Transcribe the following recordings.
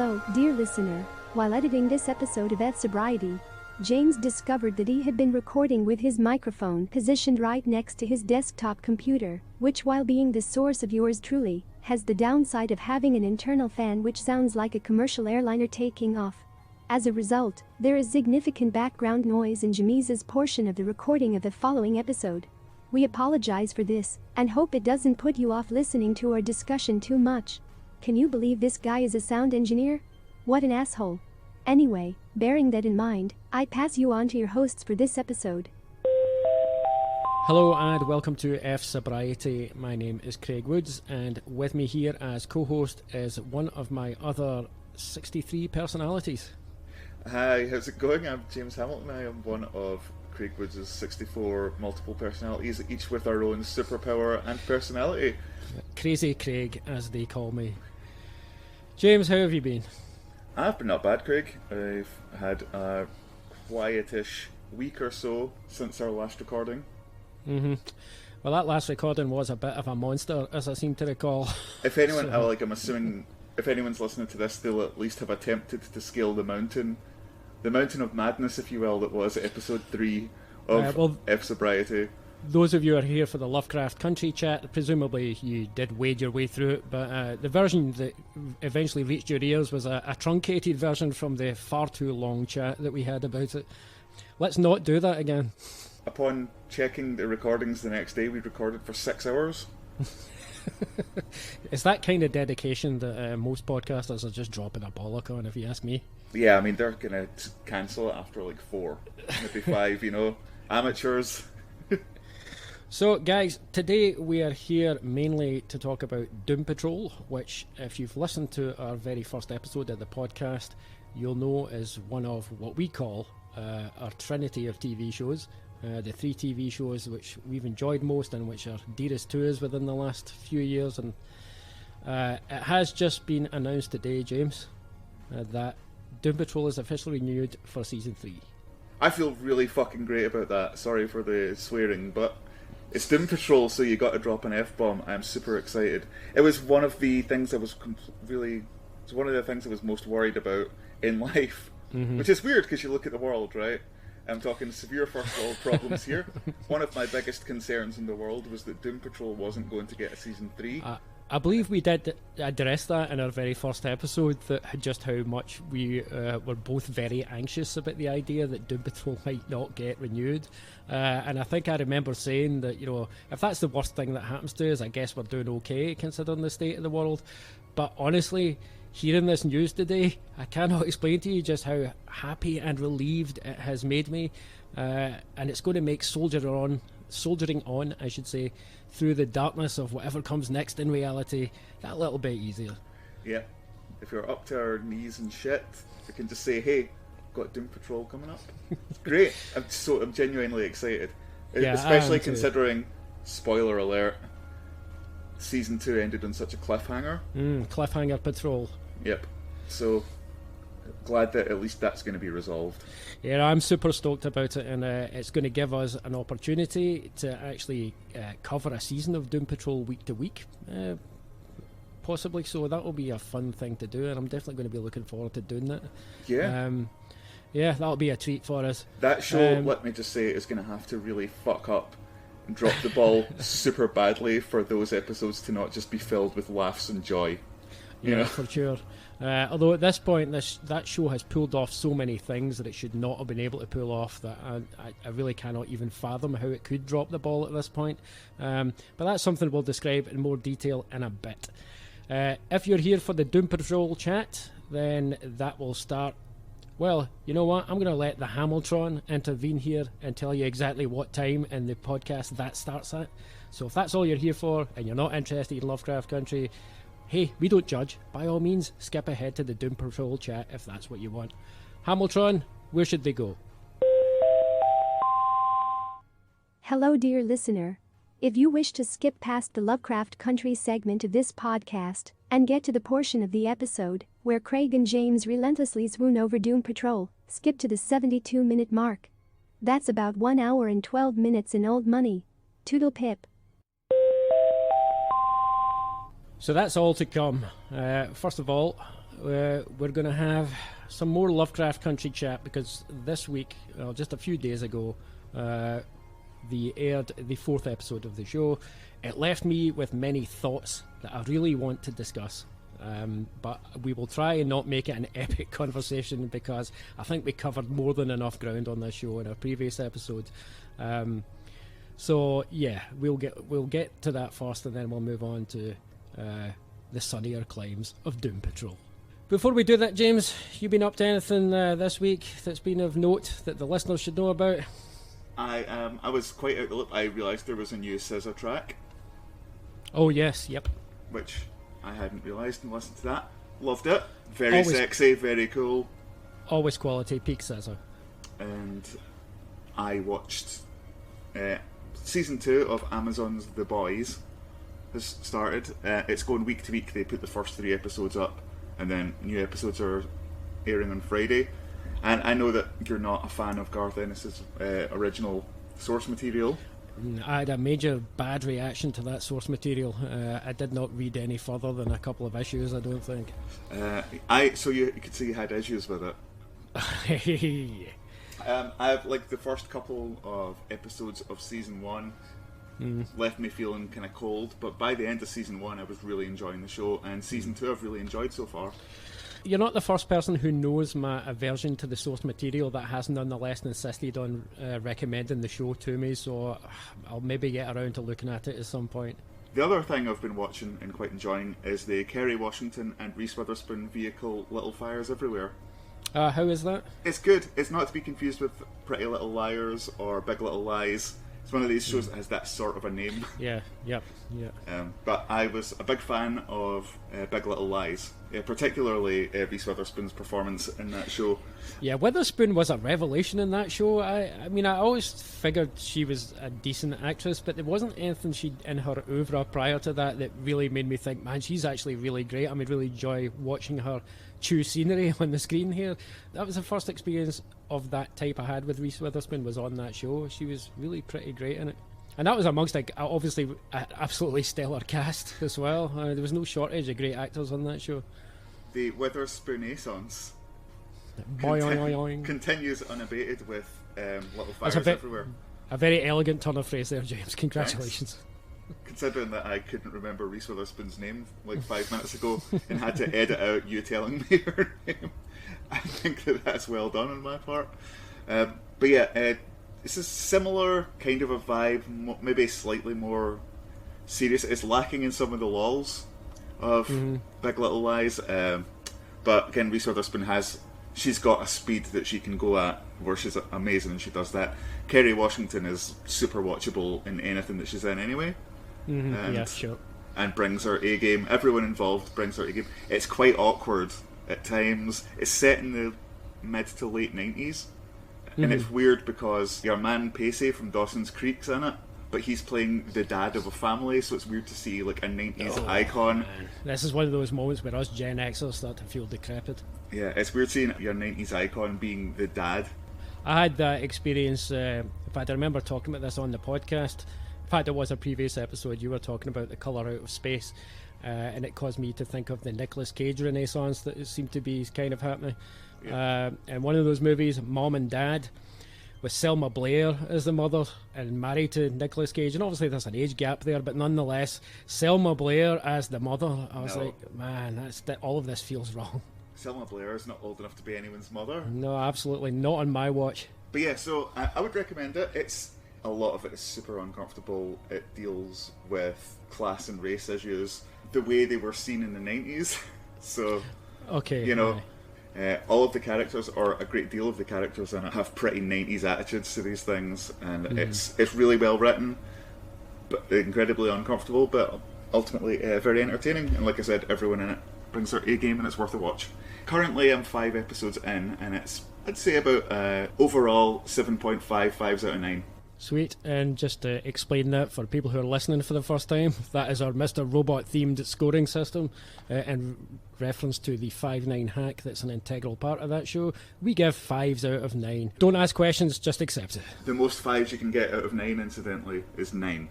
Hello, dear listener. While editing this episode of fSobriety, James discovered that he had been recording with his microphone positioned right next to his desktop computer, which, while being the source of yours truly, has the downside of having an internal fan which sounds like a commercial airliner taking off. As a result, there is significant background noise in James's portion of the recording of the following episode. We apologize for this and hope it doesn't put you off listening to our discussion too much. Can you believe this guy is a sound engineer? What an asshole. Anyway, bearing that in mind, I pass you on to your hosts for this episode. Hello and welcome to fSobriety. My name is Craig Woods, and with me here as co-host is one of my other 63 personalities. Hi, how's it going? I'm James Hamilton. I am one of Craig Woods' 64 multiple personalities, each with our own superpower and personality. Crazy Craig, as they call me. James, how have you been? I've been not bad, Craig. I've had a quietish week or so since our last recording. Well, that last recording was a bit of a monster, as I seem to recall. If anyone, I'm assuming, if anyone's listening to this, they'll at least have attempted to scale the mountain of madness, if you will, that was episode 3 of fSobriety. Those of you who are here for the Lovecraft Country chat, presumably you did wade your way through it, but the version that eventually reached your ears was a truncated version from the far too long chat that we had about it. Let's not do that again. Upon checking the recordings the next day, we recorded for 6 hours. It's that kind of dedication that most podcasters are just dropping a bollock on, if you ask me. Yeah, I mean, they're going to cancel it after like 4, maybe 5, you know. Amateurs. So, guys, today we are here mainly to talk about Doom Patrol, which, if you've listened to our very first episode of the podcast, you'll know is one of what we call our trinity of TV shows. The 3 TV shows which we've enjoyed most and which are dearest to us within the last few years. And it has just been announced today, James, that Doom Patrol is officially renewed for Season 3. I feel really fucking great about that. Sorry for the swearing, but it's Doom Patrol, so you got to drop an F-bomb. I'm super excited. It was one of the things I was it's one of the things I was most worried about in life, which is weird because you look at the world, right? I'm talking severe first world problems here. One of my biggest concerns in the world was that Doom Patrol wasn't going to get a Season 3. I believe we did address that in our very first episode, that just how much we were both very anxious about the idea that Doom Patrol might not get renewed. And I think I remember saying that, you know, if that's the worst thing that happens to us, I guess we're doing okay considering the state of the world. But honestly, hearing this news today, I cannot explain to you just how happy and relieved it has made me. And it's going to make soldiering on, I should say, through the darkness of whatever comes next in reality, that little bit easier. Yeah. If you're up to our knees in shit, we can just say, hey, got Doom Patrol coming up. Great. I'm genuinely excited. Yeah, especially considering, spoiler alert, Season 2 ended on such a cliffhanger. Cliffhanger Patrol. Yep. So, glad that at least that's going to be resolved. Yeah, I'm super stoked about it, and it's going to give us an opportunity to actually cover a season of Doom Patrol week to week, possibly. So that will be a fun thing to do, and I'm definitely going to be looking forward to doing that. Yeah. Yeah, that'll be a treat for us. That show, let me just say, is going to have to really fuck up and drop the ball super badly for those episodes to not just be filled with laughs and joy. Yeah, for sure. Although at this point, that show has pulled off so many things that it should not have been able to pull off, that I really cannot even fathom how it could drop the ball at this point. But that's something we'll describe in more detail in a bit. If you're here for the Doom Patrol chat, then that will start. Well, you know what? I'm going to let the Hamiltron intervene here and tell you exactly what time in the podcast that starts at. So if that's all you're here for and you're not interested in Lovecraft Country, hey, we don't judge. By all means, skip ahead to the Doom Patrol chat if that's what you want. Hamiltron, where should they go? Hello, dear listener. If you wish to skip past the Lovecraft Country segment of this podcast and get to the portion of the episode where Craig and James relentlessly swoon over Doom Patrol, skip to the 72-minute mark. That's about 1 hour and 12 minutes in old money. Toodle pip. So that's all to come. First of all, we're going to have some more Lovecraft Country chat, because this week, just a few days ago, they aired the 4th episode of the show. It left me with many thoughts that I really want to discuss. But we will try and not make it an epic conversation, because I think we covered more than enough ground on this show in our previous episodes. So yeah, we'll get to that first, and then we'll move on to the sunnier climes of Doom Patrol. Before we do that, James, you been up to anything this week that's been of note that the listeners should know about? I was quite out the loop. I realised there was a new Scissor track. Oh yes, yep. Which I hadn't realised, and listened to that. Loved it. Very sexy, very cool. Always quality, peak Scissor. And I watched season 2 of Amazon's The Boys has started. It's going week to week. They put the first 3 episodes up, and then new episodes are airing on Friday. And I know that you're not a fan of Garth Ennis's original source material. I had a major bad reaction to that source material. I did not read any further than a couple of issues, I don't think. So you could see you had issues with it. I've like the first couple of episodes of season 1 left me feeling kind of cold, but by the end of season 1 I was really enjoying the show, and season 2 I've really enjoyed so far. You're not the first person who knows my aversion to the source material that has nonetheless insisted on recommending the show to me, so I'll maybe get around to looking at it at some point. The other thing I've been watching and quite enjoying is the Kerry Washington and Reese Witherspoon vehicle Little Fires Everywhere. How is that? It's good. It's not to be confused with Pretty Little Liars or Big Little Lies. It's one of these shows that has that sort of a name. Yeah. But I was a big fan of Big Little Lies, particularly Reese Witherspoon's performance in that show. Yeah, Witherspoon was a revelation in that show. I mean, I always figured she was a decent actress, but there wasn't anything in her oeuvre prior to that really made me think, man, she's actually really great. I mean, really enjoy watching her chew scenery on the screen here. That was the first experience of that type I had with Reese Witherspoon, was on that show. She was really pretty great in it. And that was amongst, obviously, an absolutely stellar cast as well. There was no shortage of great actors on that show. The Witherspoon-essence continues unabated with Little Fires Everywhere. A very elegant turn of phrase there, James. Congratulations. Thanks. Considering that I couldn't remember Reese Witherspoon's name like 5 minutes ago and had to edit out you telling me her name, I think that's well done on my part. But yeah, it's a similar kind of a vibe, maybe slightly more serious. It's lacking in some of the lulls of Big Little Lies, but again, Reese Witherspoon she's got a speed that she can go at where she's amazing, and she does that. Kerry Washington is super watchable in anything that she's in anyway. Yeah, sure. And brings her A game. Everyone involved brings her A game. It's quite awkward at times. It's set in the mid to late 90s, and it's weird because your man Pacey from Dawson's Creek's in it, but he's playing the dad of a family, so it's weird to see like a 90s icon. Man. This is one of those moments where us Gen Xers start to feel decrepit. Yeah, it's weird seeing your 90s icon being the dad. I had that experience, in fact I remember talking about this on the podcast. In fact, it was a previous episode. You were talking about The Colour Out of Space, and it caused me to think of the Nicolas Cage renaissance that seemed to be kind of happening. Yeah. And one of those movies, Mom and Dad, with Selma Blair as the mother and married to Nicolas Cage. And obviously there's an age gap there, but nonetheless, Selma Blair as the mother. I was like, man, all of this feels wrong. Selma Blair is not old enough to be anyone's mother. No, absolutely not on my watch. But yeah, so I would recommend it. A lot of it is super uncomfortable. It deals with class and race issues the way they were seen in the 90s. So, okay, all of the characters, or a great deal of the characters in it, have pretty 90s attitudes to these things, and it's really well written, but incredibly uncomfortable, but ultimately very entertaining. And like I said, everyone in it brings their A game, and it's worth a watch. Currently, I'm 5 episodes in, and it's, I'd say, about overall 7.55 out of 9. Sweet, and just to explain that for people who are listening for the first time, that is our Mr. Robot themed scoring system, in reference to the 5-9 hack that's an integral part of that show. We give 5s out of 9. Don't ask questions, just accept it. The most 5s you can get out of 9, incidentally, is 9.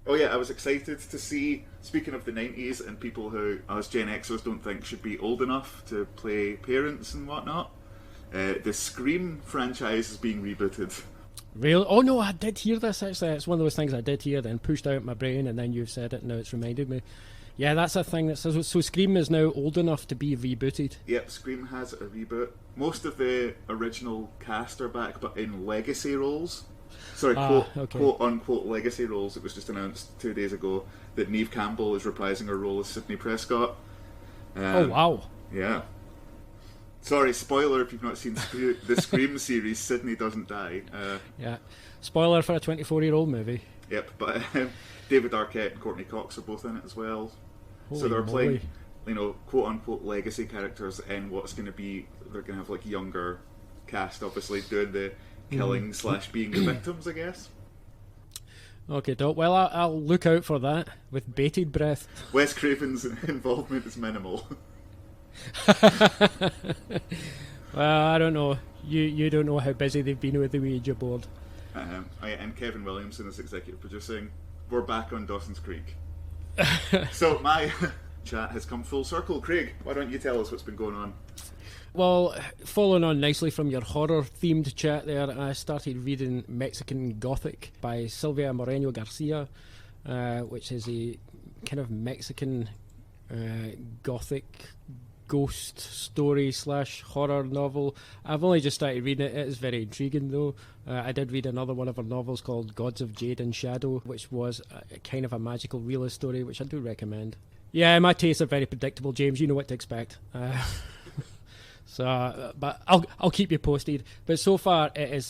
Oh yeah, I was excited to see, speaking of the 90s and people who us Gen Xers don't think should be old enough to play parents and whatnot, the Scream franchise is being rebooted. Really? Oh no, I did hear this actually. It's one of those things I did hear, then pushed out my brain, and then you've said it, and now it's reminded me. Yeah, that's a thing that says, so Scream is now old enough to be rebooted. Yep, Scream has a reboot. Most of the original cast are back, but in legacy roles. Sorry, quote unquote legacy roles. It was just announced 2 days ago that Neve Campbell is reprising her role as Sidney Prescott. Oh wow! Yeah. Sorry, spoiler if you've not seen the Scream series. Sidney doesn't die. Yeah, spoiler for a 24-year-old movie. Yep, but David Arquette and Courtney Cox are both in it as well. Holy so they're moly. playing, quote unquote legacy characters in what's going to be. They're going to have like younger cast, obviously doing the killing / being the victims, I guess. Okay, Doc. Well, I'll look out for that with bated breath. Wes Craven's involvement is minimal. Well, I don't know. You don't know how busy they've been with the Ouija board. And Kevin Williamson is executive producing. We're back on Dawson's Creek. So my chat has come full circle. Craig, why don't you tell us what's been going on? Well, following on nicely from your horror-themed chat there, I started reading Mexican Gothic by Silvia Moreno Garcia, which is a kind of Mexican Gothic ghost story / horror novel. I've only just started reading it. It is very intriguing, though. I did read another one of her novels called Gods of Jade and Shadow, which was a kind of a magical realist story, which I do recommend. Yeah, my tastes are very predictable, James. You know what to expect. But I'll keep you posted. But so far, I'm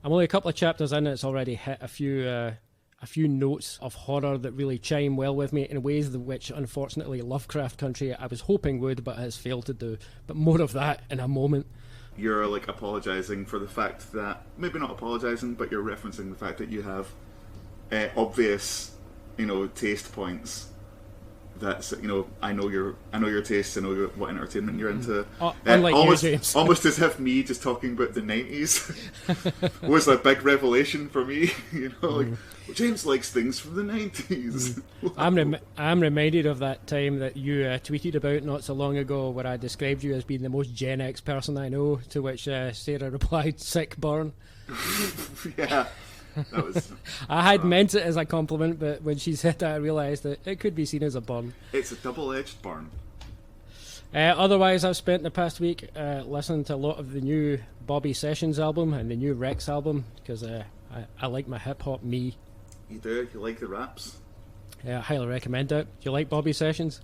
only a couple of chapters in, and it's already hit a few notes of horror that really chime well with me in ways which, unfortunately, Lovecraft Country I was hoping would, but has failed to do. But more of that in a moment. You're like apologising for the fact that, maybe not apologising, but you're referencing the fact that you have obvious, taste points. That's I know your tastes, I know what entertainment you're into. Almost as if me just talking about the 90s was a big revelation for me. Well, James likes things from the 90s. I'm reminded of that time that you tweeted about not so long ago, where I described you as being the most Gen X person I know. To which Sarah replied, "Sick burn." Yeah. That was, I had meant it as a compliment, but when she said that, I realised that it could be seen as a burn. It's a double-edged burn. Otherwise, I've spent the past week listening to a lot of the new Bobby Sessions album and the new Rex album, because I like my hip-hop me. You do? You like the raps? Yeah, I highly recommend it. Do you like Bobby Sessions?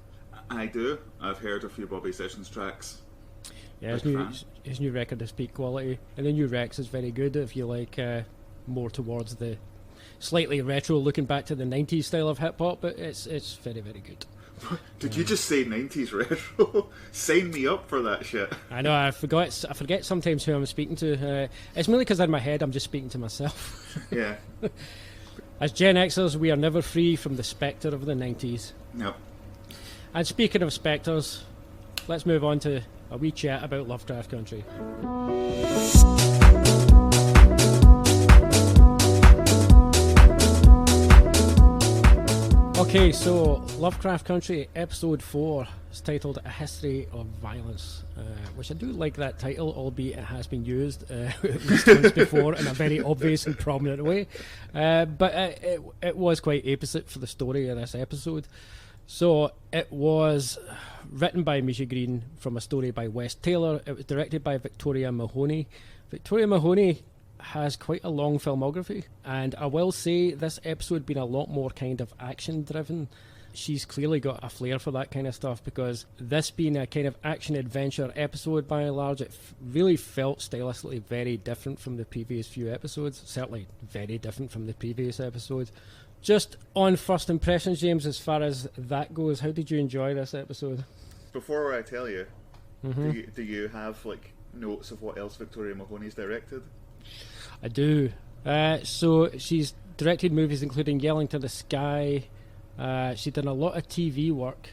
I do. I've heard a few Bobby Sessions tracks. Yeah, his new record is peak quality, and the new Rex is very good if you like... more towards the slightly retro, looking back to the 90s style of hip-hop, but it's very, very good. Did you just say 90s retro? Sign me up for that shit. I know, I forget sometimes who I'm speaking to. It's mainly because in my head I'm just speaking to myself. Yeah. As Gen Xers, we are never free from the spectre of the 90s. No. And speaking of spectres, let's move on to a wee chat about Lovecraft Country. Okay, so Lovecraft Country episode 4 is titled A History of Violence, which I do like that title, albeit it has been used at least once before in a very obvious and prominent way, but it was quite apposite for the story of this episode. So it was written by Misha Green from a story by Wes Taylor. It was directed by Victoria Mahoney. Victoria Mahoney has quite a long filmography, and I will say this episode being a lot more kind of action driven. She's clearly got a flair for that kind of stuff, because this being a kind of action adventure episode by and large, it really felt stylistically very different from the previous few episodes, certainly very different from the previous episode. Just on first impressions, James, as far as that goes, how did you enjoy this episode? Before I tell you, do you have like notes of what else Victoria Mahoney's directed? I do. So she's directed movies including Yelling to the Sky. She's done a lot of TV work.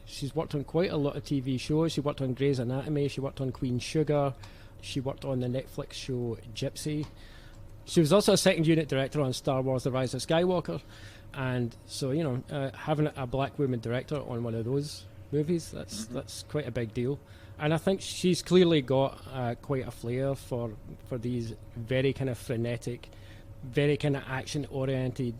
She's worked on quite a lot of TV shows. She worked on Grey's Anatomy. She worked on Queen Sugar. She worked on the Netflix show Gypsy. She was also a second unit director on Star Wars The Rise of Skywalker. And so, you know, having a black woman director on one of those movies, that's quite a big deal. And I think she's clearly got quite a flair for these very kind of frenetic, very kind of action-oriented.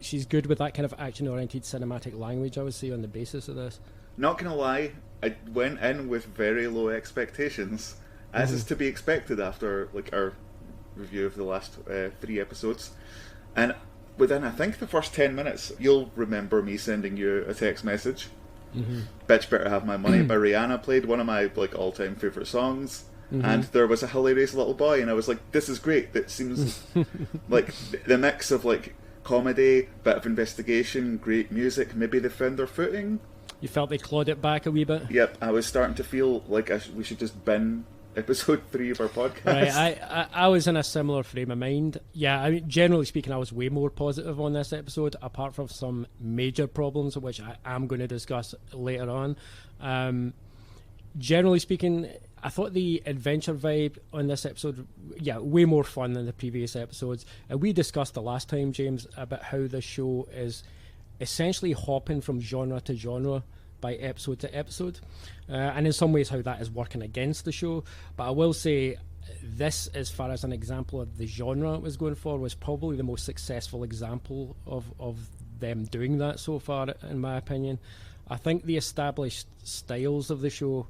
She's good with that kind of action-oriented cinematic language, I would say, on the basis of this. Not gonna lie, I went in with very low expectations, as is to be expected after like our review of the last 3 episodes. And within, I think, the first 10 minutes, you'll remember me sending you a text message. Bitch Better Have My Money by Rihanna played, one of my like all-time favourite songs. And there was a hilarious little boy, and I was like, this is great. That seems like the mix of like comedy, bit of investigation, great music, maybe they found their footing. You felt they clawed it back a wee bit? Yep, I was starting to feel like we should just bin episode 3 of our podcast. Right, I was in a similar frame of mind. Yeah, I mean, generally speaking, I was way more positive on this episode, apart from some major problems, which I am going to discuss later on. Generally speaking, I thought the adventure vibe on this episode, way more fun than the previous episodes. And we discussed the last time, James, about how the show is essentially hopping from genre to genre by episode to episode, and in some ways how that is working against the show. But I will say this, as far as an example of the genre it was going for, was probably the most successful example of them doing that so far, in my opinion. I think the established styles of the show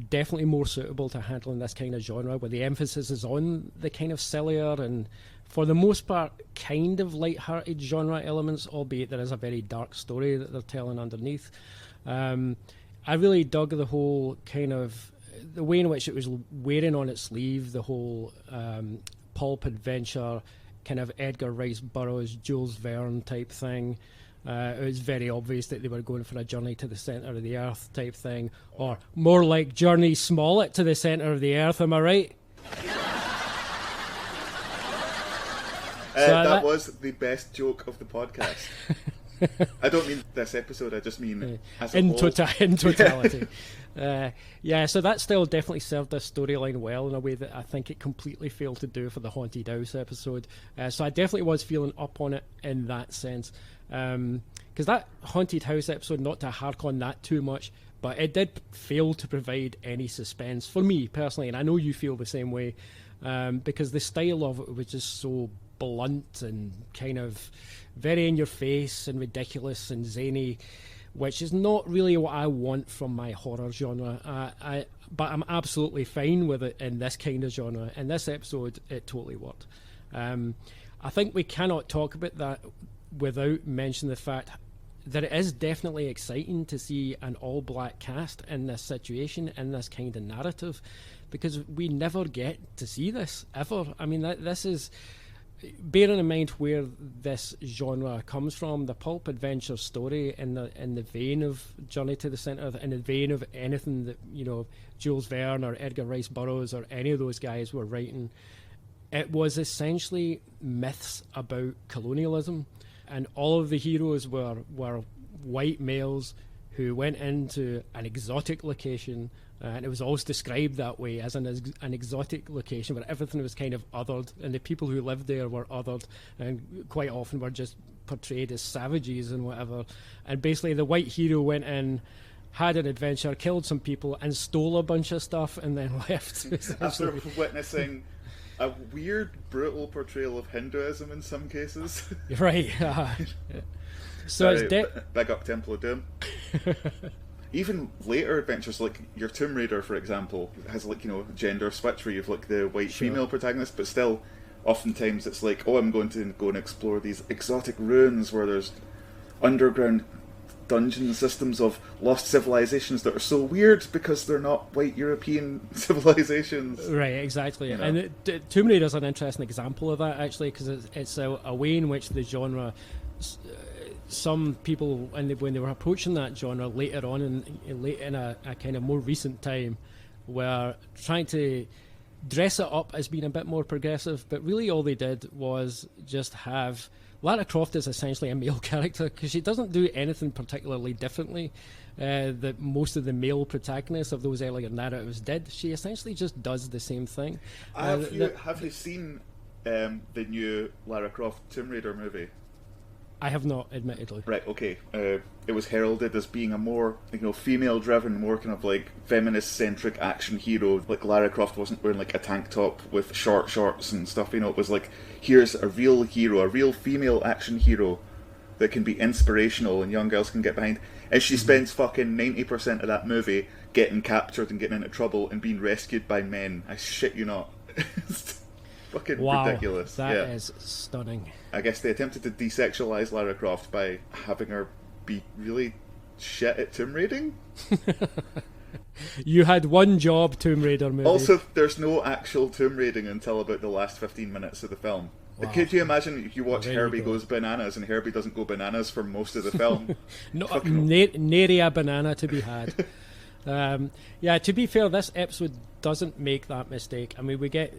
definitely more suitable to handling this kind of genre, where the emphasis is on the kind of sillier and, for the most part, kind of light-hearted genre elements, albeit there is a very dark story that they're telling underneath. I really dug the whole kind of the way in which it was wearing on its sleeve the whole pulp adventure, kind of Edgar Rice Burroughs, Jules Verne type thing. It was very obvious that they were going for a Journey to the Centre of the Earth type thing, or more like Journey Smollett to the Centre of the Earth, am I right? That was the best joke of the podcast. I don't mean this episode, I just mean as a whole. In totality. So that still definitely served this storyline well in a way that I think it completely failed to do for the Haunted House episode. So I definitely was feeling up on it in that sense. Because that Haunted House episode, not to hark on that too much, but it did fail to provide any suspense for me personally, and I know you feel the same way, because the style of it was just so blunt and kind of very in your face and ridiculous and zany, which is not really what I want from my horror genre. But I'm absolutely fine with it in this kind of genre. In this episode, it totally worked. I think we cannot talk about that without mentioning the fact that it is definitely exciting to see an all-black cast in this situation, in this kind of narrative, because we never get to see this, ever. I mean, this is... Bearing in mind where this genre comes from, the pulp adventure story in the vein of Journey to the Centre, in the vein of anything that, you know, Jules Verne or Edgar Rice Burroughs or any of those guys were writing, it was essentially myths about colonialism, and all of the heroes were white males who went into an exotic location. And it was always described that way, as an exotic location where everything was kind of othered, and the people who lived there were othered, and quite often were just portrayed as savages and whatever. And basically the white hero went in, had an adventure, killed some people, and stole a bunch of stuff, and then left. After witnessing a weird, brutal portrayal of Hinduism in some cases. Right. So it's big up Temple of Doom. Even later adventures, like your Tomb Raider, for example, has, like, you know, gender switch where you've like the white female protagonist, but still, oftentimes it's like, oh, I'm going to go and explore these exotic ruins where there's underground dungeon systems of lost civilizations that are so weird because they're not white European civilizations. Right, exactly. You know? And Tomb Raider is an interesting example of that, actually, because it's a way in which the genre... Some people, when they were approaching that genre later on in a kind of more recent time, were trying to dress it up as being a bit more progressive, but really all they did was just have... Lara Croft is essentially a male character, because she doesn't do anything particularly differently that most of the male protagonists of those earlier narratives did. She essentially just does the same thing. Have you seen the new Lara Croft Tomb Raider movie? I have not, admittedly. Right, okay. It was heralded as being a more, female-driven, more kind of like feminist-centric action hero. Like Lara Croft wasn't wearing like a tank top with short shorts and stuff. It was like, here's a real hero, a real female action hero that can be inspirational and young girls can get behind. And she spends fucking 90% of that movie getting captured and getting into trouble and being rescued by men. I shit you not. It's fucking ridiculous. That is stunning. I guess they attempted to desexualize Lara Croft by having her be really shit at tomb raiding. You had one job, Tomb Raider movie. Also, there's no actual tomb raiding until about the last 15 minutes of the film. Wow. Could you imagine if you watch Herbie Goes Bananas and Herbie doesn't go bananas for most of the film? Nary a banana to be had. To be fair, this episode doesn't make that mistake. I mean, we get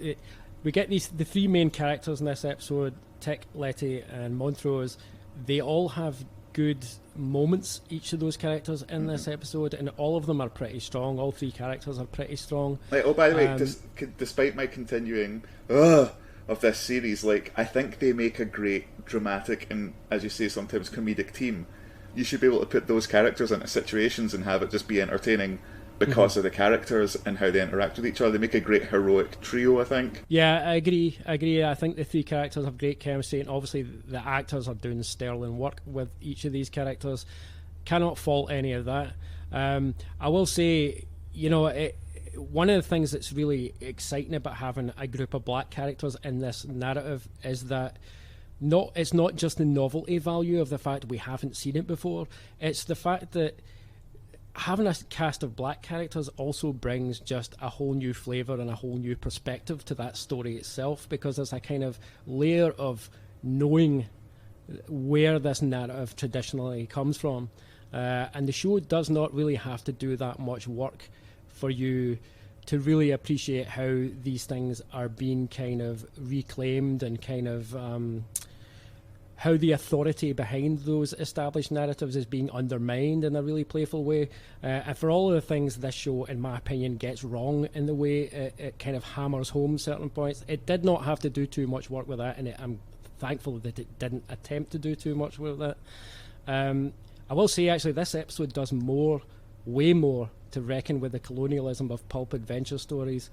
the three main characters in this episode, Tick, Letty and Montrose. They all have good moments, each of those characters in this episode, and all of them are pretty strong. All three characters are pretty strong. Like, oh, by the way, despite my continuing of this series, like, I think they make a great dramatic and, as you say, sometimes comedic team. You should be able to put those characters into situations and have it just be entertaining because of the characters and how they interact with each other. They make a great heroic trio, I think. Yeah, I agree. I think the three characters have great chemistry, and obviously the actors are doing sterling work with each of these characters. Cannot fault any of that. I will say, one of the things that's really exciting about having a group of black characters in this narrative is that it's not just the novelty value of the fact we haven't seen it before. It's the fact that having a cast of black characters also brings just a whole new flavour and a whole new perspective to that story itself, because there's a kind of layer of knowing where this narrative traditionally comes from. And the show does not really have to do that much work for you to really appreciate how these things are being kind of reclaimed and kind of how the authority behind those established narratives is being undermined in a really playful way. And for all of the things this show, in my opinion, gets wrong in the way it kind of hammers home certain points, it did not have to do too much work with that, and I'm thankful that it didn't attempt to do too much with that. I will say, actually, this episode does way more to reckon with the colonialism of pulp adventure stories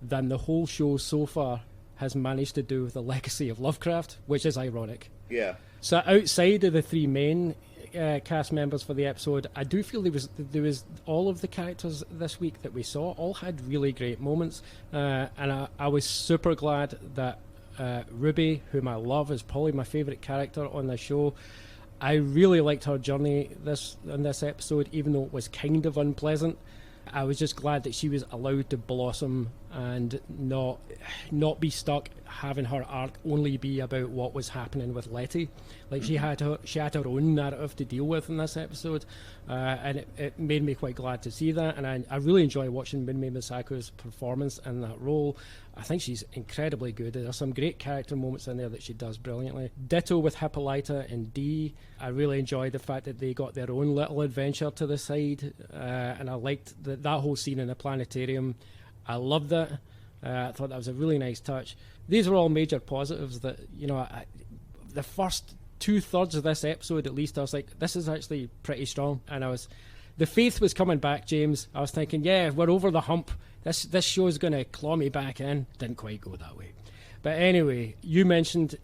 than the whole show so far has managed to do with the legacy of Lovecraft, which is ironic. Yeah. So outside of the three main cast members for the episode, I do feel there was all of the characters this week that we saw all had really great moments, and I was super glad that Ruby, whom I love, is probably my favourite character on the show. I really liked her journey in this episode, even though it was kind of unpleasant. I was just glad that she was allowed to blossom and not be stuck having her arc only be about what was happening with Letty. Like, she had her own narrative to deal with in this episode, and it made me quite glad to see that. And I really enjoy watching Minmay Masako's performance in that role. I think she's incredibly good. There's some great character moments in there that she does brilliantly. Ditto with Hippolyta and Dee. I really enjoyed the fact that they got their own little adventure to the side, and I liked that whole scene in the planetarium. I loved that. I thought that was a really nice touch. These were all major positives that, the first 2/3 of this episode, at least, I was like, this is actually pretty strong. And the faith was coming back, James. I was thinking, yeah, we're over the hump. This show's going to claw me back in. Didn't quite go that way. But anyway, you mentioned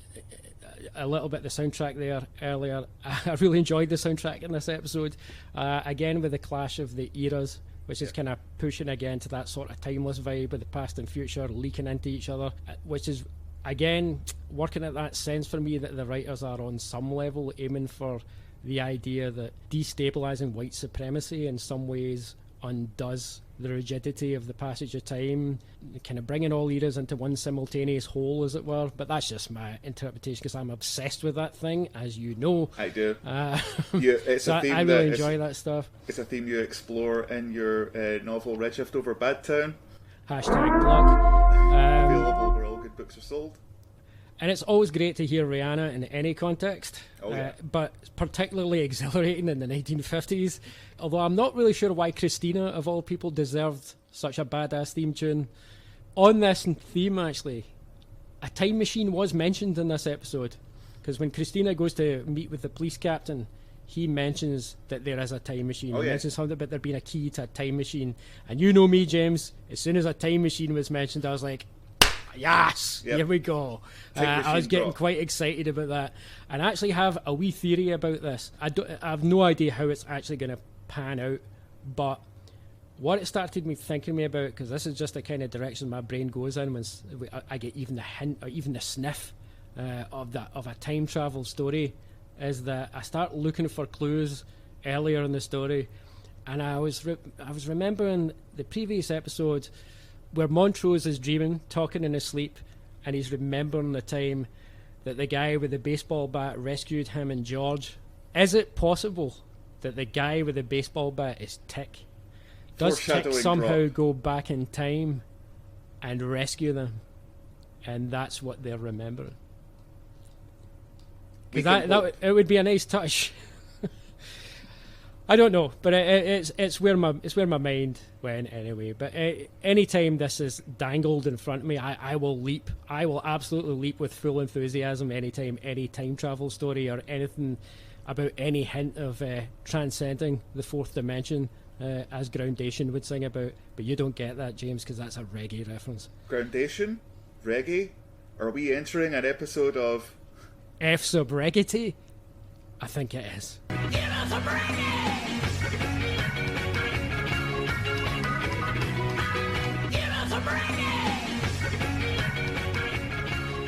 a little bit the soundtrack there earlier. I really enjoyed the soundtrack in this episode. Again, with the clash of the eras, which is kind of pushing again to that sort of timeless vibe with the past and future leaking into each other, which is, again, working at that sense for me that the writers are on some level aiming for the idea that destabilizing white supremacy in some ways undoes the rigidity of the passage of time, kind of bringing all eras into one simultaneous whole, as it were. But that's just my interpretation, because I'm obsessed with that thing, as you know. I do. It's a theme I really enjoy that stuff. It's a theme you explore in your novel Redshift Over Badtown. Hashtag plug. Available where all good books are sold. And it's always great to hear Rihanna in any context, but particularly exhilarating in the 1950s. Although I'm not really sure why Christina, of all people, deserved such a badass theme tune. On this theme, actually, a time machine was mentioned in this episode. because when Christina goes to meet with the police captain, he mentions that there is a time machine. He mentions something about there being a key to a time machine. And you know me, James, as soon as a time machine was mentioned, I was like, yes, here we go. I was getting quite excited about that. And I actually have a wee theory about this. I have no idea how it's actually going to pan out, but what it started me thinking about, because this is just the kind of direction my brain goes in when I get even the hint or even the sniff of a time travel story, is that I start looking for clues earlier in the story. And I was remembering the previous episode where Montrose is dreaming, talking in his sleep, and he's remembering the time that the guy with the baseball bat rescued him and George. Is it possible that the guy with the baseball bat is Tick? Does Tick somehow go back in time and rescue them? And that's what they're remembering. Because it would be a nice touch. I don't know, but it's where my mind went anyway. But anytime this is dangled in front of me, I will leap. I will absolutely leap with full enthusiasm anytime any time travel story or anything about any hint of transcending the fourth dimension, as Groundation would sing about. But you don't get that, James, because that's a reggae reference. Groundation? Reggae? Are we entering an episode of fSobriety? I think it is. Give us a reggae! Give us a reggae!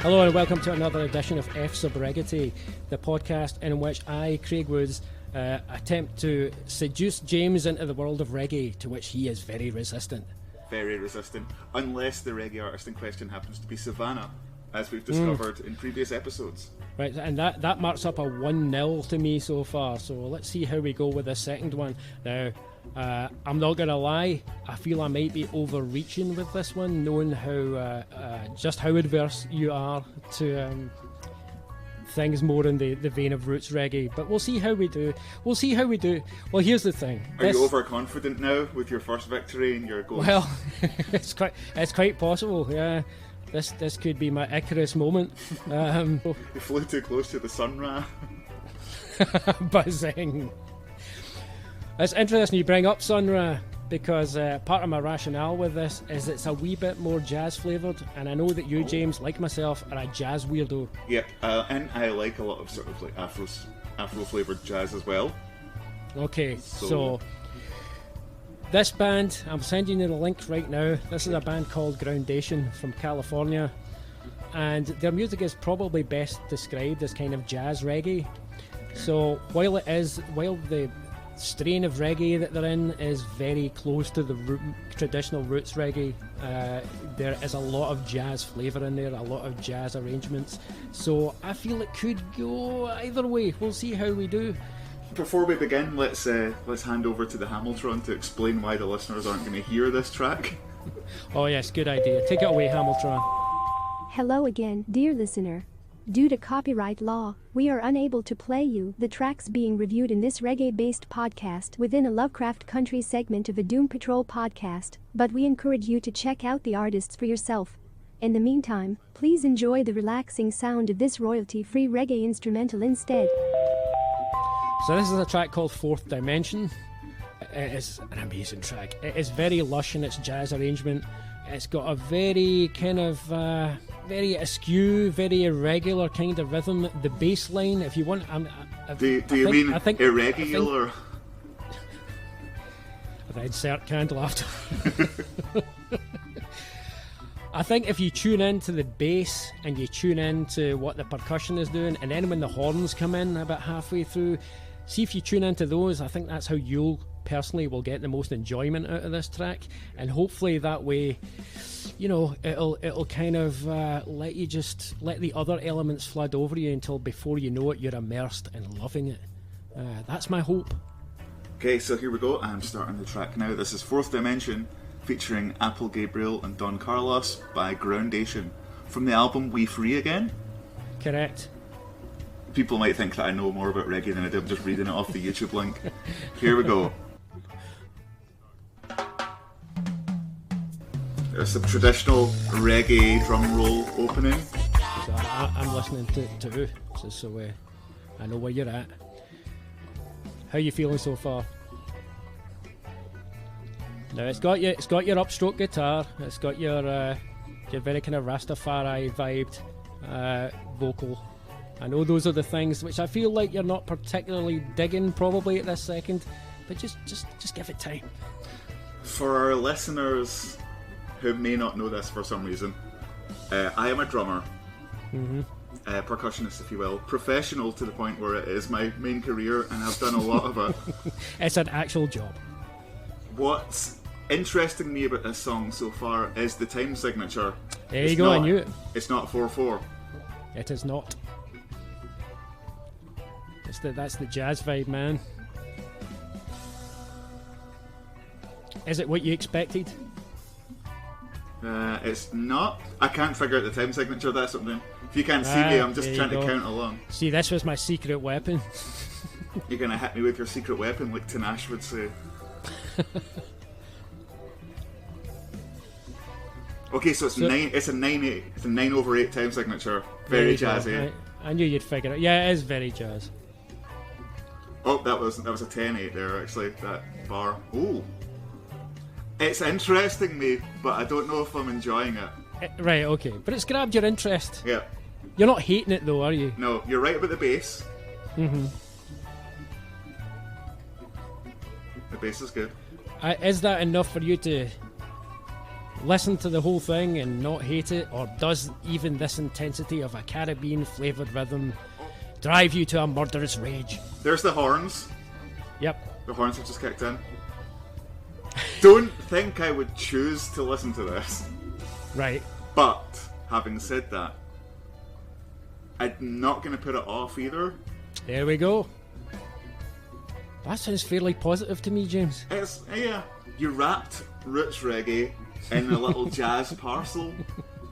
Hello and welcome to another edition of fSobriety, the podcast in which I, Craig Woods, attempt to seduce James into the world of reggae, to which he is very resistant. Very resistant, unless the reggae artist in question happens to be Savannah, as we've discovered in previous episodes. Right, and that marks up a 1-0 to me so far, so let's see how we go with the second one. Now, I'm not going to lie, I feel I might be overreaching with this one, knowing how just how adverse you are to things more in the vein of roots reggae, but we'll see how we do. Well, here's the thing. Are you overconfident now with your first victory and your goal? Well, it's quite possible, yeah. This could be my Icarus moment. You flew too close to the sun, Ra. Buzzing. It's interesting you bring up Sun Ra, because part of my rationale with this is it's a wee bit more jazz flavoured, and I know that you, James, like myself, are a jazz weirdo. Yep, and I like a lot of sort of like Afro flavoured jazz as well. Okay, so this band, I'm sending you the link right now. This is a band called Groundation from California, and their music is probably best described as kind of jazz reggae. So while the strain of reggae that they're in is very close to the traditional roots reggae, there is a lot of jazz flavour in there, a lot of jazz arrangements. So I feel it could go either way. We'll see how we do. Before we begin, let's hand over to the Hamiltron to explain why the listeners aren't going to hear this track. Oh yes, good idea. Take it away, Hamiltron. Hello again, dear listener. Due to copyright law, we are unable to play you the tracks being reviewed in this reggae-based podcast within a Lovecraft Country segment of a Doom Patrol podcast, but we encourage you to check out the artists for yourself. In the meantime, please enjoy the relaxing sound of this royalty-free reggae instrumental instead. So this is a track called Fourth Dimension. It is an amazing track. It is very lush in its jazz arrangement. It's got a very kind of very askew, very irregular kind of rhythm. The bass line, if you want, do you mean irregular? Insert candle after. I think if you tune into the bass and you tune into what the percussion is doing, and then when the horns come in about halfway through, see if you tune into those. I think that's how you'll personally will get the most enjoyment out of this track, and hopefully that way, you know, it'll kind of let the other elements flood over you until before you know it, you're immersed and loving it. That's my hope. Okay, so here we go. I'm starting the track now. This is Fourth Dimension, featuring Apple Gabriel and Don Carlos by Groundation, from the album We Free Again. Correct. People might think that I know more about reggae than I do. I'm just reading it off the YouTube link. Here we go. There's some traditional reggae drum roll opening. So I'm listening to just so I know where you're at. How you feeling so far? Now it's got your upstroke guitar. It's got your very kind of Rastafari vibed vocal. I know those are the things which I feel like you're not particularly digging probably at this second, but just give it time. For our listeners who may not know this for some reason, I am a drummer, percussionist, if you will, professional to the point where it is my main career, and I've done a lot of it. It's an actual job. What's interesting me about this song so far is the time signature. There you go, I knew it. It's not 4/4. It is not. That's the jazz vibe, man. Is it what you expected? It's not. I can't figure out the time signature, that's something. If you can't see me, I'm just trying to count along. See, this was my secret weapon. You're going to hit me with your secret weapon, like Tanash would say. Okay, so it's 9. It's a 9/8. It's a 9/8 time signature. Very jazzy. I knew you'd figure it. Yeah, it is very jazz. Oh, that was a 10/8 there. Actually, that bar. Ooh, it's interesting me, but I don't know if I'm enjoying it. Right, okay, but it's grabbed your interest. Yeah. You're not hating it though, are you? No, you're right about the bass. Mm-hmm. The bass is good. Is that enough for you to listen to the whole thing and not hate it, or does even this intensity of a Caribbean flavoured rhythm drive you to a murderous rage? There's the horns. Yep. The horns have just kicked in. Don't think I would choose to listen to this. Right. But, having said that, I'm not going to put it off either. There we go. That sounds fairly positive to me, James. Yeah. You wrapped roots reggae in a little jazz parcel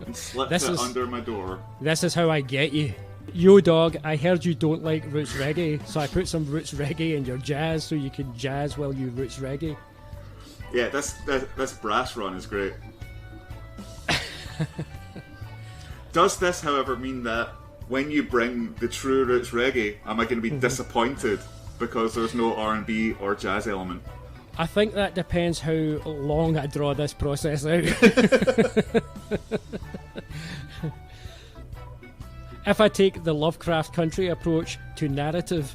and slipped it under my door. This is how I get you. Yo dog, I heard you don't like roots reggae, so I put some roots reggae in your jazz so you can jazz while you roots reggae. Yeah, this brass run is great. Does this, however, mean that when you bring the true roots reggae, am I going to be disappointed because there's no R&B or jazz element? I think that depends how long I draw this process out. If I take the Lovecraft country approach to narrative,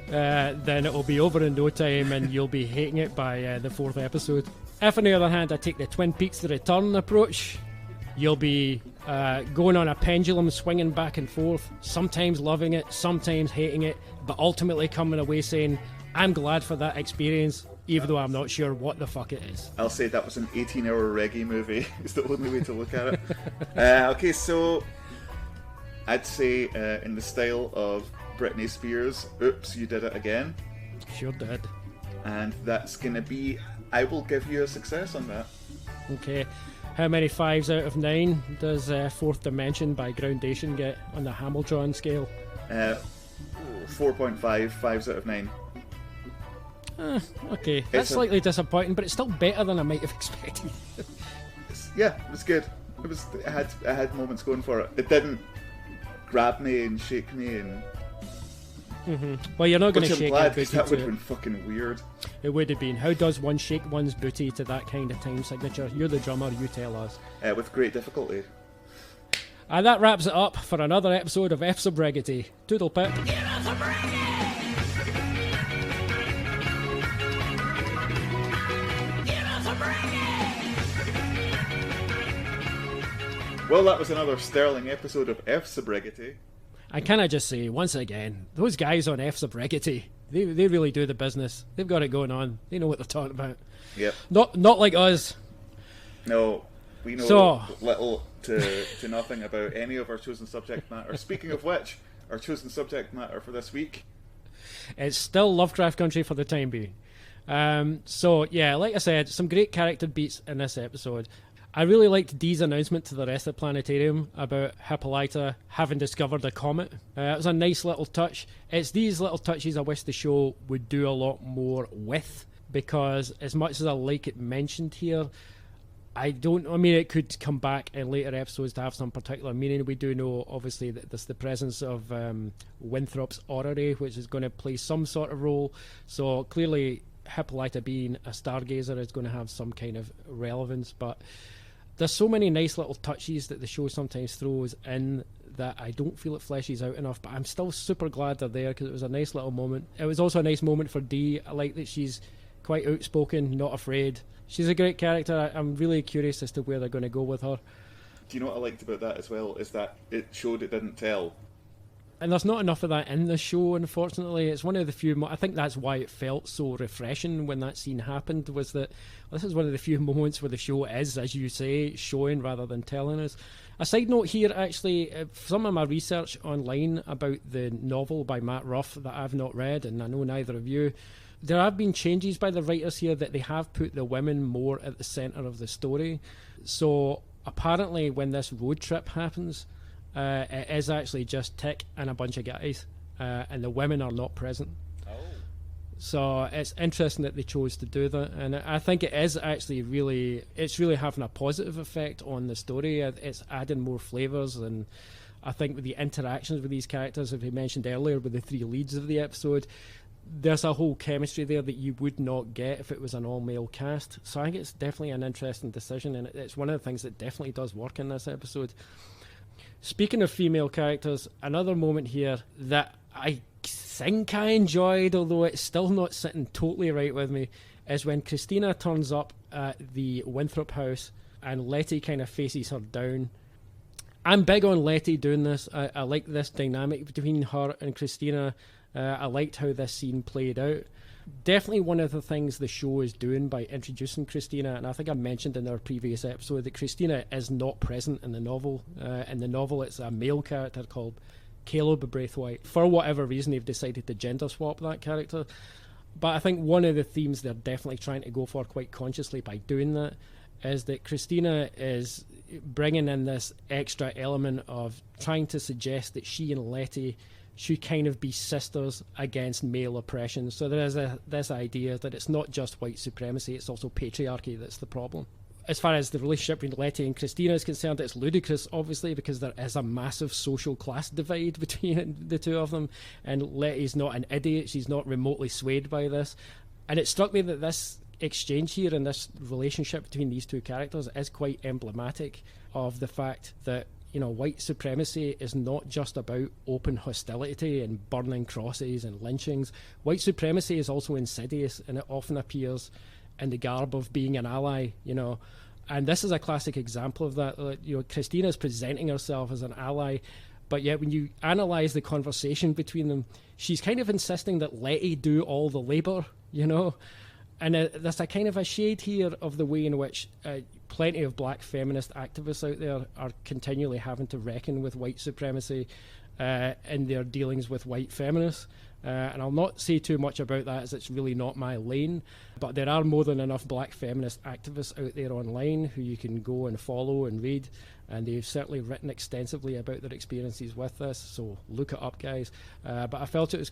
then it'll be over in no time and you'll be hating it by the 4th episode. If, on the other hand, I take the Twin Peaks The Return approach, you'll be going on a pendulum, swinging back and forth, sometimes loving it, sometimes hating it, but ultimately coming away saying, I'm glad for that experience, even though I'm not sure what the fuck it is. I'll say that was an 18-hour reggae movie. It's the only way to look at it. Okay, so I'd say in the style of Britney Spears, Oops, You Did It Again. Sure did. And that's going to be, I will give you a success on that. Okay. How many 5s out of 9 does Fourth Dimension by Groundation get on the Hamilton scale? 4.5, 5s out of 9. Okay, that's slightly disappointing, but it's still better than I might have expected. Yeah, it was good. It had moments going for it. It didn't grab me and shake me and. Well, you're not going to shake your booty. booty. That would have been fucking weird. It would have been. How does one shake one's booty to that kind of time signature? You're the drummer. You tell us. With great difficulty. And that wraps it up for another episode of fSobriety. Toodle pip. Give us a break! Well, that was another sterling episode of fSobriety. And can I just say, once again, those guys on fSobriety, they really do the business. They've got it going on. They know what they're talking about. Yep. Not like us. No, we know little to nothing about any of our chosen subject matter. Speaking of which, our chosen subject matter for this week, it's still Lovecraft country for the time being. So yeah, like I said, some great character beats in this episode. I really liked Dee's announcement to the rest of the planetarium about Hippolyta having discovered a comet. It was a nice little touch. It's these little touches I wish the show would do a lot more with, because as much as I like it mentioned here, I mean, it could come back in later episodes to have some particular meaning. We do know, obviously, that there's the presence of Winthrop's orrery, which is going to play some sort of role. So clearly, Hippolyta being a stargazer is going to have some kind of relevance. But there's so many nice little touches that the show sometimes throws in that I don't feel it fleshes out enough. But I'm still super glad they're there, because it was a nice little moment. It was also a nice moment for Dee. I like that she's quite outspoken, not afraid. She's a great character. I'm really curious as to where they're going to go with her. Do you know what I liked about that as well? Is that it showed it didn't tell. And there's not enough of that in the show, unfortunately. It's one of the few... I think that's why it felt so refreshing when that scene happened, was that this is one of the few moments where the show is, as you say, showing rather than telling us. A side note here, actually, some of my research online about the novel by Matt Ruff that I've not read, and I know neither of you, there have been changes by the writers here that they have put the women more at the centre of the story. So apparently when this road trip happens, it is actually just Tick and a bunch of guys, and the women are not present. Oh. So it's interesting that they chose to do that, and I think it is actually really having a positive effect on the story. It's adding more flavours, and I think with the interactions with these characters, as we mentioned earlier, with the three leads of the episode, there's a whole chemistry there that you would not get if it was an all-male cast. So I think it's definitely an interesting decision, and it's one of the things that definitely does work in this episode. Speaking of female characters, another moment here that I think I enjoyed, although it's still not sitting totally right with me, is when Christina turns up at the Winthrop house and Letty kind of faces her down. I'm big on Letty doing this. I like this dynamic between her and Christina. I liked how this scene played out. Definitely one of the things the show is doing by introducing Christina, and I think I mentioned in our previous episode that Christina is not present in the novel. In the novel, it's a male character called Caleb Braithwaite. For whatever reason, they've decided to gender swap that character. But I think one of the themes they're definitely trying to go for quite consciously by doing that is that Christina is bringing in this extra element of trying to suggest that she and Letty should kind of be sisters against male oppression. So there is this idea that it's not just white supremacy, it's also patriarchy that's the problem. As far as the relationship between Letty and Christina is concerned, it's ludicrous, obviously, because there is a massive social class divide between the two of them, and Letty's not an idiot, she's not remotely swayed by this. And it struck me that this exchange here and this relationship between these two characters is quite emblematic of the fact that, you know, white supremacy is not just about open hostility and burning crosses and lynchings. White supremacy is also insidious, and it often appears in the garb of being an ally, you know. And this is a classic example of that. You know, Christina's presenting herself as an ally, but yet when you analyse the conversation between them, she's kind of insisting that Letty do all the labour, you know. And there's a kind of a shade here of the way in which plenty of black feminist activists out there are continually having to reckon with white supremacy in their dealings with white feminists. And I'll not say too much about that, as it's really not my lane, but there are more than enough black feminist activists out there online who you can go and follow and read, and they've certainly written extensively about their experiences with this, so look it up, guys. But I felt it was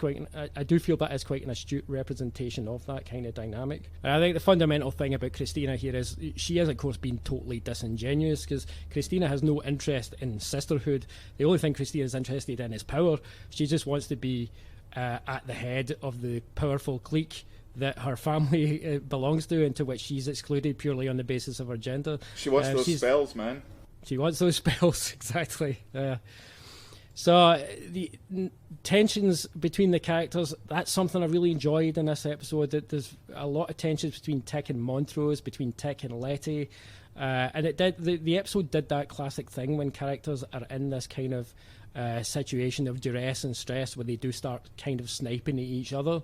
I do feel that is quite an astute representation of that kind of dynamic. And I think the fundamental thing about Christina here is she is, of course, being totally disingenuous, because Christina has no interest in sisterhood. The only thing Christina is interested in is power. She just wants to be at the head of the powerful clique that her family belongs to, and to which she's excluded purely on the basis of her gender. She wants those spells, man. She wants those spells, exactly. So the tensions between the characters, that's something I really enjoyed in this episode. That there's a lot of tensions between Tick and Montrose, between Tick and Letty, and it did. The episode did that classic thing when characters are in this kind of situation of duress and stress where they do start kind of sniping at each other.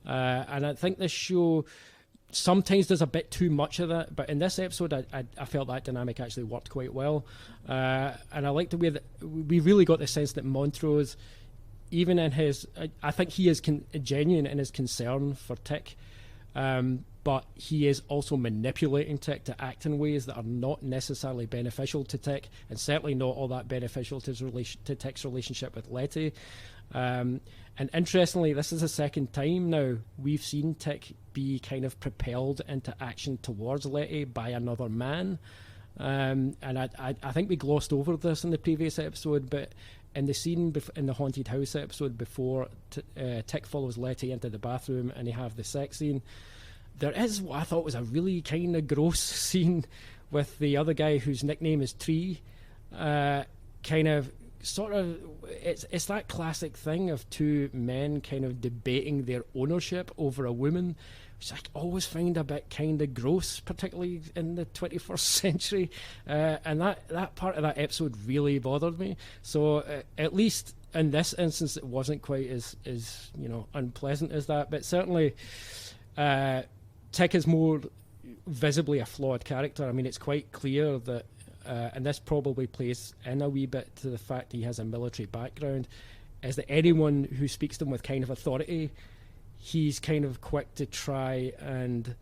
And I think this show sometimes there's a bit too much of that, but in this episode I felt that dynamic actually worked quite well, and I like the way that we really got the sense that Montrose, even in his I think he is genuine in his concern for Tick, but he is also manipulating Tick to act in ways that are not necessarily beneficial to Tick, and certainly not all that beneficial to Tick's relationship with Letty. And interestingly, this is the second time now we've seen Tick be kind of propelled into action towards Letty by another man. And I think we glossed over this in the previous episode, but in the scene in the haunted house episode before Tick follows Letty into the bathroom and they have the sex scene, there is what I thought was a really kind of gross scene with the other guy whose nickname is Tree. It's that classic thing of two men kind of debating their ownership over a woman, which I always find a bit kind of gross, particularly in the 21st century. And that part of that episode really bothered me. So at least in this instance, it wasn't quite as unpleasant as that. But certainly, Tick is more visibly a flawed character. I mean, it's quite clear that, and this probably plays in a wee bit to the fact he has a military background, is that anyone who speaks to him with kind of authority, he's kind of quick to try and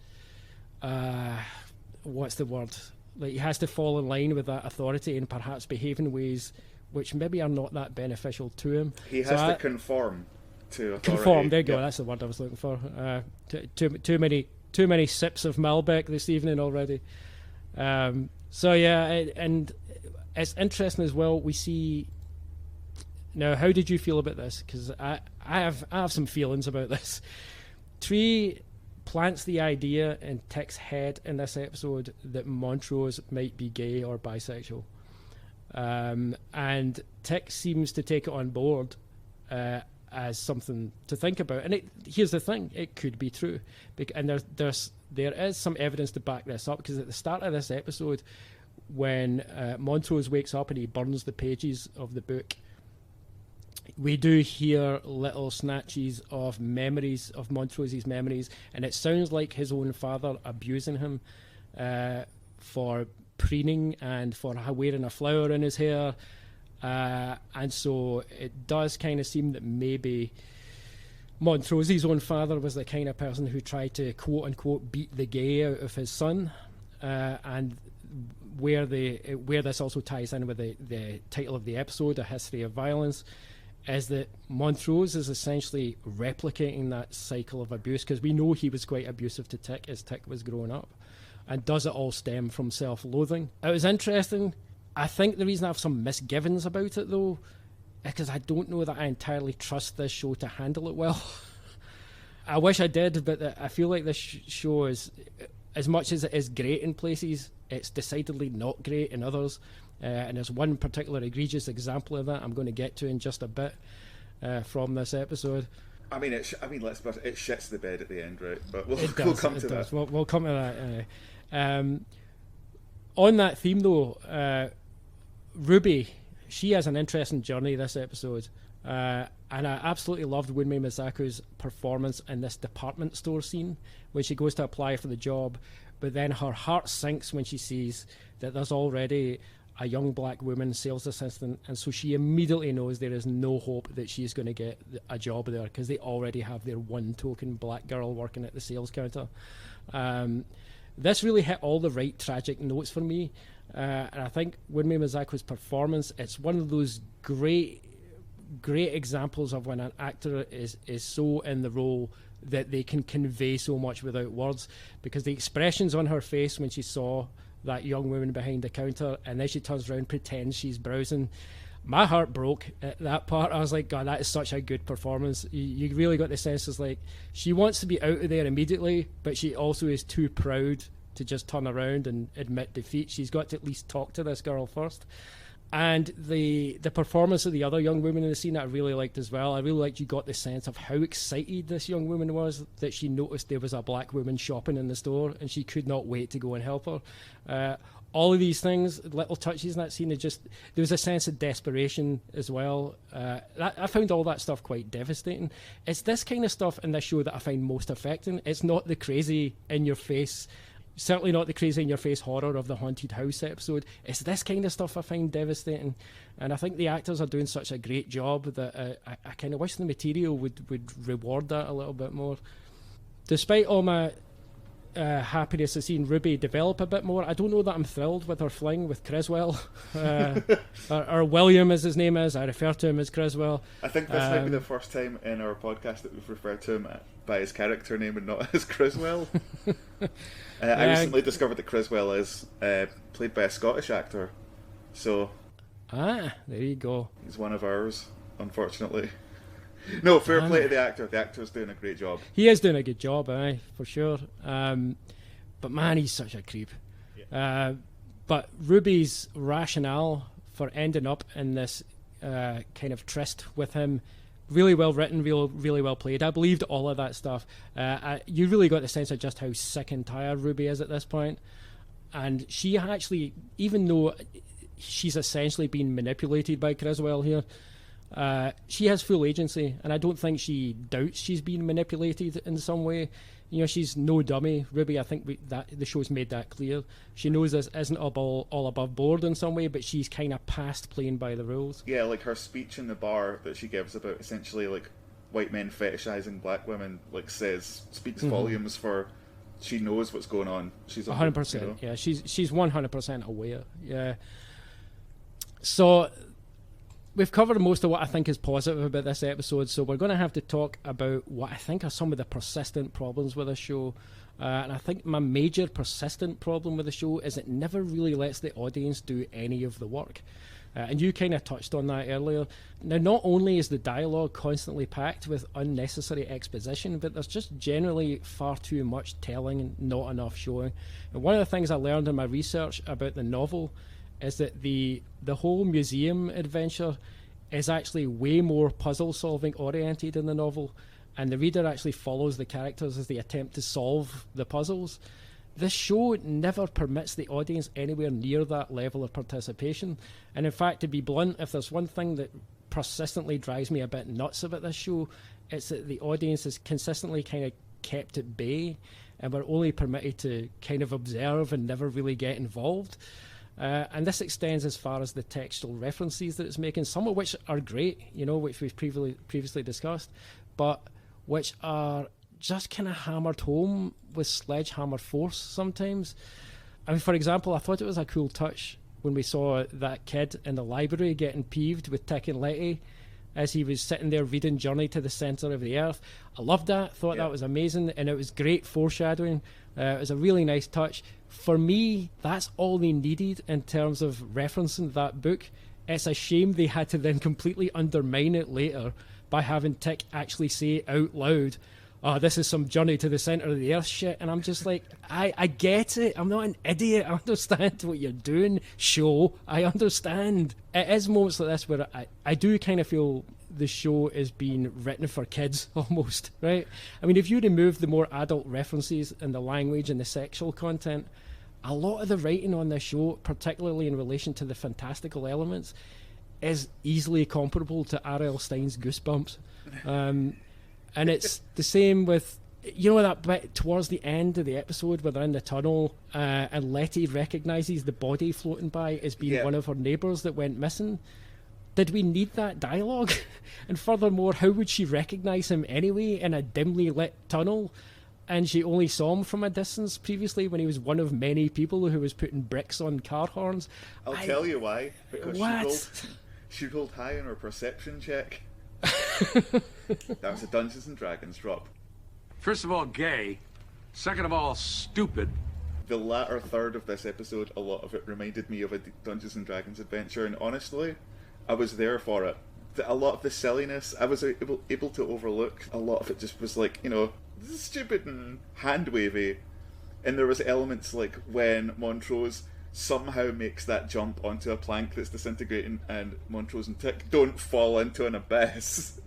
what's the word? Like, he has to fall in line with that authority and perhaps behave in ways which maybe are not that beneficial to him. He has to conform to authority. Conform, there you go, that's the word I was looking for. Too many sips of Malbec this evening already. So yeah, and it's interesting as well. We see now. How did you feel about this? Because I have some feelings about this. Tree plants the idea in Tick's head in this episode that Montrose might be gay or bisexual, and Tick seems to take it on board as something to think about. And here's the thing: it could be true, and there is some evidence to back this up, because at the start of this episode, when Montrose wakes up and he burns the pages of the book, we do hear little snatches of memories, of Montrose's memories, and it sounds like his own father abusing him for preening and for wearing a flower in his hair. And so it does kind of seem that maybe Montrose's own father was the kind of person who tried to quote-unquote beat the gay out of his son, and where this also ties in with the title of the episode, A History of Violence, is that Montrose is essentially replicating that cycle of abuse, because we know he was quite abusive to Tick as Tick was growing up. And does it all stem from self-loathing? It was interesting. I think the reason I have some misgivings about it, though, because I don't know that I entirely trust this show to handle it well. I wish I did, but I feel like this show is, as much as it is great in places, it's decidedly not great in others. And there's one particular egregious example of that I'm going to get to in just a bit from this episode. I mean, it shits the bed at the end, right? But we'll come to that. We'll come to that. On that theme, though, Ruby, she has an interesting journey this episode, and I absolutely loved Wunmi Misaku's performance in this department store scene when she goes to apply for the job, but then her heart sinks when she sees that there's already a young black woman sales assistant, and so she immediately knows there is no hope that she's going to get a job there, because they already have their one token black girl working at the sales counter. This really hit all the right tragic notes for me. And I think Wunmi Misaku's performance, it's one of those great examples of when an actor is so in the role that they can convey so much without words, because the expressions on her face when she saw that young woman behind the counter and then she turns around, pretends she's browsing, my heart broke at that part. I was like, God, that is such a good performance. You really got the sense it's like she wants to be out of there immediately, but she also is too proud to just turn around and admit defeat. She's got to at least talk to this girl first. And the performance of the other young woman in the scene I really liked as well. I really liked you got the sense of how excited this young woman was that she noticed there was a black woman shopping in the store and she could not wait to go and help her. All of these things, little touches in that scene, there was a sense of desperation as well. I found all that stuff quite devastating. It's this kind of stuff in this show that I find most affecting. It's not the crazy in-your-face, certainly not the crazy in-your-face horror of the haunted house episode. It's this kind of stuff I find devastating. And I think the actors are doing such a great job that I kind of wish the material would reward that a little bit more. Despite all my happiness of seeing Ruby develop a bit more. I don't know that I'm thrilled with her fling with Criswell, or William as his name is. I refer to him as Criswell. I think this might be the first time in our podcast that we've referred to him by his character name and not as Criswell. I recently discovered that Criswell is played by a Scottish actor, so there you go. He's one of ours, unfortunately. No, fair play to the actor. The actor's doing a great job. He is doing a good job, for sure. But man, he's such a creep. Yeah. But Ruby's rationale for ending up in this kind of tryst with him, really well written, really well played. I believed all of that stuff. You really got the sense of just how sick and tired Ruby is at this point. And she actually, even though she's essentially been manipulated by Criswell here, she has full agency, and I don't think she doubts she's being manipulated in some way. You know, she's no dummy, Ruby. I think that the show's made that clear. She knows this isn't all above board in some way, but she's kind of past playing by the rules. Yeah, like her speech in the bar that she gives about essentially like white men fetishizing black women, like speaks volumes for. She knows what's going on. She's 100%. You know? Yeah, she's 100% aware. Yeah. So we've covered most of what I think is positive about this episode, so we're going to have to talk about what I think are some of the persistent problems with this show. And I think my major persistent problem with the show is it never really lets the audience do any of the work. And you kind of touched on that earlier. Now, not only is the dialogue constantly packed with unnecessary exposition, but there's just generally far too much telling and not enough showing. And one of the things I learned in my research about the novel is that the whole museum adventure is actually way more puzzle solving oriented in the novel, and the reader actually follows the characters as they attempt to solve the puzzles. This show never permits the audience anywhere near that level of participation, and in fact, to be blunt, if there's one thing that persistently drives me a bit nuts about this show, it's that the audience is consistently kind of kept at bay, and we're only permitted to kind of observe and never really get involved. And this extends as far as the textual references that it's making, some of which are great, you know, which we've previously discussed, but which are just kind of hammered home with sledgehammer force sometimes. I mean, for example, I thought it was a cool touch when we saw that kid in the library getting peeved with Tick and Letty as he was sitting there reading Journey to the Centre of the Earth. I loved that, thought that was amazing, and it was great foreshadowing. It was a really nice touch. For me, that's all they needed in terms of referencing that book. It's a shame they had to then completely undermine it later by having Tick actually say out loud, "Oh, this is some Journey to the Centre of the Earth shit," and I'm just like, I get it. I'm not an idiot. I understand what you're doing, show. I understand. It is moments like this where I do kind of feel the show is being written for kids almost, right? I mean, if you remove the more adult references and the language and the sexual content, a lot of the writing on this show, particularly in relation to the fantastical elements, is easily comparable to R.L. Stein's Goosebumps. And it's the same with, you know, that bit towards the end of the episode where they're in the tunnel and Letty recognises the body floating by as being one of her neighbours that went missing. Did we need that dialogue? And furthermore, how would she recognise him anyway in a dimly lit tunnel? And she only saw him from a distance previously when he was one of many people who was putting bricks on car horns. I'll tell you why. Because she rolled high on her perception check. That was a Dungeons and Dragons drop. First of all, gay. Second of all, stupid. The latter third of this episode, a lot of it reminded me of a Dungeons and Dragons adventure, and honestly, I was there for it. A lot of the silliness, I was able to overlook. A lot of it just was like, you know, this is stupid and hand-wavy. And there was elements like when Montrose somehow makes that jump onto a plank that's disintegrating and Montrose and Tick don't fall into an abyss.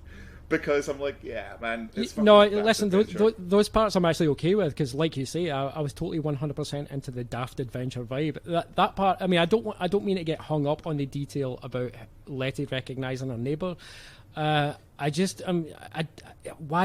Because I'm like, yeah, man. It's no, listen, those parts I'm actually okay with, because like you say, I was totally 100% into the daft adventure vibe. That part, I mean, I don't mean to get hung up on the detail about Letty recognising her neighbour. Why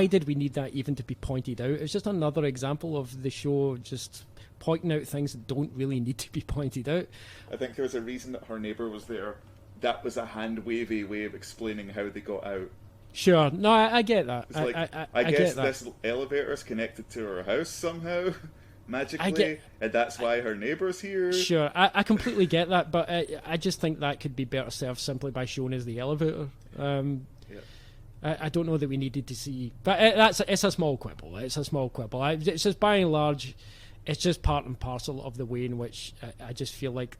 did we need that even to be pointed out? It's just another example of the show just pointing out things that don't really need to be pointed out. I think there was a reason that her neighbour was there. That was a hand-wavy way of explaining how they got out. Sure, no, I get that. It's like, I guess this elevator is connected to her house somehow. magically, and that's why her neighbour's here. Sure, I completely get that, but I just think that could be better served simply by showing us the elevator. I don't know that we needed to see, but it's a small quibble. It's a small quibble. It's just by and large, it's just part and parcel of the way in which I just feel like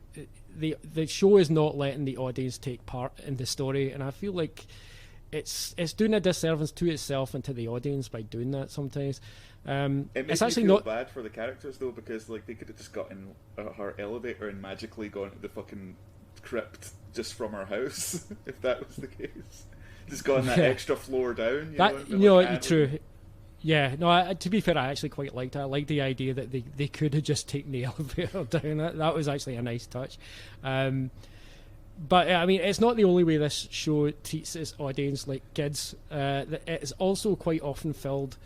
the show is not letting the audience take part in the story, and I feel like it's doing a disservice to itself and to the audience by doing that sometimes. It makes me feel bad for the characters though, because like they could have just got in her elevator and magically gone to the fucking crypt just from her house if that was the case. Just gone that extra floor down. True. Yeah, no. To be fair, I actually quite liked it. I liked the idea that they could have just taken the elevator down. That was actually a nice touch. But I mean, it's not the only way this show treats its audience like kids. It's also quite often filled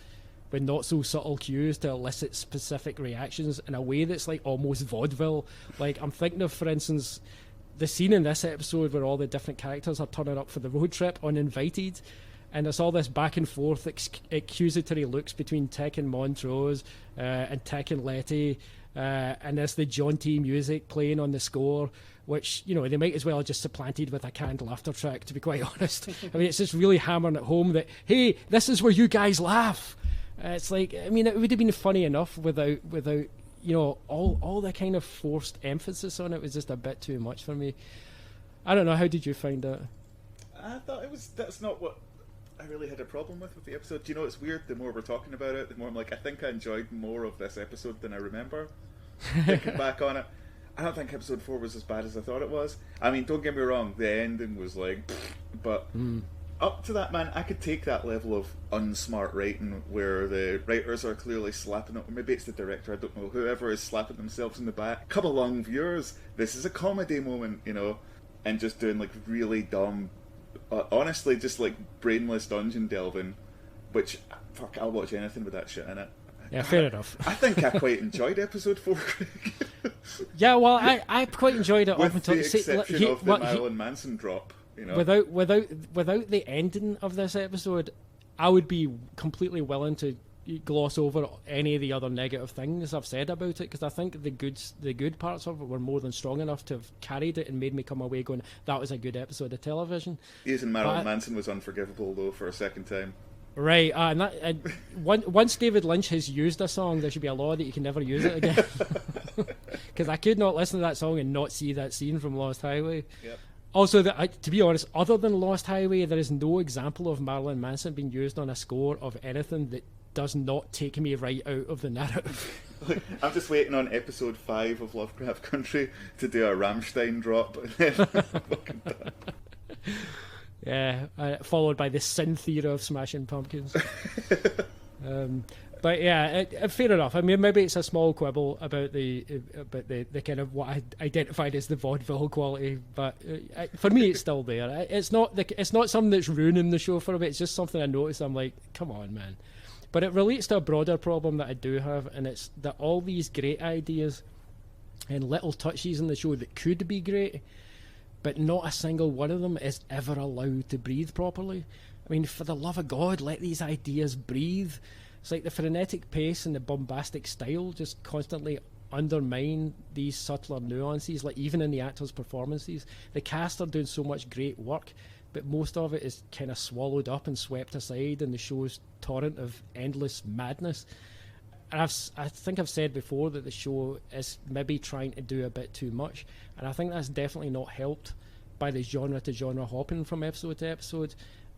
with not so subtle cues to elicit specific reactions in a way that's like almost vaudeville. Like I'm thinking of, for instance, the scene in this episode where all the different characters are turning up for the road trip uninvited, and there's all this back and forth accusatory looks between Tick and Montrose and Tick and Letty, and there's the jaunty music playing on the score, which, you know, they might as well have just supplanted with a canned laughter track, to be quite honest. I mean, it's just really hammering it home that, hey, this is where you guys laugh. It's like, I mean, it would have been funny enough without you know, all the kind of forced emphasis on it was just a bit too much for me. I don't know, how did you find that? I thought that's not what I really had a problem with the episode. Do you know, it's weird, the more we're talking about it, the more I'm like, I think I enjoyed more of this episode than I remember. Thinking back on it, I don't think episode 4 was as bad as I thought it was. I mean, don't get me wrong, the ending was like, but up to that, man, I could take that level of unsmart writing where the writers are clearly slapping it, or maybe it's the director, I don't know, whoever is slapping themselves in the back. Come along, viewers, this is a comedy moment, you know, and just doing like really dumb, honestly, just like brainless dungeon delving, which, fuck, I'll watch anything with that shit in it. Yeah, fair enough. I think I quite enjoyed episode 4, Craig. Yeah, well, I quite enjoyed it with up until the exception of the Marilyn Manson drop. You know? Without the ending of this episode, I would be completely willing to gloss over any of the other negative things I've said about it, because I think the good parts of it were more than strong enough to have carried it and made me come away going, that was a good episode of television. Using Marilyn Manson was unforgivable though for a second time. Right, and once David Lynch has used a song, there should be a law that you can never use it again. Because I could not listen to that song and not see that scene from Lost Highway. Yep. Also, to be honest, other than Lost Highway, there is no example of Marilyn Manson being used on a score of anything that does not take me right out of the narrative. Look, I'm just waiting on episode 5 of Lovecraft Country to do a Rammstein drop. And then fucking done. Yeah, followed by the synth era of Smashing Pumpkins. But yeah, fair enough. I mean, maybe it's a small quibble about the kind of what I identified as the vaudeville quality, but for me, it's still there. It's not something that's ruining the show for me. It's just something I noticed. I'm like, come on, man. But it relates to a broader problem that I do have, and it's that all these great ideas and little touches in the show that could be great, but not a single one of them is ever allowed to breathe properly. I mean, for the love of God, let these ideas breathe. It's like the frenetic pace and the bombastic style just constantly undermine these subtler nuances, like even in the actors' performances. The cast are doing so much great work, but most of it is kind of swallowed up and swept aside in the show's torrent of endless madness. And I think I've said before that the show is maybe trying to do a bit too much, and I think that's definitely not helped by the genre-to-genre hopping from episode to episode,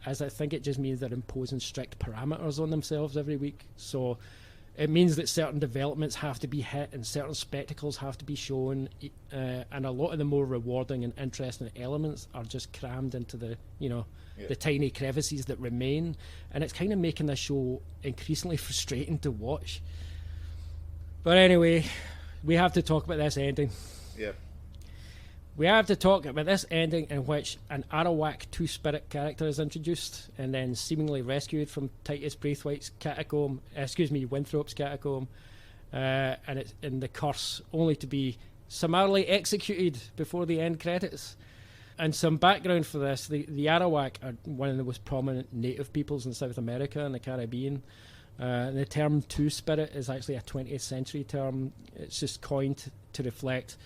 as I think it just means they're imposing strict parameters on themselves every week. So it means that certain developments have to be hit and certain spectacles have to be shown, and a lot of the more rewarding and interesting elements are just crammed into the the tiny crevices that remain, and it's kind of making the show increasingly frustrating to watch. But anyway, we have to talk about this ending. Yep. We have to talk about this ending in which an Arawak two-spirit character is introduced and then seemingly rescued from Titus Braithwaite's Winthrop's catacomb, and it's in the curse, only to be summarily executed before the end credits. And some background for this: the Arawak are one of the most prominent native peoples in South America and the Caribbean. The term two-spirit is actually a 20th century term. It's just coined to reflect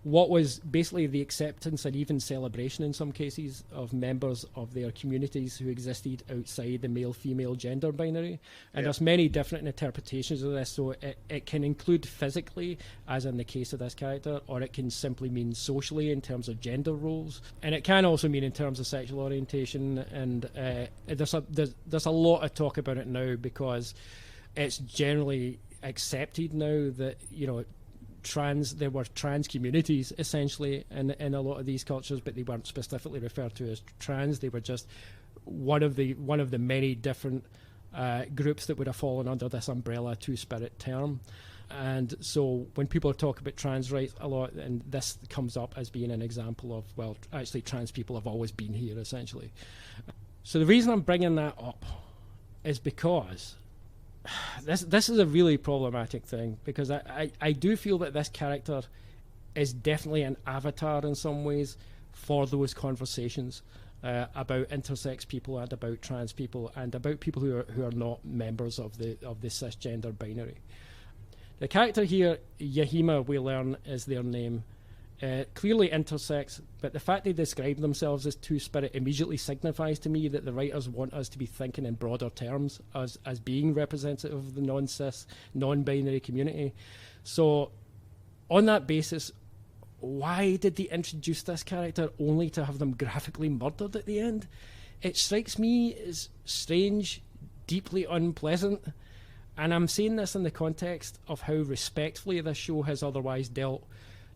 what was basically the acceptance and even celebration in some cases of members of their communities who existed outside the male-female gender binary. And there's many different interpretations of this. So it can include physically, as in the case of this character, or it can simply mean socially in terms of gender roles. And it can also mean in terms of sexual orientation. And there's a lot of talk about it now because it's generally accepted now that, you know, there were trans communities essentially in a lot of these cultures, but they weren't specifically referred to as trans. They were just one of the many different groups that would have fallen under this umbrella two-spirit term. And so when people talk about trans rights a lot, and this comes up as being an example of, well, actually trans people have always been here essentially. So the reason I'm bringing that up is because this is a really problematic thing, because I do feel that this character is definitely an avatar in some ways for those conversations about intersex people and about trans people and about people who are not members of the cisgender binary. The character here, Yahima, we learn is their name, clearly intersex, but the fact they describe themselves as two-spirit immediately signifies to me that the writers want us to be thinking in broader terms as being representative of the non-cis, non-binary community. So on that basis, why did they introduce this character only to have them graphically murdered at the end? It strikes me as strange, deeply unpleasant, and I'm saying this in the context of how respectfully this show has otherwise dealt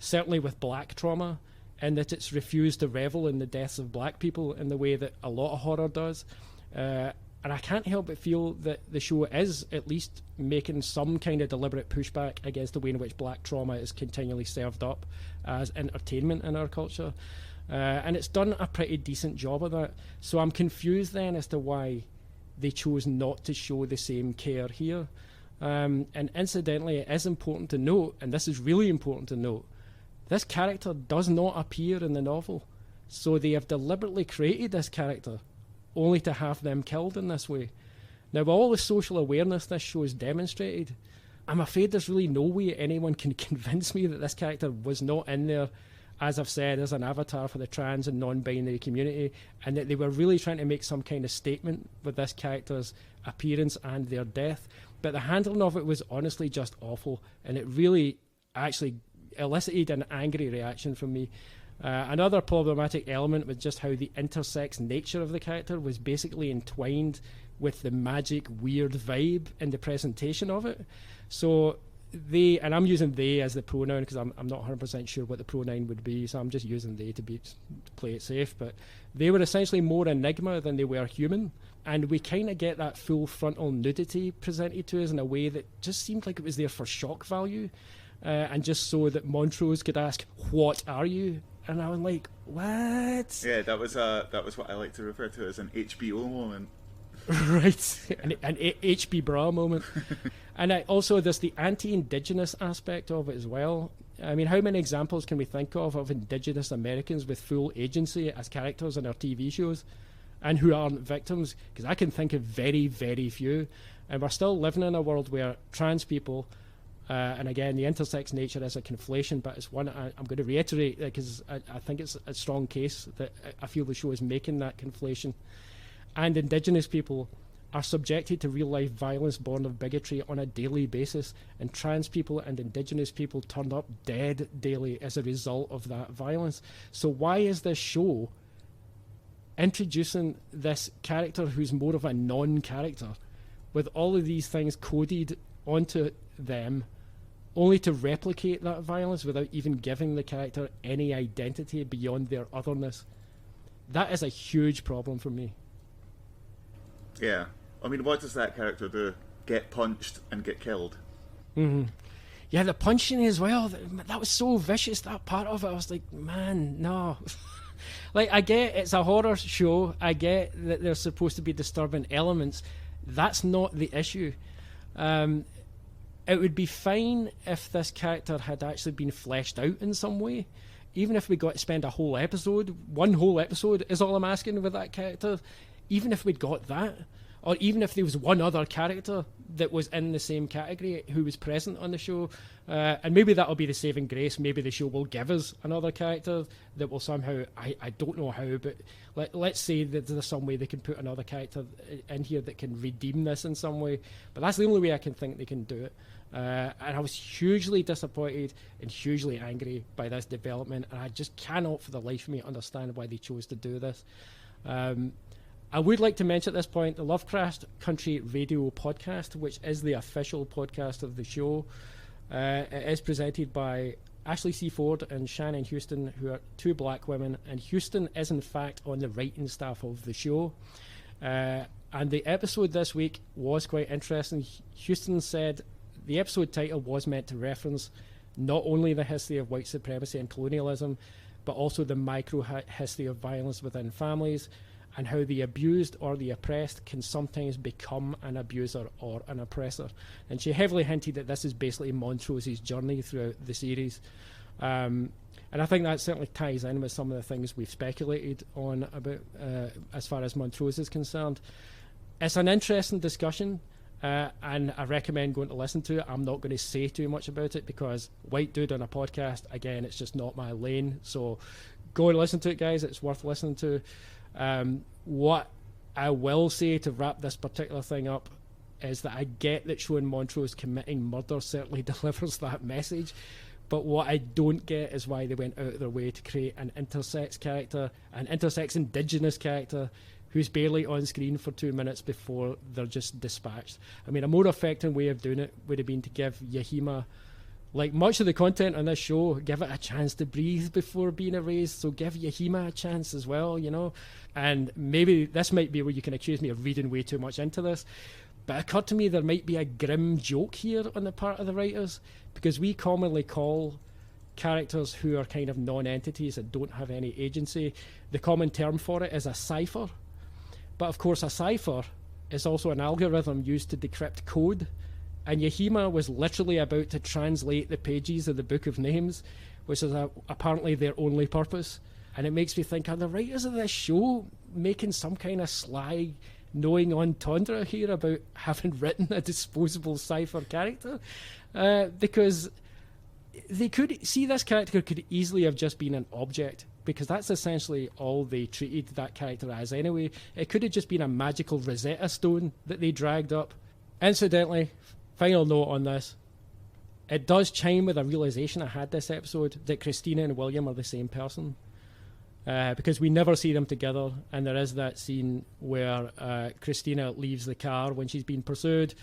certainly with black trauma, and that it's refused to revel in the deaths of black people in the way that a lot of horror does. And I can't help but feel that the show is at least making some kind of deliberate pushback against the way in which black trauma is continually served up as entertainment in our culture. And it's done a pretty decent job of that. So I'm confused then as to why they chose not to show the same care here. And incidentally, it is important to note, and this is really important to note, this character does not appear in the novel. So they have deliberately created this character only to have them killed in this way. Now, with all the social awareness this show has demonstrated, I'm afraid there's really no way anyone can convince me that this character was not in there, as I've said, as an avatar for the trans and non-binary community, and that they were really trying to make some kind of statement with this character's appearance and their death. But the handling of it was honestly just awful, and it really actually elicited an angry reaction from me. Another problematic element was just how the intersex nature of the character was basically entwined with the magic, weird vibe in the presentation of it. So they, and I'm using they as the pronoun because I'm not 100% sure what the pronoun would be, so I'm just using they to play it safe, but they were essentially more enigma than they were human, and we kind of get that full frontal nudity presented to us in a way that just seemed like it was there for shock value, and just so that Montrose could ask, "What are you?" And I was like, "What?" Yeah, that was what I like to refer to as an HBO moment. Right, an HB bra moment. And also there's the anti-Indigenous aspect of it as well. I mean, how many examples can we think of Indigenous Americans with full agency as characters in our TV shows and who aren't victims? Because I can think of very, very few. And we're still living in a world where trans people, and again, the intersex nature is a conflation, but it's one I'm going to reiterate because I think it's a strong case that I feel the show is making that conflation. And Indigenous people are subjected to real-life violence born of bigotry on a daily basis, and trans people and Indigenous people turned up dead daily as a result of that violence. So why is this show introducing this character who's more of a non-character with all of these things coded onto them, only to replicate that violence without even giving the character any identity beyond their otherness? That is a huge problem for me. Yeah. I mean, what does that character do? Get punched and get killed? Mm-hmm. Yeah, the punching as well. That was so vicious, that part of it. I was like, man, no. Like, I get it's a horror show. I get that there's supposed to be disturbing elements. That's not the issue. It would be fine if this character had actually been fleshed out in some way. Even if we got to spend a whole episode, one whole episode is all I'm asking with that character. Even if we'd got that, or even if there was one other character that was in the same category who was present on the show, and maybe that'll be the saving grace. Maybe the show will give us another character that will somehow, I don't know how, but let's say that there's some way they can put another character in here that can redeem this in some way, but that's the only way I can think they can do it. And I was hugely disappointed and hugely angry by this development, and I just cannot for the life of me understand why they chose to do this. I would like to mention at this point the Lovecraft Country Radio podcast, which is the official podcast of the show. It is presented by Ashley C. Ford and Shannon Houston, who are two black women, and Houston is in fact on the writing staff of the show. And the episode this week was quite interesting. Houston said the episode title was meant to reference not only the history of white supremacy and colonialism, but also the micro-history of violence within families, and how the abused or the oppressed can sometimes become an abuser or an oppressor. And she heavily hinted that this is basically Montrose's journey throughout the series. And I think that certainly ties in with some of the things we've speculated on about as far as Montrose is concerned. It's an interesting discussion, and I recommend going to listen to it. I'm not going to say too much about it because white dude on a podcast, again, it's just not my lane. So go and listen to it, guys. It's worth listening to. What I will say to wrap this particular thing up is that I get that showing Montrose committing murder certainly delivers that message, but what I don't get is why they went out of their way to create an intersex character, an intersex indigenous character who's barely on screen for 2 minutes before they're just dispatched. I mean, a more effective way of doing it would have been to give Yahima, like much of the content on this show, give it a chance to breathe before being erased. So give Yahima a chance as well, you know. And maybe this might be where you can accuse me of reading way too much into this, but it occurred to me there might be a grim joke here on the part of the writers, because we commonly call characters who are kind of non-entities that don't have any agency, the common term for it is a cipher. But of course a cipher is also an algorithm used to decrypt code. And Yahima was literally about to translate the pages of the Book of Names, which is apparently their only purpose. And it makes me think, are the writers of this show making some kind of sly, knowing entendre here about having written a disposable cipher character? Because they could see this character could easily have just been an object, because that's essentially all they treated that character as anyway. It could have just been a magical Rosetta Stone that they dragged up. Incidentally, final note on this, it does chime with a realization I had this episode that Christina and William are the same person, because we never see them together, and there is that scene where Christina leaves the car when she's being pursued,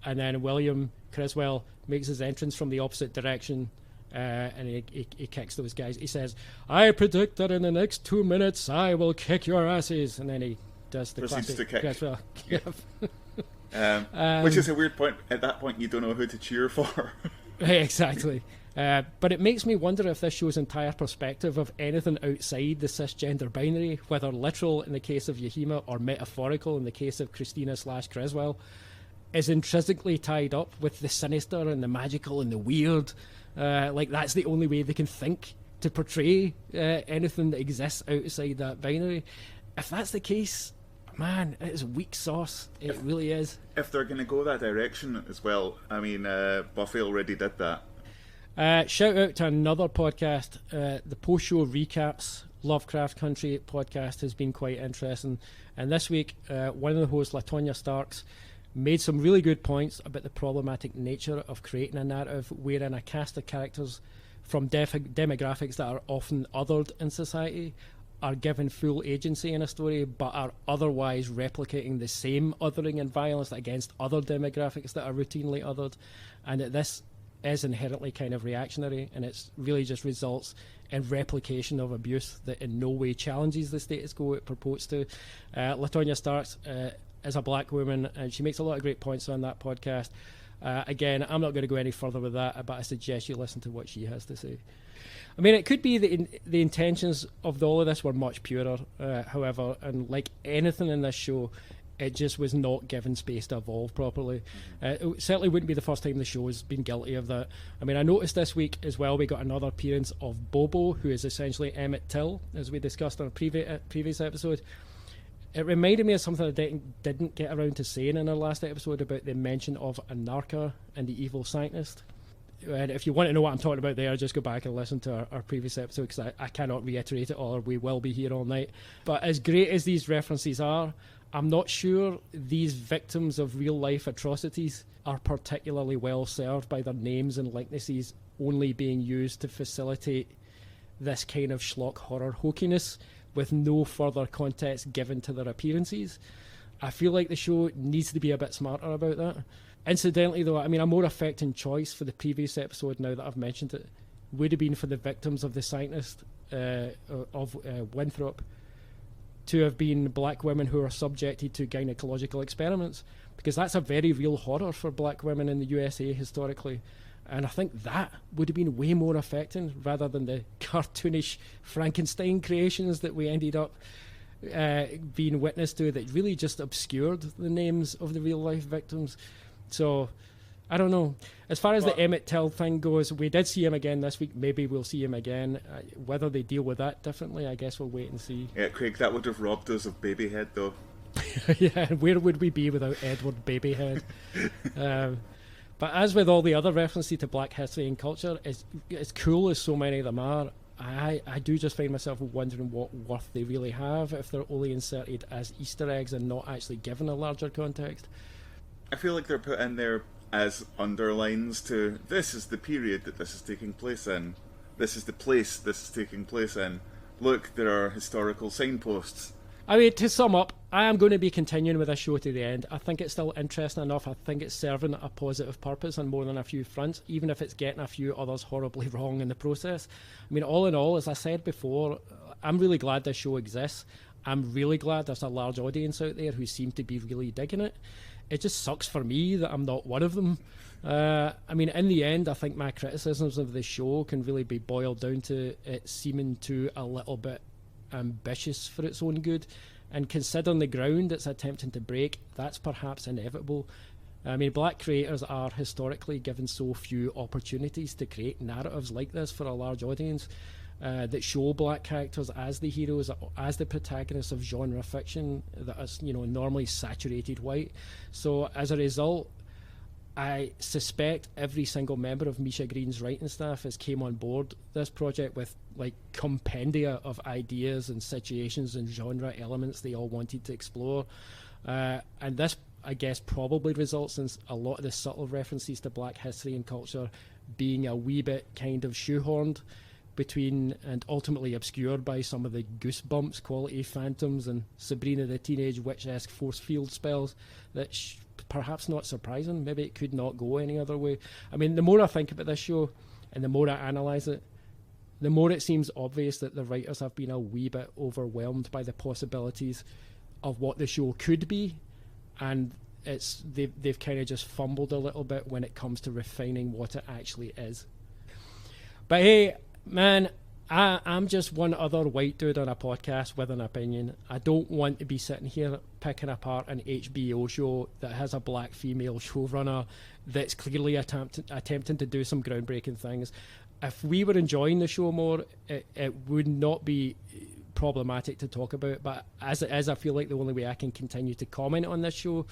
and then William Criswell makes his entrance from the opposite direction, and he kicks those guys. He says, "I predict that in the next 2 minutes I will kick your asses," and then he does the proceeds classic to kick. Criswell. Which is a weird point. At that point, you don't know who to cheer for. Exactly. But it makes me wonder if this show's entire perspective of anything outside the cisgender binary, whether literal in the case of Yahima or metaphorical in the case of Christina/Criswell, is intrinsically tied up with the sinister and the magical and the weird. Like that's the only way they can think to portray anything that exists outside that binary. If that's the case, man, it is weak sauce. It really is. If they're going to go that direction as well, I mean, Buffy already did that. Shout out to another podcast, the post-show recaps Lovecraft Country podcast has been quite interesting. And this week, one of the hosts, LaTonya Starks, made some really good points about the problematic nature of creating a narrative wherein a cast of characters from demographics that are often othered in society are given full agency in a story, but are otherwise replicating the same othering and violence against other demographics that are routinely othered, and that this is inherently kind of reactionary, and it's really just results in replication of abuse that in no way challenges the status quo it purports to. LaTonya Starks is a black woman, and she makes a lot of great points on that podcast. Again, I'm not going to go any further with that, but I suggest you listen to what she has to say. I mean, it could be the intentions of all of this were much purer, however, and like anything in this show, it just was not given space to evolve properly. It certainly wouldn't be the first time the show has been guilty of that. I mean, I noticed this week as well, we got another appearance of Bobo, who is essentially Emmett Till, as we discussed on a previous episode. It reminded me of something I didn't get around to saying in our last episode about the mention of Anarcha and the evil scientist. And if you want to know what I'm talking about there, just go back and listen to our previous episode, because I cannot reiterate it all, or we will be here all night. But as great as these references are, I'm not sure these victims of real-life atrocities are particularly well served by their names and likenesses only being used to facilitate this kind of schlock horror hokiness, with no further context given to their appearances. I feel like the show needs to be a bit smarter about that. Incidentally, though, I mean, a more affecting choice for the previous episode, now that I've mentioned it, would have been for the victims of the scientist of Winthrop to have been black women who are subjected to gynecological experiments, because that's a very real horror for black women in the USA historically. And I think that would have been way more affecting, rather than the cartoonish Frankenstein creations that we ended up being witness to, that really just obscured the names of the real-life victims. So, I don't know. As far as the Emmett Till thing goes, we did see him again this week. Maybe we'll see him again. Whether they deal with that differently, I guess we'll wait and see. Yeah, Craig, that would have robbed us of Babyhead, though. Yeah, where would we be without Edward Babyhead? But as with all the other references to black history and culture, as cool as so many of them are, I do just find myself wondering what worth they really have if they're only inserted as Easter eggs and not actually given a larger context. I feel like they're put in there as underlines to, this is the period that this is taking place in. This is the place this is taking place in. Look, there are historical signposts. I mean, to sum up, I am going to be continuing with this show to the end. I think it's still interesting enough. I think it's serving a positive purpose on more than a few fronts, even if it's getting a few others horribly wrong in the process. I mean, all in all, as I said before, I'm really glad this show exists. I'm really glad there's a large audience out there who seem to be really digging it. It just sucks for me that I'm not one of them. I mean, in the end, I think my criticisms of the show can really be boiled down to it seeming to a little bit ambitious for its own good, and considering the ground it's attempting to break, that's perhaps inevitable. I mean, black creators are historically given so few opportunities to create narratives like this for a large audience that show black characters as the heroes, as the protagonists of genre fiction that is, you know, normally saturated white. So as a result, I suspect every single member of Misha Green's writing staff has came on board this project with like compendia of ideas and situations and genre elements they all wanted to explore. And this, I guess, probably results in a lot of the subtle references to black history and culture being a wee bit kind of shoehorned between and ultimately obscured by some of the Goosebumps quality phantoms and Sabrina the Teenage Witch-esque force field spells that perhaps not surprising. Maybe it could not go any other way. I mean, the more I think about this show and the more I analyse it, the more it seems obvious that the writers have been a wee bit overwhelmed by the possibilities of what the show could be, and they've kind of just fumbled a little bit when it comes to refining what it actually is. But hey, man, I'm just one other white dude on a podcast with an opinion. I don't want to be sitting here picking apart an HBO show that has a black female showrunner that's clearly attempting to do some groundbreaking things. If we were enjoying the show more, it would not be problematic to talk about. But as it is, I feel like the only way I can continue to comment on this show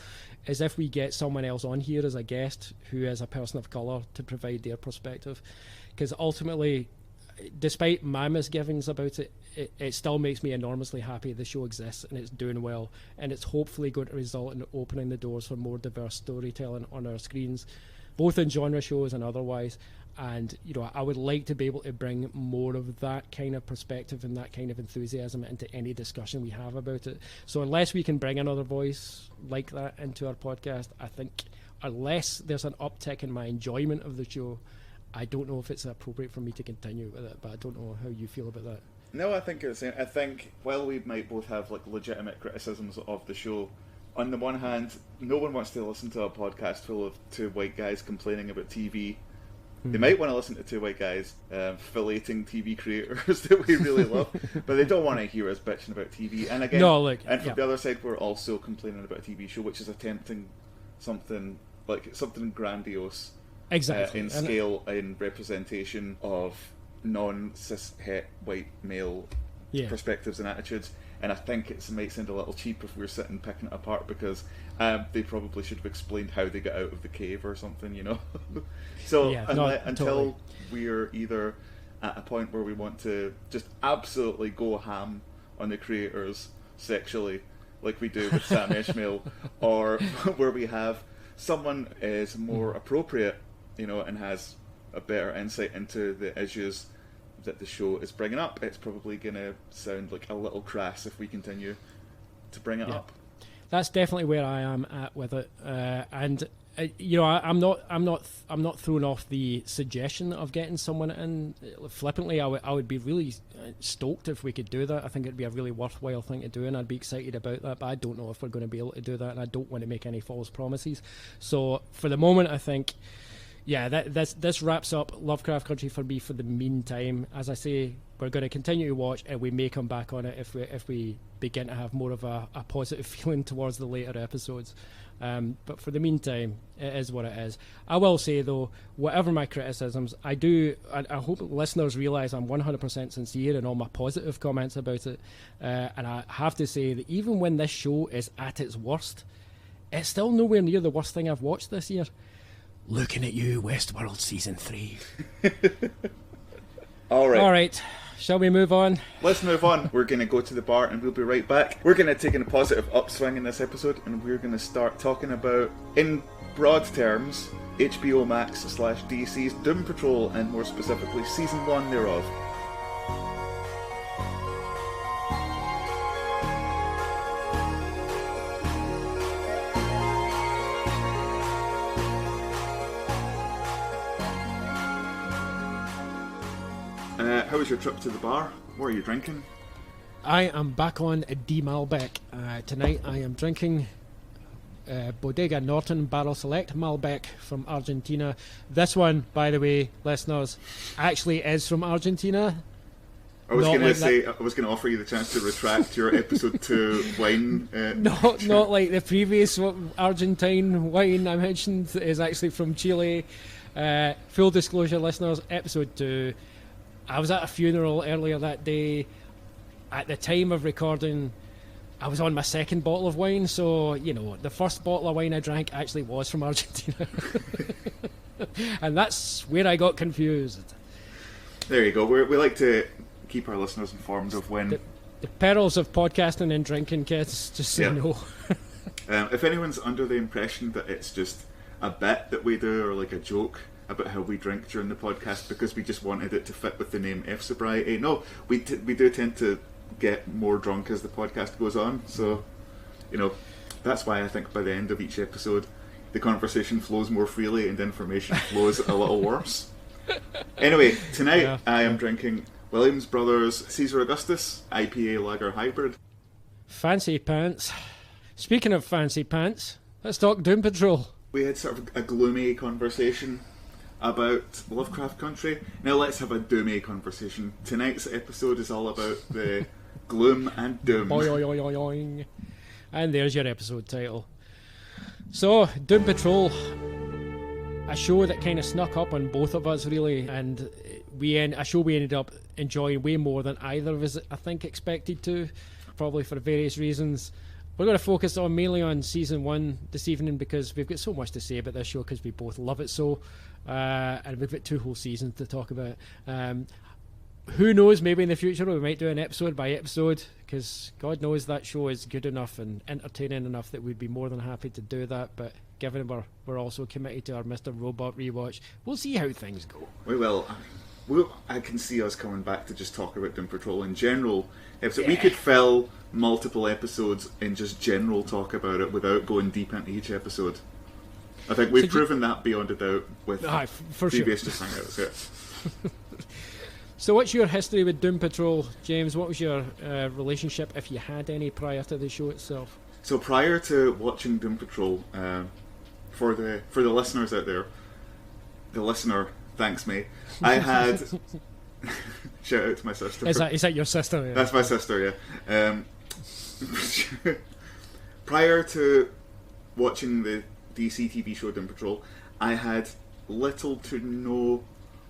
is if we get someone else on here as a guest who is a person of colour to provide their perspective. Because ultimately, despite my misgivings about it, it still makes me enormously happy the show exists and it's doing well, and it's hopefully going to result in opening the doors for more diverse storytelling on our screens, both in genre shows and otherwise. And you know, I would like to be able to bring more of that kind of perspective and that kind of enthusiasm into any discussion we have about it. So unless we can bring another voice like that into our podcast, I think unless there's an uptick in my enjoyment of the show, I don't know if it's appropriate for me to continue with it. But I don't know how you feel about that. No, I think it's. I think while we might both have like legitimate criticisms of the show, on the one hand, no one wants to listen to a podcast full of two white guys complaining about TV. They might want to listen to two white guys filleting TV creators that we really love, but they don't want to hear us bitching about TV. And again, from the other side, we're also complaining about a TV show which is attempting something grandiose, exactly, in scale, in representation of non-cis het white male perspectives and attitudes. And I think it might sound a little cheap if we're sitting picking it apart, because they probably should have explained how they got out of the cave or something, you know. So until totally. we're either at a point where we want to just absolutely go ham on the creators sexually, like we do with Sam Ishmael, or where we have someone is more appropriate, you know, and has a better insight into the issues that the show is bringing up, it's probably going to sound like a little crass if we continue to bring it up. That's definitely where I am at with it, and you know, I'm not throwing off the suggestion of getting someone in flippantly. I would be really stoked if we could do that. I think it'd be a really worthwhile thing to do, and I'd be excited about that. But I don't know if we're going to be able to do that, and I don't want to make any false promises. So for the moment, I think, yeah, this wraps up Lovecraft Country for me for the meantime. As I say, we're going to continue to watch, and we may come back on it if we begin to have more of a positive feeling towards the later episodes. But for the meantime, it is what it is. I will say, though, whatever my criticisms, I hope listeners realise I'm 100% sincere in all my positive comments about it. And I have to say that even when this show is at its worst, it's still nowhere near the worst thing I've watched this year. Looking at you, Westworld Season 3. All right. Shall we move on? Let's move on. We're going to go to the bar and we'll be right back. We're going to take in a positive upswing in this episode, and we're going to start talking about, in broad terms, HBO Max / DC's Doom Patrol, and more specifically Season 1 thereof. How was your trip to the bar? What are you drinking? I am back on D. Malbec. Tonight I am drinking Bodega Norton Barrel Select Malbec from Argentina. This one, by the way, listeners, actually is from Argentina. I was going to offer you the chance to retract your episode 2 wine. Not like the previous Argentine wine I mentioned is actually from Chile. Full disclosure, listeners, episode 2. I was at a funeral earlier that day. At the time of recording, I was on my second bottle of wine, so, you know, the first bottle of wine I drank actually was from Argentina. And that's where I got confused. There you go. We like to keep our listeners informed of when... The perils of podcasting and drinking, kids, just so you know. If anyone's under the impression that it's just a bit that we do, or like a joke about how we drink during the podcast because we just wanted it to fit with the name fSobriety. No, we do tend to get more drunk as the podcast goes on, so, you know, that's why I think by the end of each episode the conversation flows more freely and information flows a little worse. Anyway, tonight I am drinking Williams Brothers Caesar Augustus IPA Lager Hybrid. Fancy pants. Speaking of fancy pants, let's talk Doom Patrol. We had sort of a gloomy conversation about Lovecraft Country. Now let's have a doomy conversation. Tonight's episode is all about the gloom and doom. Boing. And there's your episode title. So, Doom Patrol, a show that kind of snuck up on both of us, really, and a show we ended up enjoying way more than either of us, I think, expected to, probably for various reasons. We're going to focus mainly on Season 1 this evening because we've got so much to say about this show because we both love it so. And we've got 2 whole seasons to talk about. Who knows, maybe in the future we might do an episode by episode, because God knows that show is good enough and entertaining enough that we'd be more than happy to do that. But given we're also committed to our Mr. Robot rewatch, we'll see how things go. We will. I can see us coming back to just talk about Doom Patrol in general. We could fill multiple episodes in just general talk about it without going deep into each episode. I think we've proven that beyond a doubt with previous Just Hangouts. Yeah. So what's your history with Doom Patrol, James? What was your relationship, if you had any, prior to the show itself? So prior to watching Doom Patrol, for the listeners out there, the listener thanks me, I had... Shout out to my sister. Is that your sister? Yeah. That's my sister, yeah. Prior to watching the DC TV show Doom Patrol, I had little to no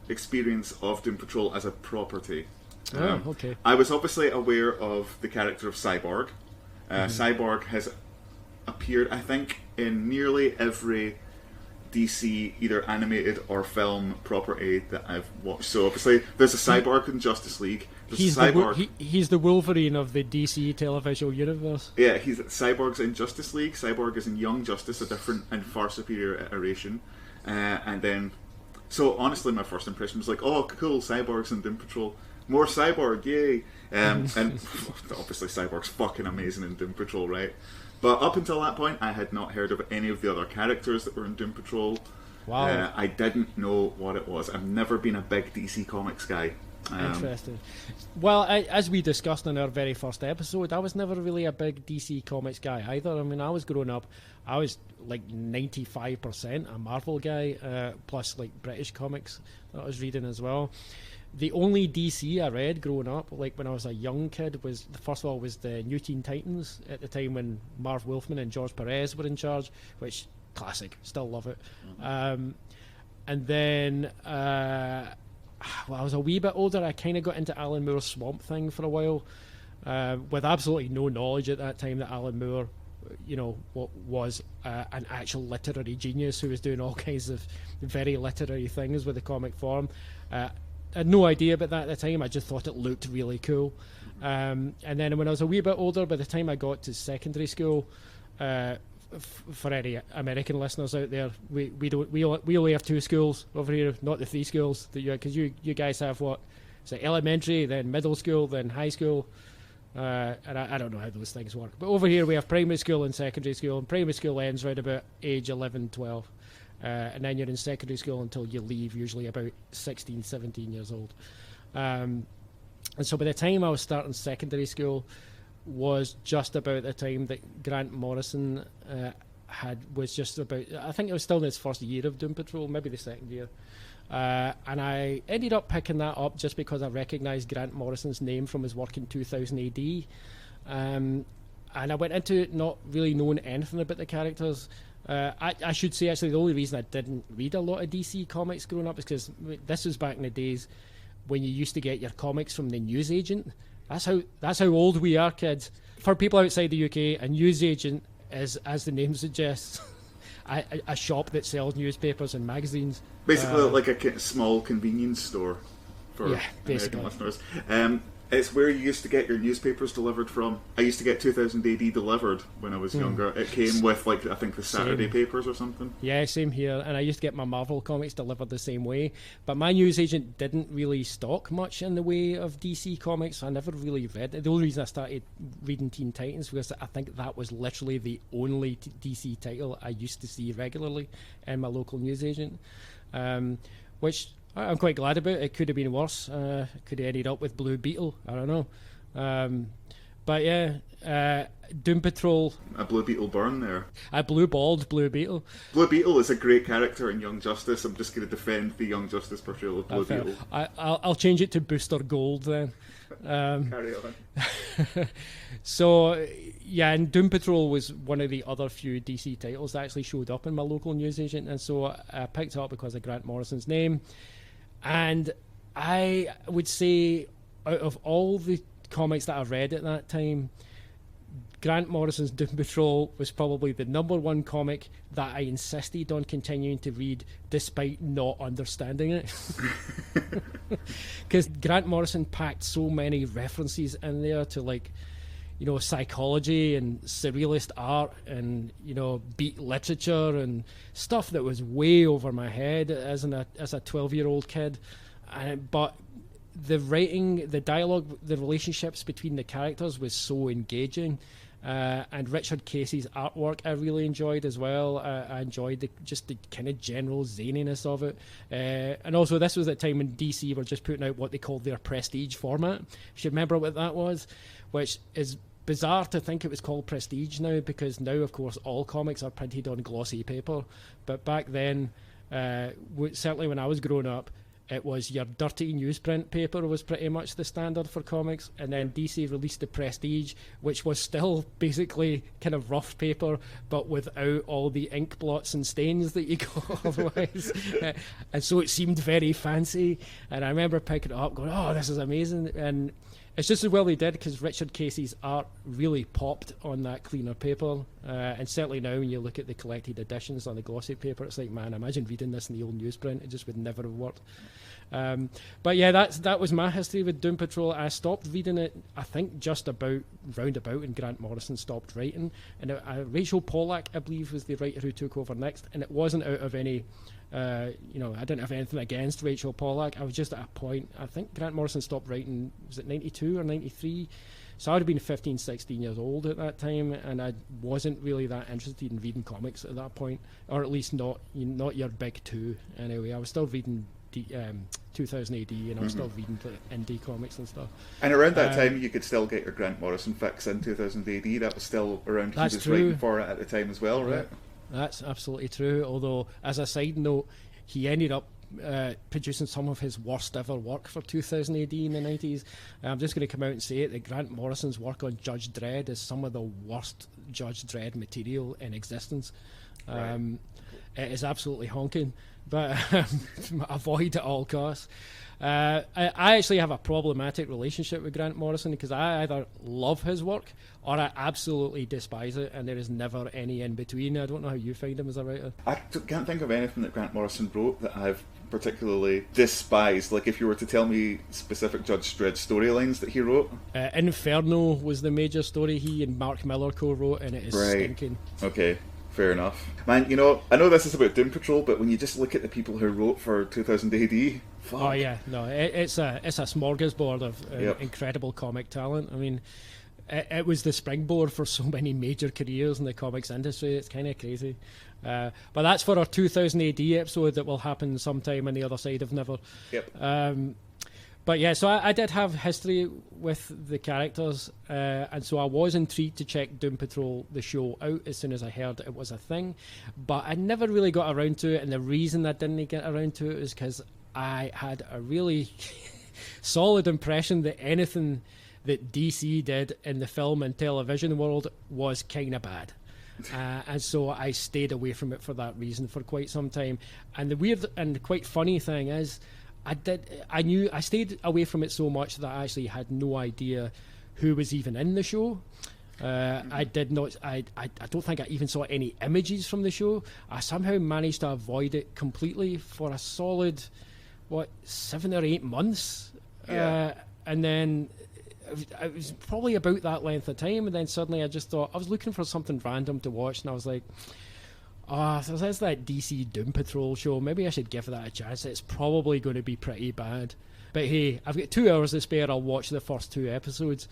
experience of Doom Patrol as a property. Okay. I was obviously aware of the character of Cyborg. Cyborg has appeared, I think, in nearly every DC either animated or film property that I've watched. So obviously there's a Cyborg in Justice League. He's the Wolverine of the DC televisual universe. Yeah, Cyborg's in Justice League. Cyborg is in Young Justice, a different and far superior iteration. And then, so honestly, my first impression was like, oh, cool, Cyborg's in Doom Patrol. More Cyborg, yay! And obviously, Cyborg's fucking amazing in Doom Patrol, right? But up until that point, I had not heard of any of the other characters that were in Doom Patrol. Wow. I didn't know what it was. I've never been a big DC Comics guy. Interesting. Well, as we discussed in our very first episode, I was never really a big DC Comics guy either. I mean, I was growing up, I was like 95% a Marvel guy, plus like British comics that I was reading as well. The only DC I read growing up, like when I was a young kid, was first of all was the New Teen Titans at the time when Marv Wolfman and George Perez were in charge, which classic, still love it. And then well, I was a wee bit older. I kind of got into Alan Moore's Swamp Thing for a while, with absolutely no knowledge at that time that Alan Moore, you know, what was an actual literary genius who was doing all kinds of very literary things with the comic form. I had no idea about that at the time. I just thought it looked really cool. And then when I was a wee bit older, by the time I got to secondary school, for any American listeners out there, we only have 2 schools over here, not the 3 schools that because you guys have what? So elementary, then middle school, then high school. And I don't know how those things work. But over here we have primary school and secondary school, and primary school ends right about age 11, 12. And then you're in secondary school until you leave, usually about 16, 17 years old. And so by the time I was starting secondary school was just about the time that Grant Morrison was just about, I think it was still in his first year of Doom Patrol, maybe the second year. And I ended up picking that up just because I recognised Grant Morrison's name from his work in 2000 AD. And I went into it not really knowing anything about the characters. I should say, actually, the only reason I didn't read a lot of DC comics growing up is because this was back in the days when you used to get your comics from the newsagent. That's how old we are, kids. For people outside the UK, a newsagent is, as the name suggests, a shop that sells newspapers and magazines. Basically, like a small convenience store for American listeners. It's where you used to get your newspapers delivered from. I used to get 2000 AD delivered when I was younger. It came with, like, I think the Saturday papers or something. Yeah, same here. And I used to get my Marvel comics delivered the same way. But my newsagent didn't really stock much in the way of DC comics. I never really read it. The only reason I started reading Teen Titans was I think that was literally the only DC title I used to see regularly in my local newsagent. Which I'm quite glad about. It could have been worse. Could have ended up with Blue Beetle. I don't know. But yeah, Doom Patrol. A Blue Beetle burn there. A blue-balled Blue Beetle. Blue Beetle is a great character in Young Justice. I'm just going to defend the Young Justice portrayal of Blue Beetle. I'll change it to Booster Gold then. Carry on. So, yeah, and Doom Patrol was one of the other few DC titles that actually showed up in my local newsagent, and so I picked it up because of Grant Morrison's name. And I would say, out of all the comics that I read at that time, Grant Morrison's Doom Patrol was probably the #1 comic that I insisted on continuing to read despite not understanding it. Because Grant Morrison packed so many references in there to, like, you know, psychology and surrealist art and, you know, beat literature and stuff that was way over my head as a 12-year-old kid. But the writing, the dialogue, the relationships between the characters was so engaging. And Richard Casey's artwork I really enjoyed as well. I enjoyed just the kind of general zaniness of it. And also this was at a time when DC were just putting out what they called their Prestige format. If you remember what that was, which is bizarre to think it was called Prestige now, because now, of course, all comics are printed on glossy paper. But back then, certainly when I was growing up, it was your dirty newsprint paper was pretty much the standard for comics, and then DC released the Prestige, which was still basically kind of rough paper, but without all the ink blots and stains that you got otherwise. And so it seemed very fancy, and I remember picking it up going, oh, this is amazing. And it's just as well they did, because Richard Casey's art really popped on that cleaner paper. And certainly now when you look at the collected editions on the glossy paper, it's like, man, imagine reading this in the old newsprint. It just would never have worked. But yeah, that was my history with Doom Patrol. I stopped reading it, I think, just about roundabout when Grant Morrison stopped writing. And Rachel Pollack, I believe, was the writer who took over next. And it wasn't out of any... I didn't have anything against Rachel Pollack. I was just at a point, I think Grant Morrison stopped writing, was it 92 or 93? So I'd have been 15, 16 years old at that time, and I wasn't really that interested in reading comics at that point, or at least not your big two. Anyway, I was still reading 2000 AD, and I was still reading indie comics and stuff. And around that time, you could still get your Grant Morrison fix in 2000 AD. That was still around, he was writing for it at the time as well, right? That's absolutely true, although, as a side note, he ended up producing some of his worst ever work for 2000 AD in the 90s. I'm just going to come out and say it, that Grant Morrison's work on Judge Dredd is some of the worst Judge Dredd material in existence. It is absolutely honking, but avoid at all costs. I actually have a problematic relationship with Grant Morrison, because I either love his work or I absolutely despise it, and there is never any in between. I don't know how you find him as a writer. I can't think of anything that Grant Morrison wrote that I've particularly despised. Like, if you were to tell me specific Judge Dredd storylines that he wrote, Inferno was the major story he and Mark Miller co-wrote, and it is stinking. Okay. Fair enough. Man, I know this is about Doom Patrol, but when you just look at the people who wrote for 2000 AD, fuck. Oh yeah, no, it's a smorgasbord of incredible comic talent. I mean, it was the springboard for so many major careers in the comics industry. It's kind of crazy. But that's for our 2000 AD episode that will happen sometime on the other side of Never. Yep. But yeah, so I did have history with the characters, and so I was intrigued to check Doom Patrol, the show, out as soon as I heard it was a thing. But I never really got around to it, and the reason I didn't get around to it is because I had a really solid impression that anything that DC did in the film and television world was kind of bad. And so I stayed away from it for that reason for quite some time. And the weird and quite funny thing is, I stayed away from it so much that I actually had no idea who was even in the show. I don't think I even saw any images from the show. I somehow managed to avoid it completely for a solid, 7 or 8 months. And then it was probably about that length of time, and then suddenly I just thought, I was looking for something random to watch, and I was like, so there's that DC Doom Patrol show. Maybe I should give that a chance. It's probably going to be pretty bad. But hey, I've got 2 hours to spare. I'll watch the first 2 episodes.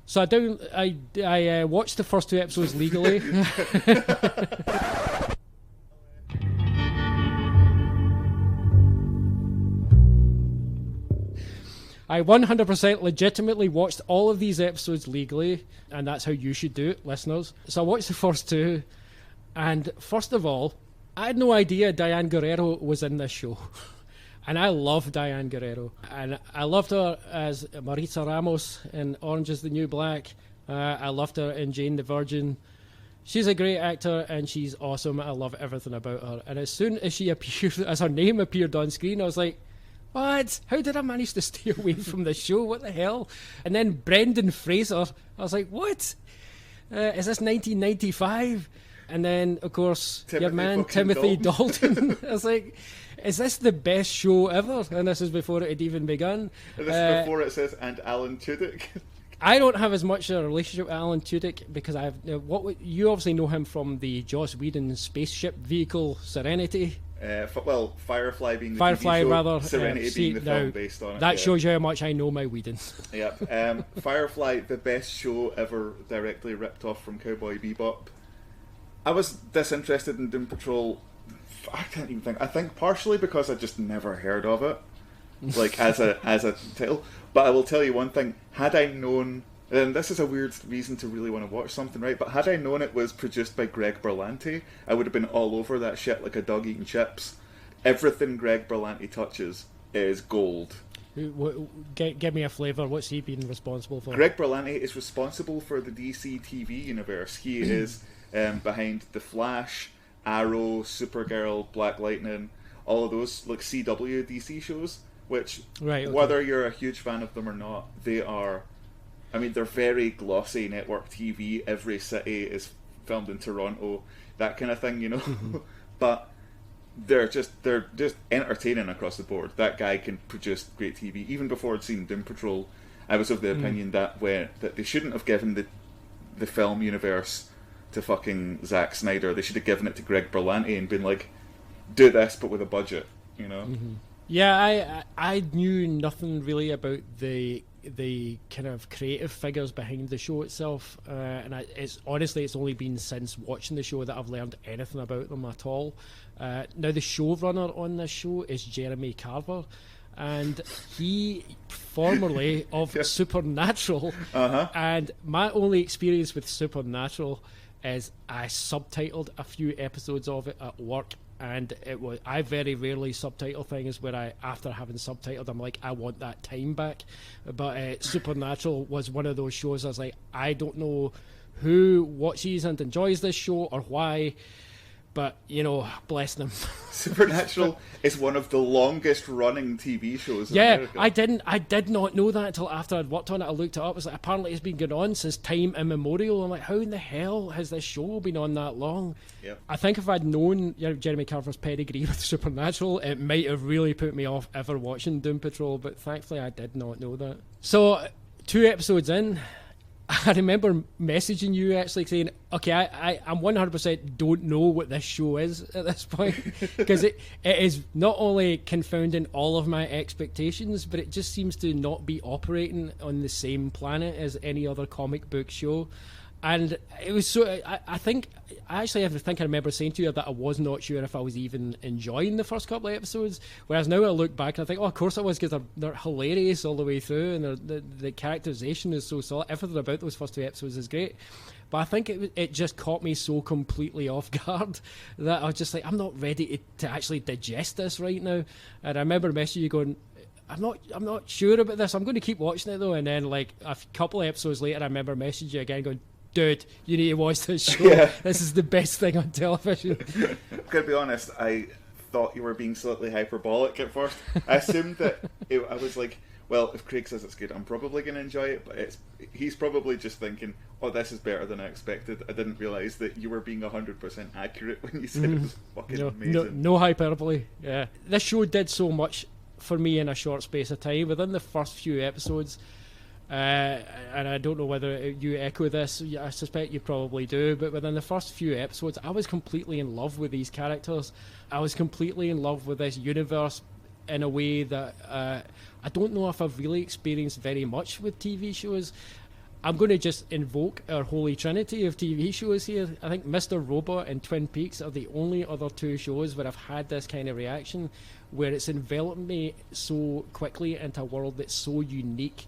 So I watched the first 2 episodes legally. I 100% legitimately watched all of these episodes legally, and that's how you should do it, listeners. So I watched the first 2. And first of all, I had no idea Diane Guerrero was in this show. And I love Diane Guerrero. And I loved her as Maritza Ramos in Orange is the New Black. I loved her in Jane the Virgin. She's a great actor, and she's awesome. I love everything about her. And as soon as she appeared, as her name appeared on screen, I was like, what? How did I manage to stay away from the show? What the hell? And then Brendan Fraser, I was like, what? Is this 1995? And then, of course, your man, Timothy Dalton. I was like, is this the best show ever? And this is before it had even begun. And this is before it says, and Alan Tudyk. I don't have as much a relationship with Alan Tudyk, because you obviously know him from the Joss Whedon spaceship vehicle, Serenity. Firefly being the Firefly, TV show, rather. Serenity being the film based on it. That shows you how much I know my Whedon. Yep. Firefly, the best show ever directly ripped off from Cowboy Bebop. I was disinterested in Doom Patrol, I can't even think. I think partially because I just never heard of it, like as a title. But I will tell you one thing: had I known, and this is a weird reason to really want to watch something, right? But had I known it was produced by Greg Berlanti, I would have been all over that shit like a dog eating chips. Everything Greg Berlanti touches is gold. Give me a flavour. What's he been responsible for? Greg Berlanti is responsible for the DC TV universe. He is behind The Flash, Arrow, Supergirl, Black Lightning, all of those like CW DC shows, which, whether you're a huge fan of them or not, they are, I mean, they're very glossy network TV. Every city is filmed in Toronto, that kind of thing, you know. But they're just entertaining across the board. That guy can produce great TV. Even before I'd seen Doom Patrol, I was of the opinion that they shouldn't have given the film universe to fucking Zack Snyder. They should have given it to Greg Berlanti and been like, do this but with a budget, you know. Yeah, I knew nothing really about the kind of creative figures behind the show itself, and it's only been since watching the show that I've learned anything about them at all. Now the showrunner on this show is Jeremy Carver, and he formerly of Supernatural, and my only experience with Supernatural is I subtitled a few episodes of it at work. And I very rarely subtitle things where after having subtitled, I'm like, I want that time back. But Supernatural was one of those shows I was like, I don't know who watches and enjoys this show or why, but, you know, bless them. Supernatural is one of the longest running TV shows in America. I did not know that until after I'd worked on it. I looked it up. It's like, apparently it's been going on since time immemorial. I'm like, how in the hell has this show been on that long? Yep. I think if I'd known Jeremy Carver's pedigree with Supernatural, it might have really put me off ever watching Doom Patrol, but thankfully I did not know that. So 2 episodes in, I remember messaging you actually saying, okay, I'm 100% don't know what this show is at this point, because it is not only confounding all of my expectations, but it just seems to not be operating on the same planet as any other comic book show. And it was so, I think I remember saying to you that I was not sure if I was even enjoying the first couple of episodes, whereas now I look back and I think, oh, of course I was, because they're hilarious all the way through, and the characterization is so solid. Everything about those first 2 episodes is great. But I think it just caught me so completely off guard that I was just like, I'm not ready to actually digest this right now. And I remember messaging you going, I'm not sure about this. I'm going to keep watching it though. And then like a couple of episodes later, I remember messaging you again going, dude, you need to watch this show. Yeah. This is the best thing on television. I'm going to be honest, I thought you were being slightly hyperbolic at first. I assumed that I was like, well, if Craig says it's good, I'm probably going to enjoy it, but he's probably just thinking, oh, this is better than I expected. I didn't realise that you were being 100% accurate when you said it was fucking amazing. No hyperbole. Yeah. This show did so much for me in a short space of time. Within the first few episodes, and I don't know whether you echo this, I suspect you probably do, but within the first few episodes I was completely in love with these characters. I was completely in love with this universe in a way that I don't know if I've really experienced very much with TV shows. I'm going to just invoke our holy trinity of TV shows here. I think Mr. Robot and Twin Peaks are the only other 2 shows where I've had this kind of reaction, where it's enveloped me so quickly into a world that's so unique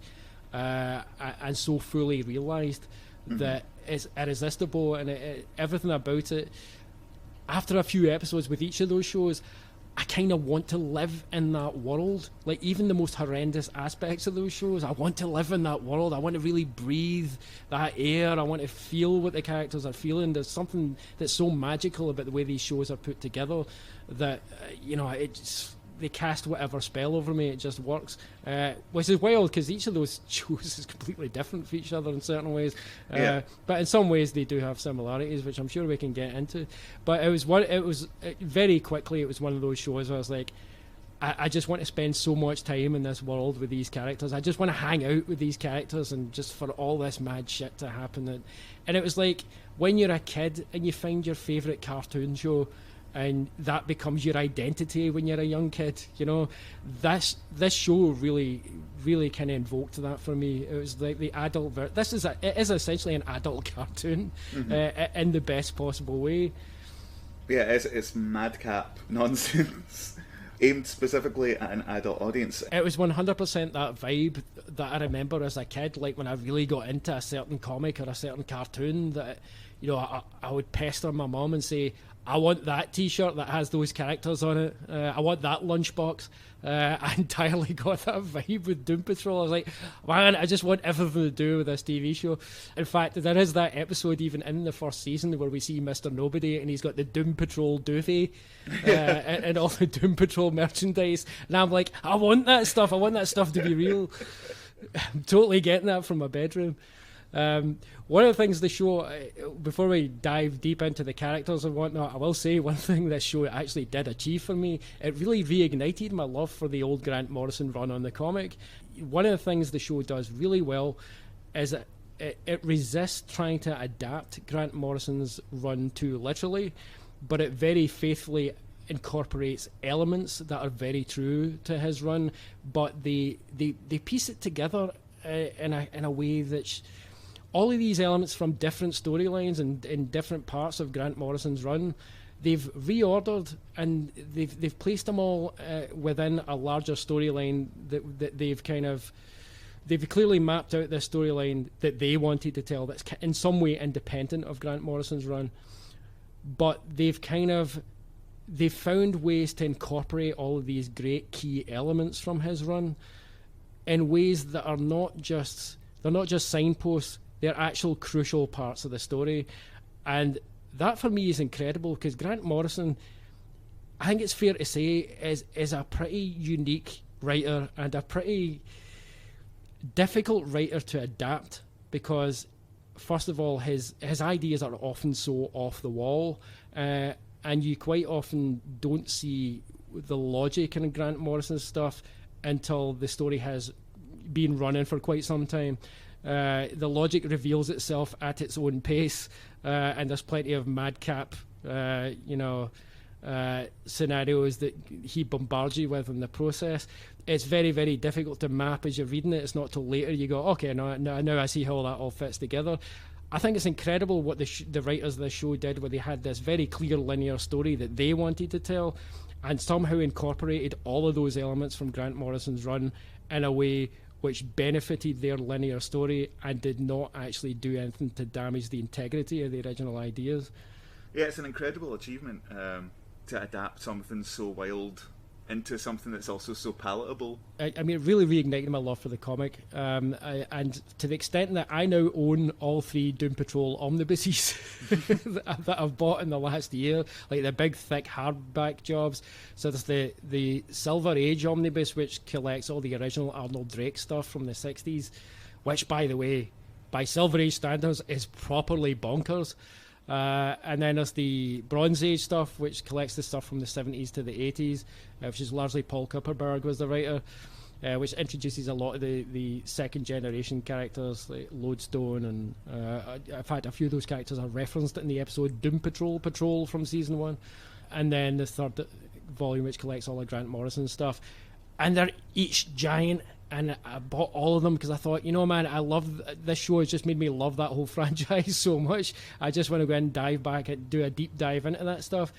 and so fully realised that it's irresistible, and everything about it. After a few episodes with each of those shows, I kind of want to live in that world. Like, even the most horrendous aspects of those shows, I want to live in that world. I want to really breathe that air. I want to feel what the characters are feeling. There's something that's so magical about the way these shows are put together that, they cast whatever spell over me. It just works, which is wild because each of those shows is completely different for each other in certain ways. But in some ways they do have similarities, which I'm sure we can get into. But it was very quickly. It was one of those shows where I was like, I just want to spend so much time in this world with these characters. I just want to hang out with these characters and just for all this mad shit to happen. And it was like when you're a kid and you find your favourite cartoon show, and that becomes your identity when you're a young kid. You know, this show really kind of invoked that for me. It was like the adult it is essentially an adult cartoon in the best possible way. Yeah, it's madcap nonsense aimed specifically at an adult audience. It was 100% that vibe that I remember as a kid, like when I really got into a certain comic or a certain cartoon, that I would pester my mom and say, I want that T-shirt that has those characters on it. I want that lunchbox. I entirely got that vibe with Doom Patrol. I was like, man, I just want everything to do with this TV show. In fact, there is that episode even in the first season where we see Mr. Nobody and he's got the Doom Patrol doofy and all the Doom Patrol merchandise. And I'm like, I want that stuff. I want that stuff to be real. I'm totally getting that from my bedroom. One of the things the show, before we dive deep into the characters and whatnot, I will say one thing this show actually did achieve for me. It really reignited my love for the old Grant Morrison run on the comic. One of the things the show does really well is that it resists trying to adapt Grant Morrison's run too literally, but it very faithfully incorporates elements that are very true to his run, but they piece it together in a way that all of these elements from different storylines and in different parts of Grant Morrison's run, they've reordered and they've placed them all within a larger storyline that they've clearly mapped out this storyline that they wanted to tell that's in some way independent of Grant Morrison's run, but they've found ways to incorporate all of these great key elements from his run in ways that are not just signposts. They're actual crucial parts of the story. And that for me is incredible because Grant Morrison, I think it's fair to say, is a pretty unique writer and a pretty difficult writer to adapt because, first of all, his ideas are often so off the wall and you quite often don't see the logic in Grant Morrison's stuff until the story has been running for quite some time. The logic reveals itself at its own pace, and there's plenty of madcap, scenarios that he bombards you with in the process. It's very, very difficult to map as you're reading it. It's not till later you go, okay, now I see how that all fits together. I think it's incredible what the writers of the show did, where they had this very clear linear story that they wanted to tell, and somehow incorporated all of those elements from Grant Morrison's run in a way which benefited their linear story and did not actually do anything to damage the integrity of the original ideas. Yeah, it's an incredible achievement to adapt something so wild into something that's also so palatable. I mean, it really reignited my love for the comic, and to the extent that I now own all 3 Doom Patrol omnibuses that I've bought in the last year, like the big thick hardback jobs. So there's the Silver Age omnibus, which collects all the original Arnold Drake stuff from the 60s, which, by the way, by Silver Age standards is properly bonkers. And then there's the Bronze Age stuff, which collects the stuff from the 70s to the 80s, which is largely Paul Kupperberg was the writer, which introduces a lot of the second generation characters like Lodestone, and in fact a few of those characters are referenced in the episode Doom Patrol from season 1. And then the third volume, which collects all of Grant Morrison stuff, and they're each giant. And I bought all of them because I thought, man, I love this show. Has just made me love that whole franchise so much. I just want to go and dive back and do a deep dive into that stuff.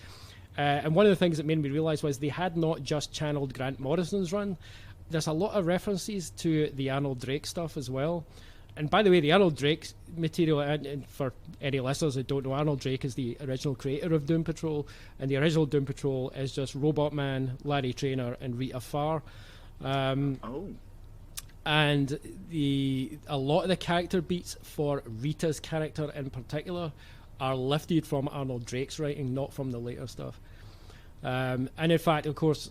And one of the things that made me realise was they had not just channeled Grant Morrison's run. There's a lot of references to the Arnold Drake stuff as well. And by the way, the Arnold Drake material, and for any listeners who don't know, Arnold Drake is the original creator of Doom Patrol. And the original Doom Patrol is just Robot Man, Larry Traynor, and Rita Farr. And a lot of the character beats for Rita's character in particular are lifted from Arnold Drake's writing, not from the later stuff. And in fact, of course,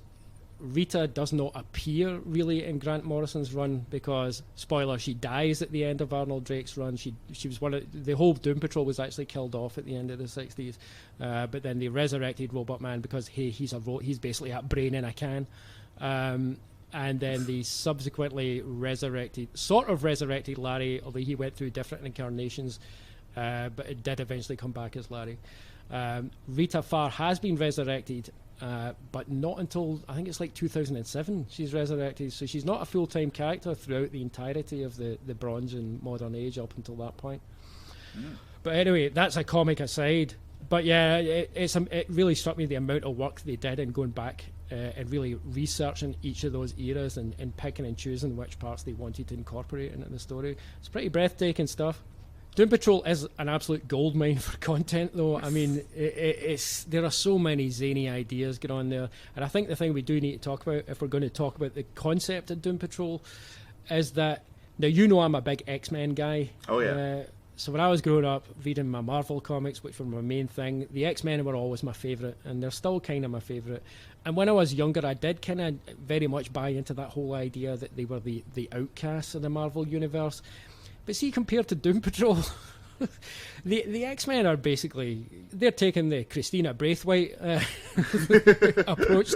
Rita does not appear really in Grant Morrison's run because, spoiler, she dies at the end of Arnold Drake's run. She was the whole Doom Patrol was actually killed off at the end of the 60s. But then they resurrected Robot Man because he's basically a brain in a can. And then they subsequently resurrected Larry, although he went through different incarnations, but it did eventually come back as Larry. Rita Farr has been resurrected, but not until, I think it's like 2007 she's resurrected, so she's not a full-time character throughout the entirety of the Bronze and Modern Age up until that point. But anyway, that's a comic aside. But yeah, it really struck me the amount of work they did in going back and really researching each of those eras and picking and choosing which parts they wanted to incorporate into the story. It's pretty breathtaking stuff. Doom Patrol is an absolute goldmine for content, though. I mean, there are so many zany ideas going on there, and I think the thing we do need to talk about, if we're going to talk about the concept of Doom Patrol, is that, now you know I'm a big X-Men guy. Oh yeah. So when I was growing up reading my Marvel comics, which were my main thing, the X-Men were always my favourite, and they're still kind of my favourite. And when I was younger, I did kind of very much buy into that whole idea that they were the outcasts of the Marvel universe. But see, compared to Doom Patrol, the X-Men are basically, they're taking the Christina Braithwaite approach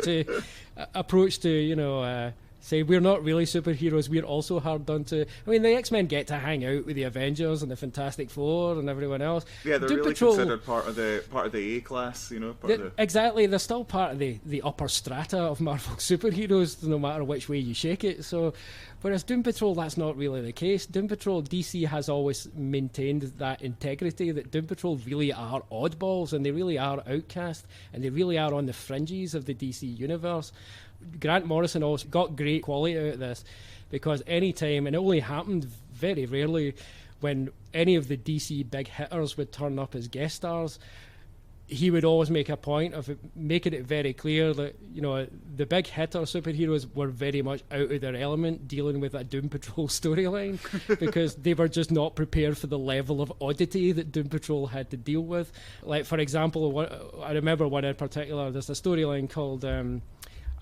to you know, say we're not really superheroes, we're also hard done to. I mean, the X-Men get to hang out with the Avengers and the Fantastic Four and everyone else. Yeah, they're Doom really Patrol, considered part of the A class, you know. Exactly, they're still part of the upper strata of Marvel superheroes, no matter which way you shake it. So, whereas Doom Patrol, that's not really the case. Doom Patrol, DC has always maintained that integrity, that Doom Patrol really are oddballs, and they really are outcast, and they really are on the fringes of the DC universe. Grant Morrison also got great quality out of this, because any time, and it only happened very rarely, when any of the DC big hitters would turn up as guest stars, he would always make a point of making it very clear that, you know, the big hitter superheroes were very much out of their element dealing with a Doom Patrol storyline, because they were just not prepared for the level of oddity that Doom Patrol had to deal with. Like, for example, I remember one in particular, there's a storyline called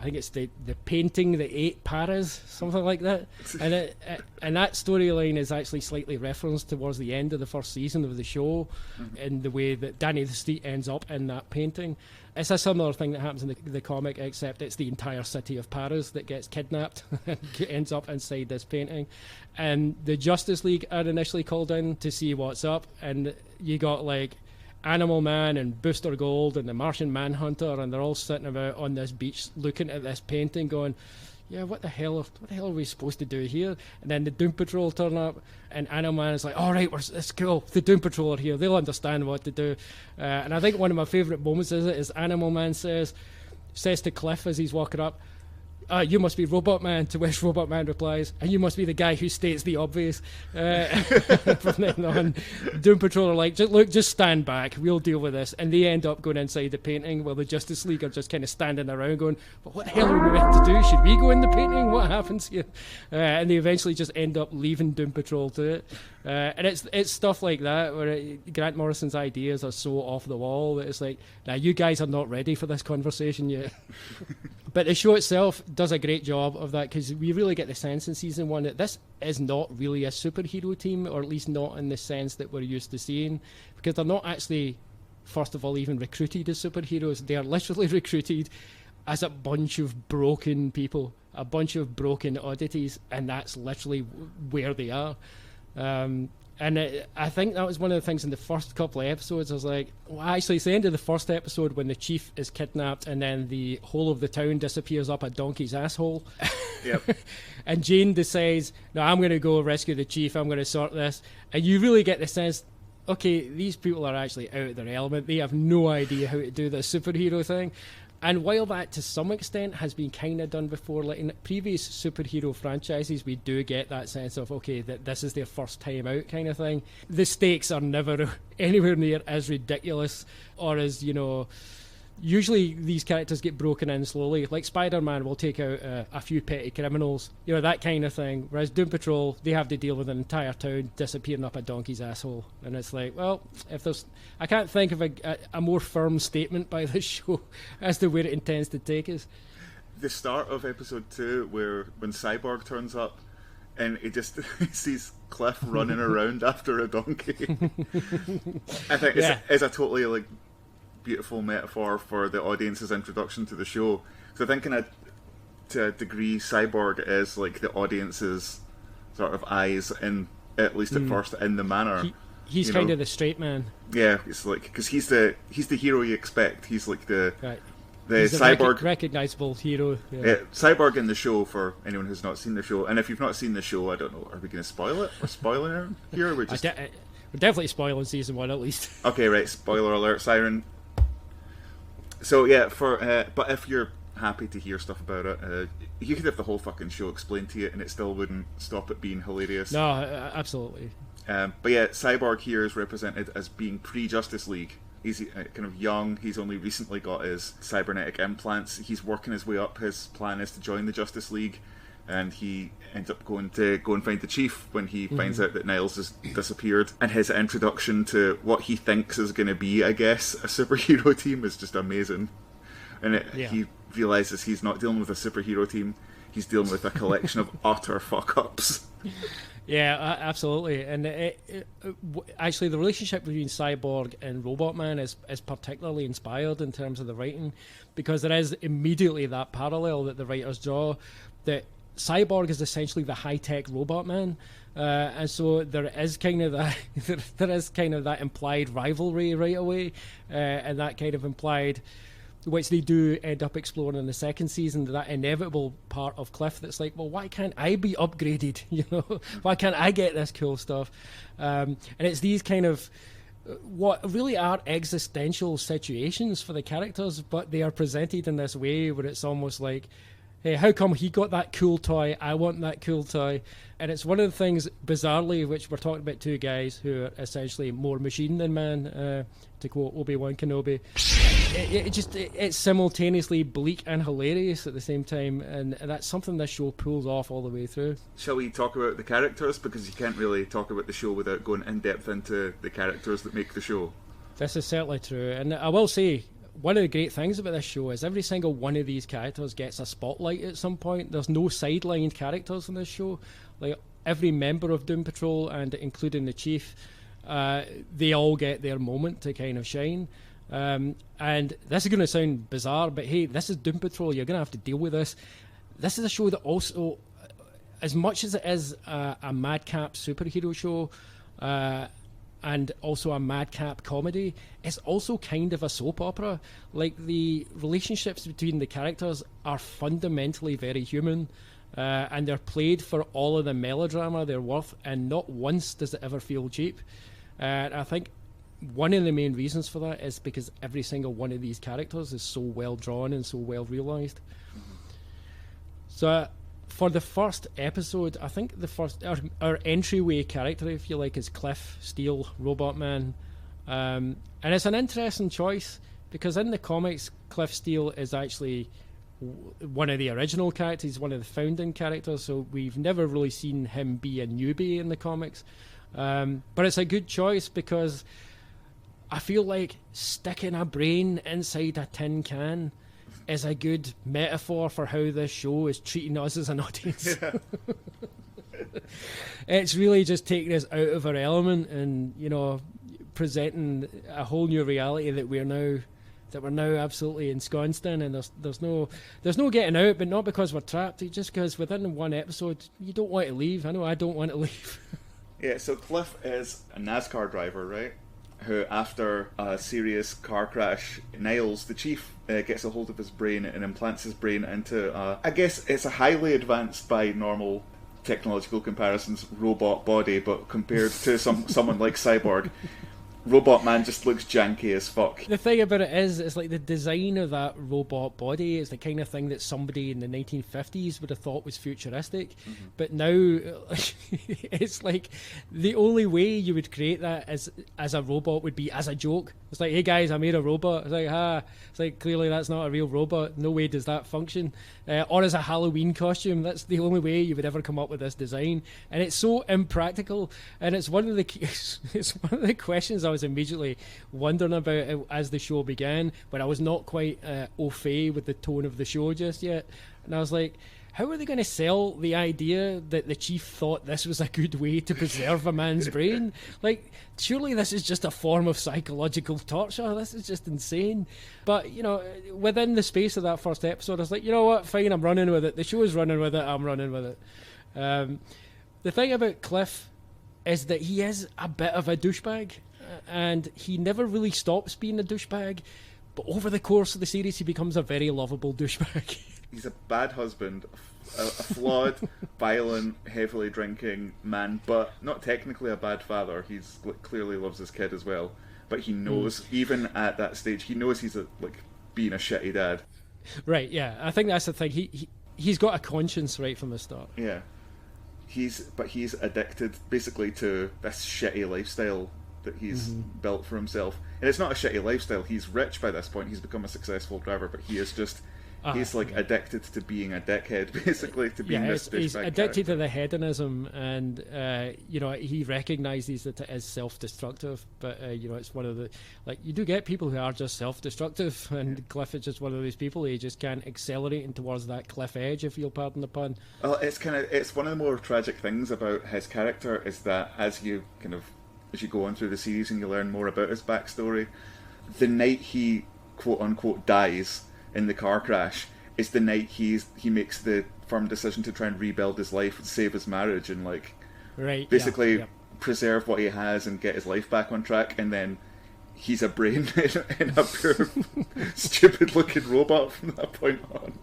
I think it's the painting that ate Paris, something like that. And that storyline is actually slightly referenced towards the end of the first season of the show, in the way that Danny the Street ends up in that painting. It's a similar thing that happens in the comic, except it's the entire city of Paris that gets kidnapped and ends up inside this painting. And the Justice League are initially called in to see what's up, and you got like Animal Man and Booster Gold and the Martian Manhunter, and they're all sitting about on this beach looking at this painting going, yeah, what the hell are we supposed to do here? And then the Doom Patrol turn up, and Animal Man is like, all right, it's cool, the Doom Patrol are here, they'll understand what to do. And I think one of my favourite moments is Animal Man says to Cliff as he's walking up, you must be Robot Man, to which Robot Man replies, and you must be the guy who states the obvious. From then on, Doom Patrol are like, just stand back, we'll deal with this. And they end up going inside the painting, while the Justice League are just kind of standing around going, but what the hell are we meant to do? Should we go in the painting? What happens here? And they eventually just end up leaving Doom Patrol to it. And it's stuff like that, where Grant Morrison's ideas are so off the wall that it's like, now you guys are not ready for this conversation yet. But the show itself does a great job of that, because we really get the sense in season one that this is not really a superhero team, or at least not in the sense that we're used to seeing, because they're not actually, first of all, even recruited as superheroes. They are literally recruited as a bunch of broken people, a bunch of broken oddities, and that's literally where they are. I think that was one of the things in the first couple of episodes. I was like, well, actually, it's the end of the first episode when the chief is kidnapped and then the whole of the town disappears up a donkey's asshole. Yep. And Jane decides, no, I'm going to go rescue the chief, I'm going to sort this. And you really get the sense, okay, these people are actually out of their element. They have no idea how to do this superhero thing. And while that to some extent has been kind of done before, like in previous superhero franchises, we do get that sense of, okay, that this is their first time out kind of thing. The stakes are never anywhere near as ridiculous or as, you know, usually these characters get broken in slowly. Like Spider-Man will take out a few petty criminals, you know, that kind of thing. Whereas Doom Patrol, they have to deal with an entire town disappearing up a donkey's asshole. And it's like, well, if there's... I can't think of a more firm statement by this show as to where it intends to take us. The start of episode 2, when Cyborg turns up and he just sees Cliff running around after a donkey. I think it's a totally, like, beautiful metaphor for the audience's introduction to the show. So I think to a degree, Cyborg is like the audience's sort of eyes, in at least at first, in the manor. He's kind of the straight man. Yeah, it's like, because he's the hero you expect. He's like the he's Cyborg, recognizable hero. Yeah, Cyborg in the show, for anyone who's not seen the show. And if you've not seen the show, I don't know, are we going to spoil it? We're spoiling it here. We're definitely spoiling season 1 at least. Okay, right. Spoiler alert, siren. So yeah, but if you're happy to hear stuff about it, you could have the whole fucking show explained to you, and it still wouldn't stop it being hilarious. No, absolutely. But yeah, Cyborg here is represented as being pre-Justice League. He's kind of young, he's only recently got his cybernetic implants, he's working his way up. His plan is to join the Justice League, and he ends up going to go and find the Chief when he finds out that Niles has disappeared. And his introduction to what he thinks is going to be, I guess, a superhero team is just amazing. And he realises he's not dealing with a superhero team, he's dealing with a collection of utter fuck-ups. Yeah, absolutely. And actually, the relationship between Cyborg and Robot Man is particularly inspired in terms of the writing, because there is immediately that parallel that the writers draw, that Cyborg is essentially the high-tech Robot Man, and so there is kind of that implied rivalry right away, and that kind of implied, which they do end up exploring in the second season, that inevitable part of Cliff that's like, well, why can't I be upgraded? You know, why can't I get this cool stuff? And it's these kind of what really are existential situations for the characters, but they are presented in this way where it's almost like, hey, how come he got that cool toy? I want that cool toy. And it's one of the things, bizarrely, which we're talking about two guys who are essentially more machine than man, to quote Obi-Wan Kenobi. It's simultaneously bleak and hilarious at the same time, and that's something this show pulls off all the way through. Shall we talk about the characters? Because you can't really talk about the show without going in depth into the characters that make the show. This is certainly true, and I will say, one of the great things about this show is every single one of these characters gets a spotlight at some point. There's no sidelined characters in this show. Like, every member of Doom Patrol, and including the Chief, they all get their moment to kind of shine. And this is going to sound bizarre, but hey, this is Doom Patrol. You're going to have to deal with this. This is a show that also, as much as it is a madcap superhero show, and also a madcap comedy, it's also kind of a soap opera. Like, the relationships between the characters are fundamentally very human, and they're played for all of the melodrama they're worth, and not once does it ever feel cheap. I think one of the main reasons for that is because every single one of these characters is so well drawn and so well realised. So for the first episode, I think our entryway character, if you like, is Cliff Steele, Robot Man. And it's an interesting choice, because in the comics, Cliff Steele is actually one of the original characters, one of the founding characters, so we've never really seen him be a newbie in the comics. But it's a good choice, because I feel like sticking a brain inside a tin can is a good metaphor for how this show is treating us as an audience. Yeah. It's really just taking us out of our element and, you know, presenting a whole new reality that we're now absolutely ensconced in, and there's no getting out, but not because we're trapped, just because within one episode you don't want to leave. I know I don't want to leave. Yeah, so Cliff is a NASCAR driver, right? Who, after a serious car crash, Niles, the Chief, gets a hold of his brain and implants his brain into I guess it's a highly advanced by normal technological comparisons robot body, but compared to someone like Cyborg, Robot Man just looks janky as fuck. The thing about it is, it's like the design of that robot body is the kind of thing that somebody in the 1950s would have thought was futuristic. Mm-hmm. But now, it's like the only way you would create that as a robot would be as a joke. It's like, hey guys, I made a robot. It's like, it's like, clearly that's not a real robot. No way does that function. Or as a Halloween costume. That's the only way you would ever come up with this design. And it's so impractical. And it's one of the questions I was immediately wondering about as the show began, but I was not quite au fait with the tone of the show just yet. And I was like, how are they going to sell the idea that the Chief thought this was a good way to preserve a man's brain? Like, surely this is just a form of psychological torture. This is just insane. But, you know, within the space of that first episode, I was like, you know what, fine, I'm running with it. The show is running with it, I'm running with it. The thing about Cliff is that he is a bit of a douchebag, and he never really stops being a douchebag, but over the course of the series he becomes a very lovable douchebag. He's a bad husband, a flawed, violent, heavily drinking man, but not technically a bad father. He's clearly loves his kid as well, but he knows, even at that stage, he knows he's being a shitty dad. Right, yeah, I think that's the thing. He's got a conscience right from the start. Yeah. he's addicted basically to this shitty lifestyle that he's built for himself. And it's not a shitty lifestyle. He's rich by this point. He's become a successful driver, but he is just he's like addicted to being a dickhead, basically, to being this douchebag he's addicted character. to the hedonism, and he recognises that it is self-destructive. But it's one of the, like, you do get people who are just self-destructive, and Cliff is just one of those people. He just can't accelerate towards that cliff edge, if you'll pardon the pun. Well, it's one of the more tragic things about his character is that as you go on through the series and you learn more about his backstory, the night he quote unquote dies in the car crash is the night he makes the firm decision to try and rebuild his life and save his marriage and basically preserve what he has and get his life back on track, and then he's a brain in a pure stupid looking robot from that point on.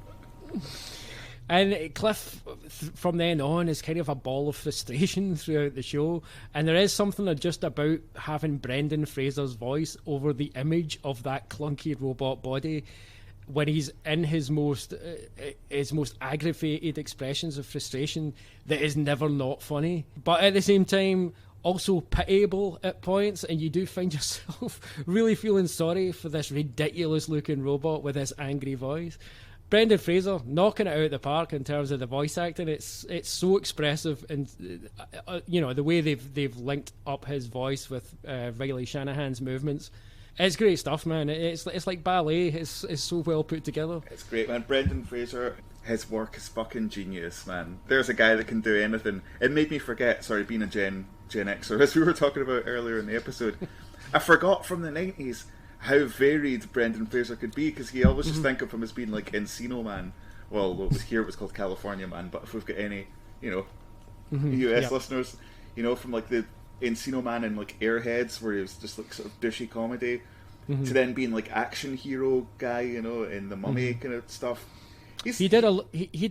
And Cliff, from then on, is kind of a ball of frustration throughout the show. And there is something just about having Brendan Fraser's voice over the image of that clunky robot body when he's in his most aggravated expressions of frustration that is never not funny. But at the same time, also pitiable at points, and you do find yourself really feeling sorry for this ridiculous-looking robot with this angry voice. Brendan Fraser knocking it out of the park in terms of the voice acting. It's so expressive, and the way they've linked up his voice with Riley Shanahan's movements. It's great stuff, man. It's like ballet. It's so well put together. It's great, man. Brendan Fraser, his work is fucking genius, man. There's a guy that can do anything. It made me forget, being a Gen Xer, as we were talking about earlier in the episode, I forgot from the 90s how varied Brendan Fraser could be, because you always just think of him as being like Encino Man. Well, it was called California Man, but if we've got any, US listeners, from like the Encino Man and like Airheads, where he was just like sort of douchey comedy, to then being like action hero guy, in the Mummy kind of stuff. He did a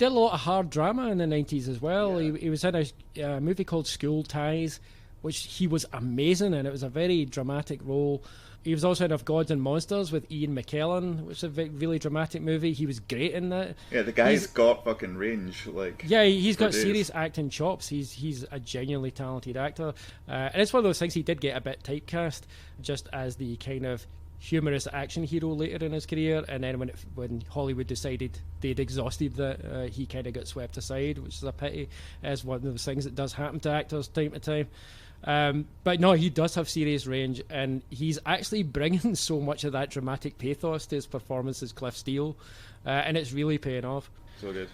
lot of hard drama in the 90s as well. Yeah. He was in a movie called School Ties, which he was amazing in. It was a very dramatic role. He was also in Of Gods and Monsters with Ian McKellen, which is a really dramatic movie. He was great in that. Yeah, the guy's got fucking range. He's got serious acting chops. He's a genuinely talented actor. And it's one of those things, he did get a bit typecast, just as the kind of humorous action hero later in his career. And then when Hollywood decided they'd exhausted that, he kind of got swept aside, which is a pity. It's one of those things that does happen to actors time to time. But no, he does have serious range, and he's actually bringing so much of that dramatic pathos to his performance as Cliff Steele, and it's really paying off. So good.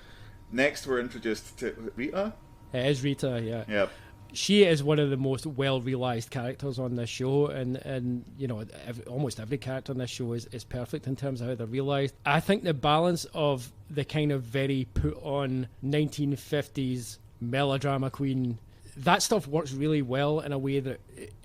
Next, we're introduced to Rita. It is Rita, yeah. Yep. She is one of the most well-realised characters on this show, and almost every character on this show is perfect in terms of how they're realised. I think the balance of the kind of very put-on 1950s melodrama queen, that stuff works really well in a way that,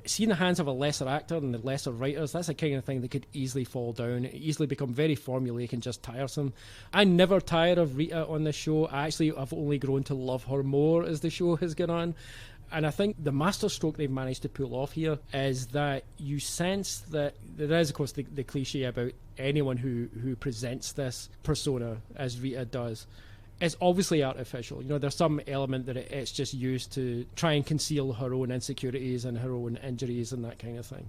seeing the hands of a lesser actor and the lesser writers, that's the kind of thing that could easily fall down, easily become very formulaic and just tiresome. I never tire of Rita on this show. I've only grown to love her more as the show has gone on. And I think the masterstroke they've managed to pull off here is that you sense that there is, of course, the cliche about anyone who presents this persona as Rita does. It's obviously artificial. There's some element that it's just used to try and conceal her own insecurities and her own injuries and that kind of thing.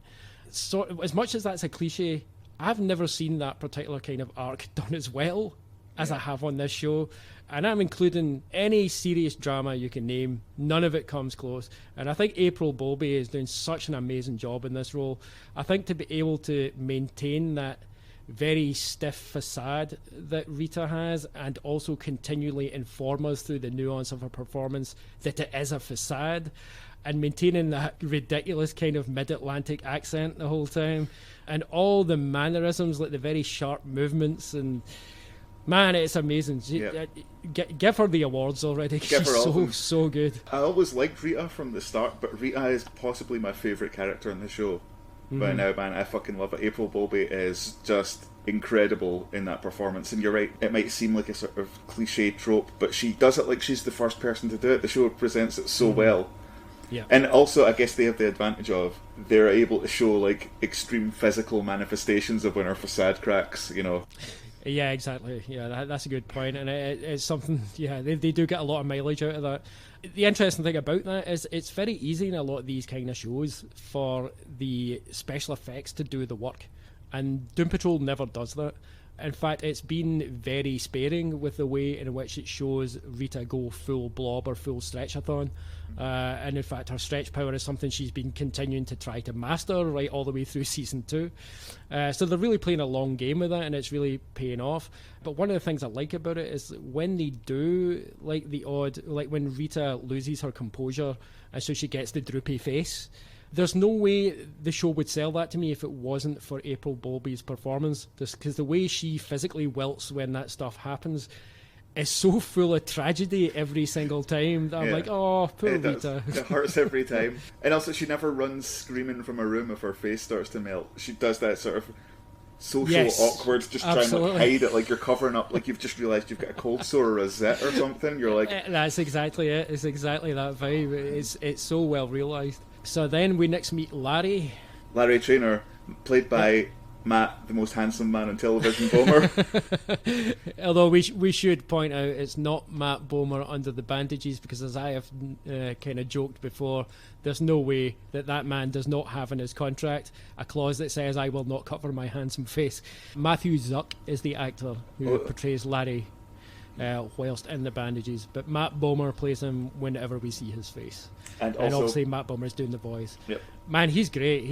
So, as much as that's a cliche, I've never seen that particular kind of arc done as well as I have on this show. And I'm including any serious drama you can name. None of it comes close. And I think April Bowlby is doing such an amazing job in this role. I think to be able to maintain that very stiff facade that Rita has, and also continually inform us through the nuance of her performance that it is a facade, and maintaining that ridiculous kind of mid-Atlantic accent the whole time, and all the mannerisms, like the very sharp movements, and man, it's amazing. Give her the awards already. She's so good. I always liked Rita from the start, but Rita is possibly my favourite character in the show. But now, man, I fucking love it. April Bowlby is just incredible in that performance. And you're right, it might seem like a sort of cliche trope, but she does it like she's the first person to do it. The show presents it so well. Yeah. And also, I guess they have the advantage of they're able to show like extreme physical manifestations of when her facade cracks, Yeah, exactly. Yeah, that's a good point, and it's something. Yeah, they do get a lot of mileage out of that. The interesting thing about that is it's very easy in a lot of these kind of shows for the special effects to do the work, and Doom Patrol never does that. In fact, it's been very sparing with the way in which it shows Rita go full blob or full stretchathon. And in fact, her stretch power is something she's been continuing to try to master right all the way through season 2. So they're really playing a long game with that, and it's really paying off. But one of the things I like about it is when they do like the odd, like when Rita loses her composure and so she gets the droopy face. There's no way the show would sell that to me if it wasn't for April Bowlby's performance. Because the way she physically wilts when that stuff happens is so full of tragedy every single time that I'm like, oh, poor Rita. It hurts every time. And also, she never runs screaming from a room if her face starts to melt. She does that sort of social awkward, just trying to hide it, like you're covering up, like you've just realised you've got a cold sore or a zit or something. You're like... That's exactly it. It's exactly that vibe. It's so well realised. So then we next meet Larry. Larry Traynor, played by Matt, the most handsome man on television, Bomer. Although we should point out it's not Matt Bomer under the bandages, because as I have kind of joked before, there's no way that man does not have in his contract a clause that says I will not cover my handsome face. Matthew Zuck is the actor who portrays Larry whilst in the bandages, but Matt Bomer plays him whenever we see his face. And obviously Matt Bomer's doing the voice. Yep. Man, he's great.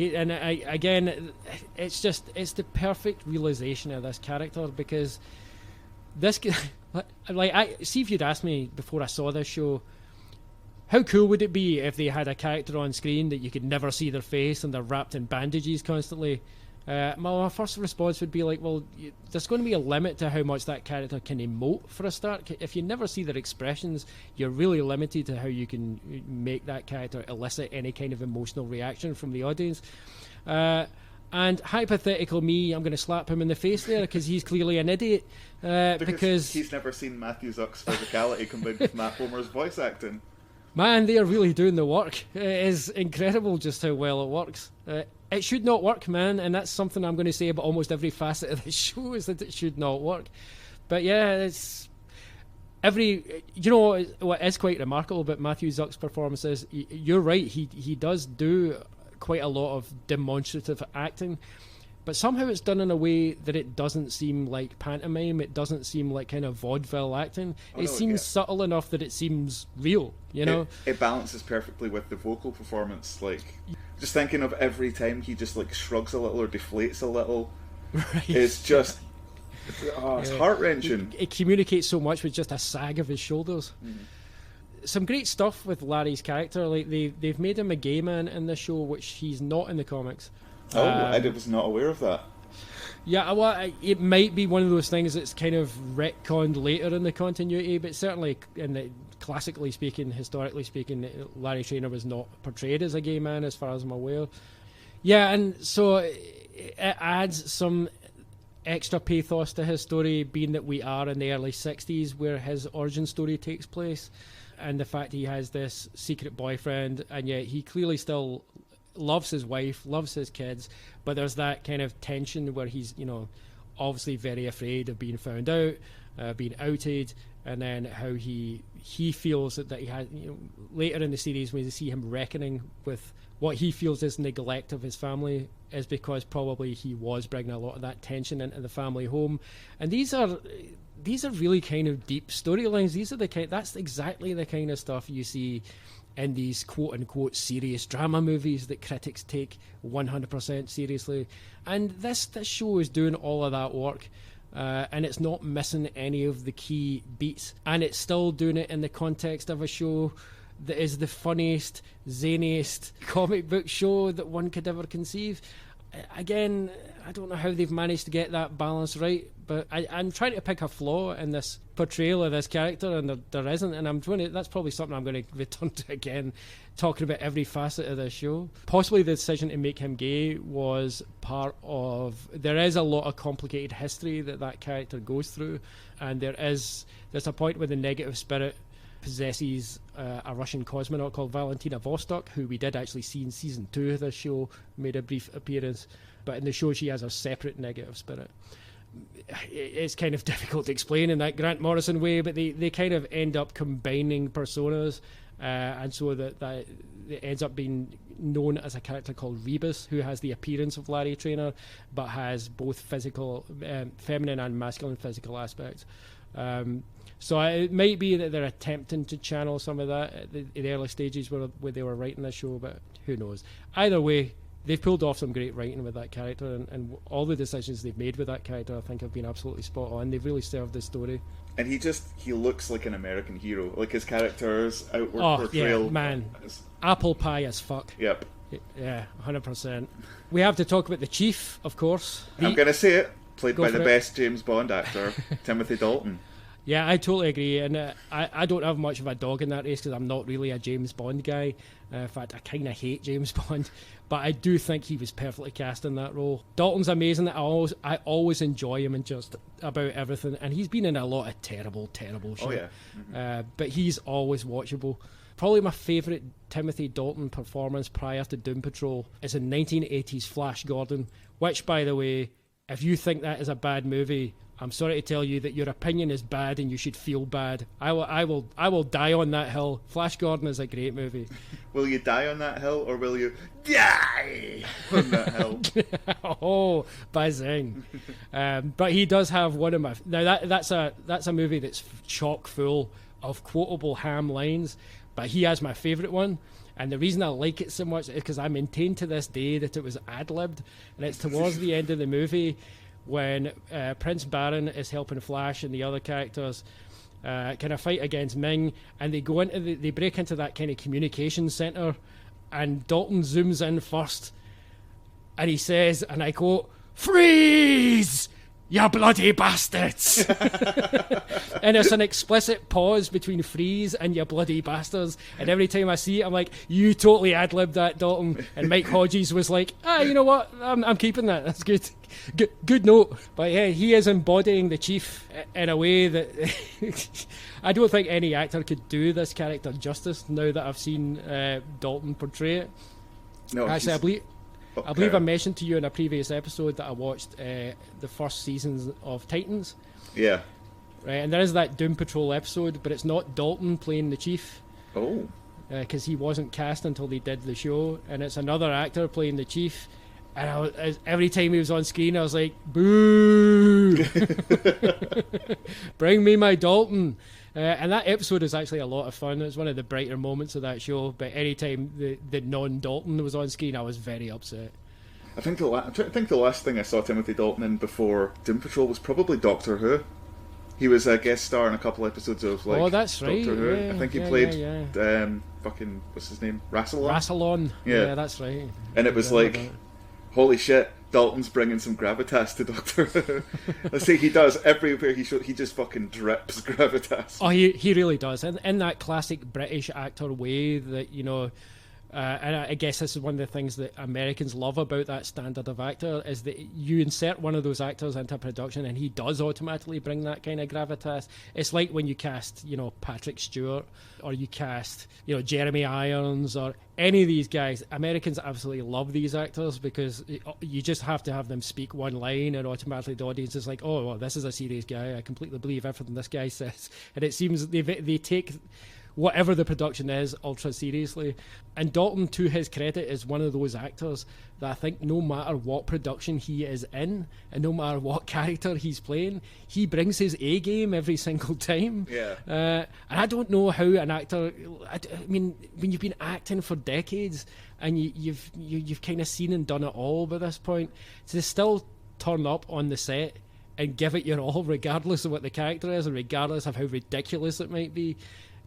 It's the perfect realization of this character, because this, see if you'd asked me before I saw this show, how cool would it be if they had a character on screen that you could never see their face and they're wrapped in bandages constantly? My first response would be like, well, there's going to be a limit to how much that character can emote for a start. If you never see their expressions, you're really limited to how you can make that character elicit any kind of emotional reaction from the audience. And hypothetical me, I'm going to slap him in the face there because he's clearly an idiot. Because he's never seen Matthew Zuck's physicality combined with Matt Bomer's voice acting. Man, they are really doing the work. It is incredible just how well it works. It should not work, man, and that's something I'm going to say about almost every facet of the show, is that it should not work. But yeah, it's you know what is quite remarkable about Matthew Zuck's performance is, you're right, he does do quite a lot of demonstrative acting, but somehow it's done in a way that it doesn't seem like pantomime, it doesn't seem like kind of vaudeville acting. It seems subtle enough that it seems real, you know? It balances perfectly with the vocal performance, like, just thinking of every time he just like shrugs a little or deflates a little, right. It's just, it's heart-wrenching. It communicates so much with just a sag of his shoulders. Some great stuff with Larry's character, like they've made him a gay man in this show, which he's not in the comics. I was not aware of that. Yeah, well, it might be one of those things that's kind of retconned later in the continuity, but certainly, classically speaking, historically speaking, Larry Traynor was not portrayed as a gay man, as far as I'm aware. Yeah, and so it adds some extra pathos to his story, being that we are in the early 60s, where his origin story takes place, and the fact he has this secret boyfriend, and yet he clearly still loves his wife, loves his kids, but there's that kind of tension where he's, obviously very afraid of being found out, being outed, and then how he feels that he had, later in the series when you see him reckoning with what he feels is neglect of his family is because probably he was bringing a lot of that tension into the family home. And these are really kind of deep storylines. That's exactly the kind of stuff you see in these quote-unquote serious drama movies that critics take 100% seriously. And this show is doing all of that work, and it's not missing any of the key beats, and it's still doing it in the context of a show that is the funniest, zaniest comic book show that one could ever conceive. Again, I don't know how they've managed to get that balance right, but I'm trying to pick a flaw in this portrayal of this character, and there isn't, and that's probably something I'm going to return to again, talking about every facet of this show. Possibly the decision to make him gay was part of, there is a lot of complicated history that character goes through, and there's a point where the negative spirit possesses a Russian cosmonaut called Valentina Vostok, who we did actually see in season 2 of this show, made a brief appearance, but in the show she has a separate negative spirit. it's kind of difficult to explain in that Grant Morrison way, but they kind of end up combining personas, and so that it ends up being known as a character called Rebus, who has the appearance of Larry Trainor, but has both physical, feminine and masculine physical aspects. So it might be that they're attempting to channel some of that at the early stages where they were writing the show, but who knows. Either way, they've pulled off some great writing with that character, and all the decisions they've made with that character I think have been absolutely spot on. They've really served the story. And he looks like an American hero. Like his character's outward portrayal. Yeah, man. Apple pie as fuck. Yep. Yeah, 100%. We have to talk about the Chief, of course. I'm going to say it. Played by the best James Bond actor, Timothy Dalton. Yeah, I totally agree, and I don't have much of a dog in that race because I'm not really a James Bond guy. In fact, I kind of hate James Bond, but I do think he was perfectly cast in that role. Dalton's amazing. I always enjoy him in just about everything, and he's been in a lot of terrible shit. Oh yeah, mm-hmm. But he's always watchable. Probably my favourite Timothy Dalton performance prior to Doom Patrol is in 1980's Flash Gordon, which, by the way, if you think that is a bad movie, I'm sorry to tell you that your opinion is bad and you should feel bad. I will die on that hill. Flash Gordon is a great movie. Will you die on that hill, or will you die on that hill? Oh, buzzing. But he does have one of my... Now, that's a movie that's chock full of quotable ham lines, but he has my favourite one. And the reason I like it so much is because I maintain to this day that it was ad-libbed, and it's towards the end of the movie when Prince Baron is helping Flash and the other characters kind of fight against Ming, and they break into that kind of communication center, and Dalton zooms in first, and he says, and I quote, "Freeze, you bloody bastards!" And it's an explicit pause between "freeze" and "you bloody bastards," and every time I see it, I'm like, you totally ad-libbed that, Dalton. And Mike Hodges was like, you know what, I'm keeping that, that's good. Good note. But yeah, he is embodying the Chief in a way that I don't think any actor could do this character justice now that I've seen Dalton portray it. No, actually, I believe I mentioned to you in a previous episode that I watched the first seasons of Titans. Yeah. Right, and there is that Doom Patrol episode, but it's not Dalton playing the Chief. Oh. Because he wasn't cast until they did the show, and it's another actor playing the Chief. And every time he was on screen, I was like, boo! Bring me my Dalton. And that episode is actually a lot of fun. It's one of the brighter moments of that show. But any time the non-Dalton was on screen, I was very upset. I think the last thing I saw Timothy Dalton in before Doom Patrol was probably Doctor Who. He was a guest star in a couple episodes of that's right. Doctor Who. Yeah, I think he played fucking what's his name? Rassilon. Yeah, that's right. And it was like, holy shit, Dalton's bringing some gravitas to Doctor Who. Let's say he does everywhere he just fucking drips gravitas. Oh, he really does, and in that classic British actor way that, you know. And I guess this is one of the things that Americans love about that standard of actor, is that you insert one of those actors into production and he does automatically bring that kind of gravitas. It's like when you cast, you know, Patrick Stewart, or you cast, you know, Jeremy Irons, or any of these guys. Americans absolutely love these actors because you just have to have them speak one line and automatically the audience is like, oh, well, this is a serious guy. I completely believe everything this guy says. And it seems they take whatever the production is ultra seriously. And Dalton, to his credit, is one of those actors that I think no matter what production he is in and no matter what character he's playing, he brings his A game every single time. Yeah. And I don't know how an actor, I mean, when you've been acting for decades and you've kind of seen and done it all by this point, to still turn up on the set and give it your all regardless of what the character is and regardless of how ridiculous it might be,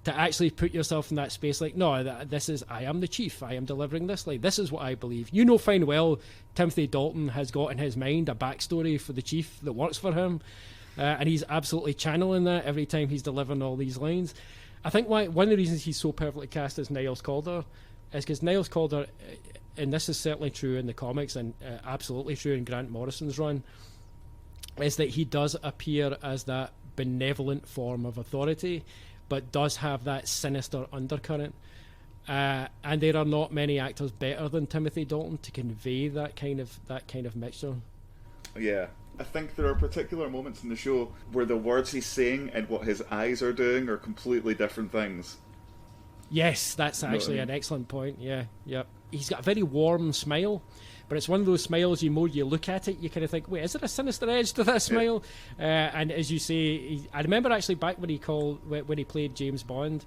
to actually put yourself in that space, like, no, I am the Chief, I am delivering this, like, this is what I believe. You know fine well Timothy Dalton has got in his mind a backstory for the Chief that works for him, and he's absolutely channeling that every time he's delivering all these lines. I think one of the reasons he's so perfectly cast as Niles Caulder is because Niles Caulder, and this is certainly true in the comics and absolutely true in Grant Morrison's run, is that he does appear as that benevolent form of authority, but does have that sinister undercurrent. And there are not many actors better than Timothy Dalton to convey that kind of mixture. Yeah. I think there are particular moments in the show where the words he's saying and what his eyes are doing are completely different things. Yes, that's actually an excellent point. Yeah, yep. He's got a very warm smile, but it's one of those smiles, the more you look at it, you kind of think, wait, is there a sinister edge to that smile? And as you say, I remember actually back when he played James Bond,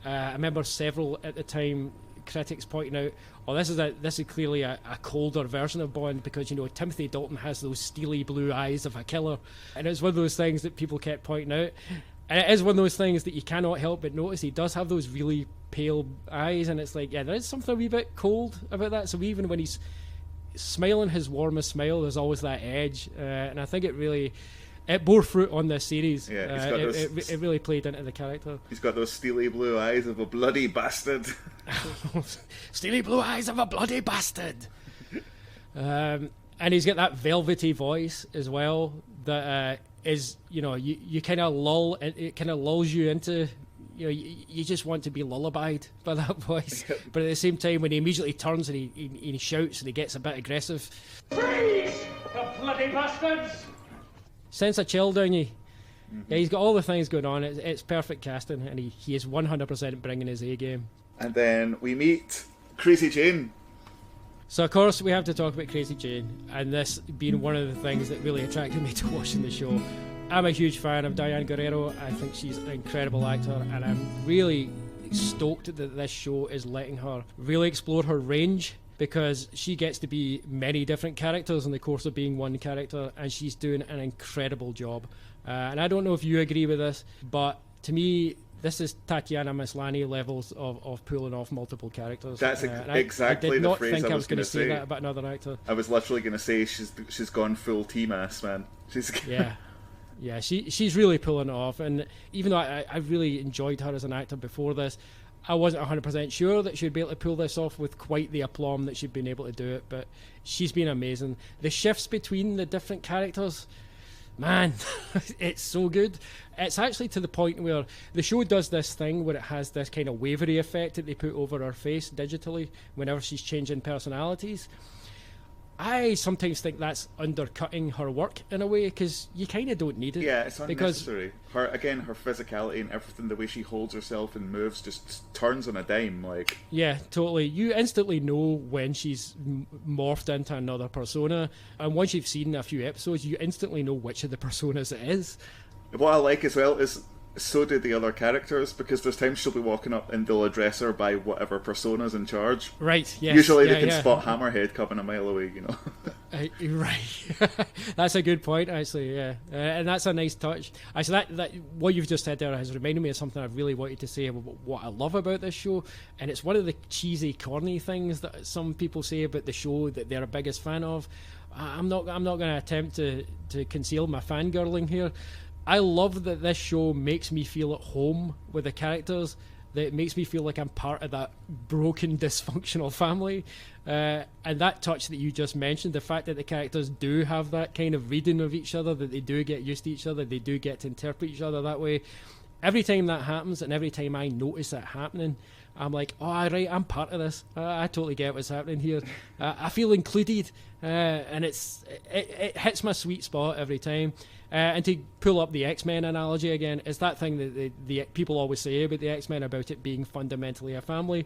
I remember several at the time critics pointing out, oh, this is clearly a colder version of Bond, because, you know, Timothy Dalton has those steely blue eyes of a killer, and it's one of those things that people kept pointing out, and it is one of those things that you cannot help but notice. He does have those really pale eyes, and it's like, yeah, there is something a wee bit cold about that. So even when he's smiling his warmest smile, there's always that edge, and I think it bore fruit on this series. Yeah, it really played into the character. He's got those steely blue eyes of a bloody bastard. Steely blue eyes of a bloody bastard. And he's got that velvety voice as well that is, you know, you kind of it kind of lulls you into, you know, you just want to be lullabied by that voice. But at the same time, when he immediately turns and he shouts and he gets a bit aggressive. Freeze, the bloody bastards! Sense of chill, don't you? Yeah, he's got all the things going on. It's perfect casting, and he is 100% bringing his A game. And then we meet Crazy Jane. So of course we have to talk about Crazy Jane, and this being one of the things that really attracted me to watching the show. I'm a huge fan of Diane Guerrero. I think she's an incredible actor, and I'm really stoked that this show is letting her really explore her range, because she gets to be many different characters in the course of being one character, and she's doing an incredible job. And I don't know if you agree with this, but to me, this is Tatiana Maslany levels of pulling off multiple characters. That's exactly the phrase I was going to say that about another actor. I was literally going to say she's gone full T-Mass, man. Yeah, she's really pulling it off. And even though I really enjoyed her as an actor before this, I wasn't 100% sure that she'd be able to pull this off with quite the aplomb that she'd been able to do it, but she's been amazing. The shifts between the different characters, man, it's so good. It's actually to the point where the show does this thing where it has this kind of wavery effect that they put over her face digitally whenever she's changing personalities. I sometimes think that's undercutting her work in a way, because you kind of don't need it. Yeah, it's unnecessary. Her physicality and everything, the way she holds herself and moves, just turns on a dime. Like, yeah, totally. You instantly know when she's morphed into another persona, and once you've seen a few episodes, you instantly know which of the personas it is. What I like as well is, so do the other characters, because there's times she'll be walking up and they'll address her by whatever persona's in charge. Right, yes. Usually they can spot Hammerhead coming a mile away, you know. Right. That's a good point, actually, yeah. And that's a nice touch. Actually, that what you've just said there has reminded me of something I really wanted to say about what I love about this show, and it's one of the cheesy, corny things that some people say about the show that they're a biggest fan of. I'm not going to attempt to conceal my fangirling here. I love that this show makes me feel at home with the characters, that it makes me feel like I'm part of that broken, dysfunctional family. And that touch that you just mentioned, the fact that the characters do have that kind of reading of each other, that they do get used to each other, they do get to interpret each other that way. Every time that happens, and every time I notice it happening, I'm like, oh, right, I'm part of this. I totally get what's happening here. I feel included, and it hits my sweet spot every time. And to pull up the X-Men analogy again, it's that thing that the people always say about the X-Men, about it being fundamentally a family.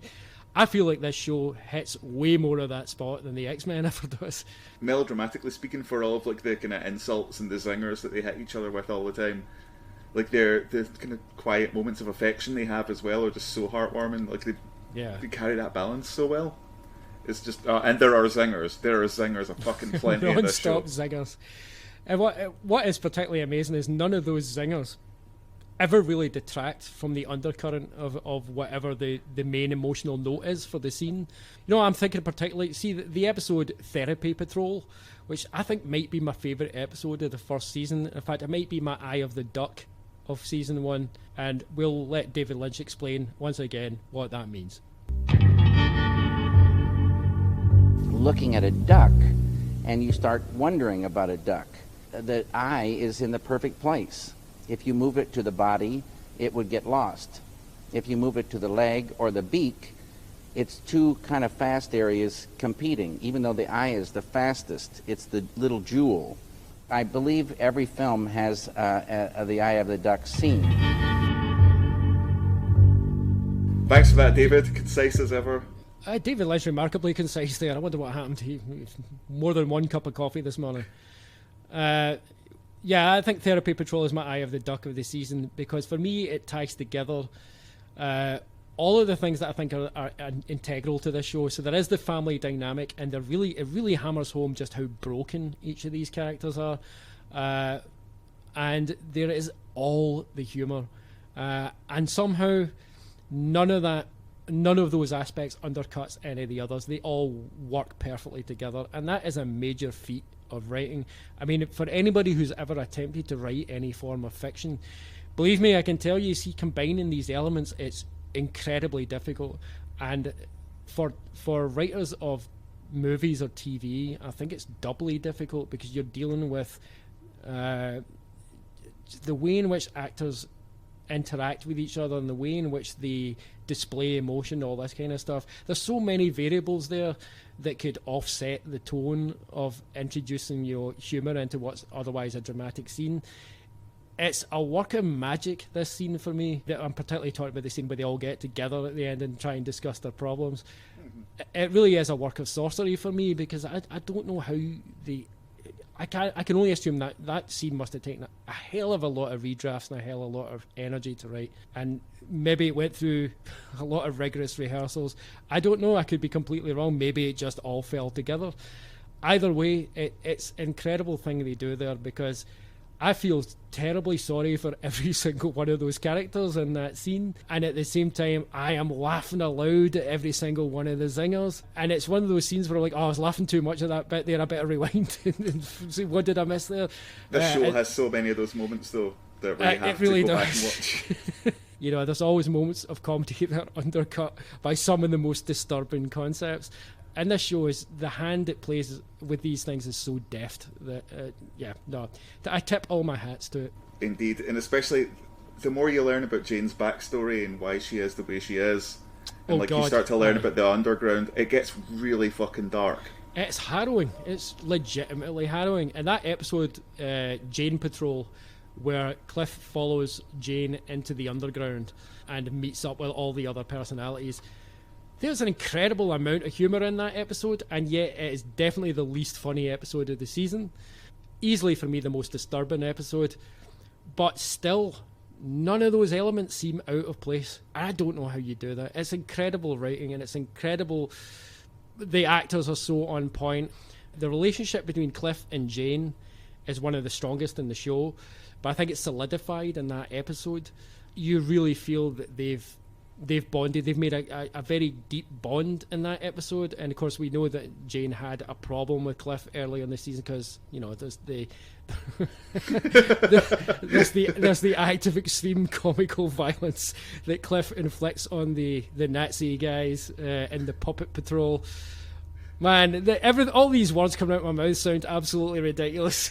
I feel like this show hits way more of that spot than the X-Men ever does. Melodramatically speaking, for all of like the kind of insults and the zingers that they hit each other with all the time, like the kind of quiet moments of affection they have as well are just so heartwarming. Like they carry that balance so well. It's just and there are zingers. There are zingers a fucking plenty in this show. Non-stop zingers. And what is particularly amazing is none of those zingers ever really detract from the undercurrent of whatever the main emotional note is for the scene. You know, I'm thinking particularly, see the episode Therapy Patrol, which I think might be my favourite episode of the first season. In fact, it might be my Eye of the Duck of season 1, and we'll let David Lynch explain once again what that means. Looking at a duck, and you start wondering about a duck. The eye is in the perfect place. If you move it to the body, it would get lost. If you move it to the leg or the beak, it's two kind of fast areas competing. Even though the eye is the fastest, it's the little jewel I believe every film has the Eye of the Duck scene. Thanks for that, David. Concise as ever. David Lynch remarkably concise there. I wonder what happened to you. More than one cup of coffee this morning. Yeah, I think Therapy Patrol is my Eye of the Duck of the season, because for me it ties together all of the things that I think are integral to this show. So there is the family dynamic, and it really hammers home just how broken each of these characters are. And there is all the humour. And somehow none of those aspects undercuts any of the others. They all work perfectly together, and that is a major feat of writing. I mean, for anybody who's ever attempted to write any form of fiction, believe me, I can tell you, see, combining these elements, it's incredibly difficult. And for writers of movies or TV, I think it's doubly difficult, because you're dealing with the way in which actors interact with each other and the way in which they display emotion, all this kind of stuff. There's so many variables there that could offset the tone of introducing your humour into what's otherwise a dramatic scene. It's a work of magic, this scene, for me. I'm particularly talking about the scene where they all get together at the end and try and discuss their problems. It really is a work of sorcery for me, because I don't know how I can only assume that scene must have taken a hell of a lot of redrafts and a hell of a lot of energy to write, and maybe it went through a lot of rigorous rehearsals. I don't know, I could be completely wrong. Maybe it just all fell together. Either way, it's an incredible thing they do there, because I feel terribly sorry for every single one of those characters in that scene, and at the same time I am laughing aloud at every single one of the zingers. And it's one of those scenes where I'm like, oh, I was laughing too much at that bit there, I better rewind and see what did I miss there. This show has so many of those moments, though, that we have to go back and watch. You know, there's always moments of comedy that are undercut by some of the most disturbing concepts. And this show is, the hand it plays with these things is so deft that, I tip all my hats to it. Indeed, and especially the more you learn about Jane's backstory and why she is the way she is, and you start to learn about the underground, it gets really fucking dark. It's harrowing. It's legitimately harrowing. And that episode, Jane Patrol, where Cliff follows Jane into the underground and meets up with all the other personalities, there's an incredible amount of humour in that episode, and yet it is definitely the least funny episode of the season. Easily, for me, the most disturbing episode. But still, none of those elements seem out of place. I don't know how you do that. It's incredible writing, and it's incredible. The actors are so on point. The relationship between Cliff and Jane is one of the strongest in the show, but I think it's solidified in that episode. You really feel that they've bonded. They've made a very deep bond in that episode. And of course we know that Jane had a problem with Cliff earlier in the season, because, you know, there's the act of extreme comical violence that Cliff inflicts on the Nazi guys in the Puppet Patrol. Man, all these words coming out of my mouth sound absolutely ridiculous.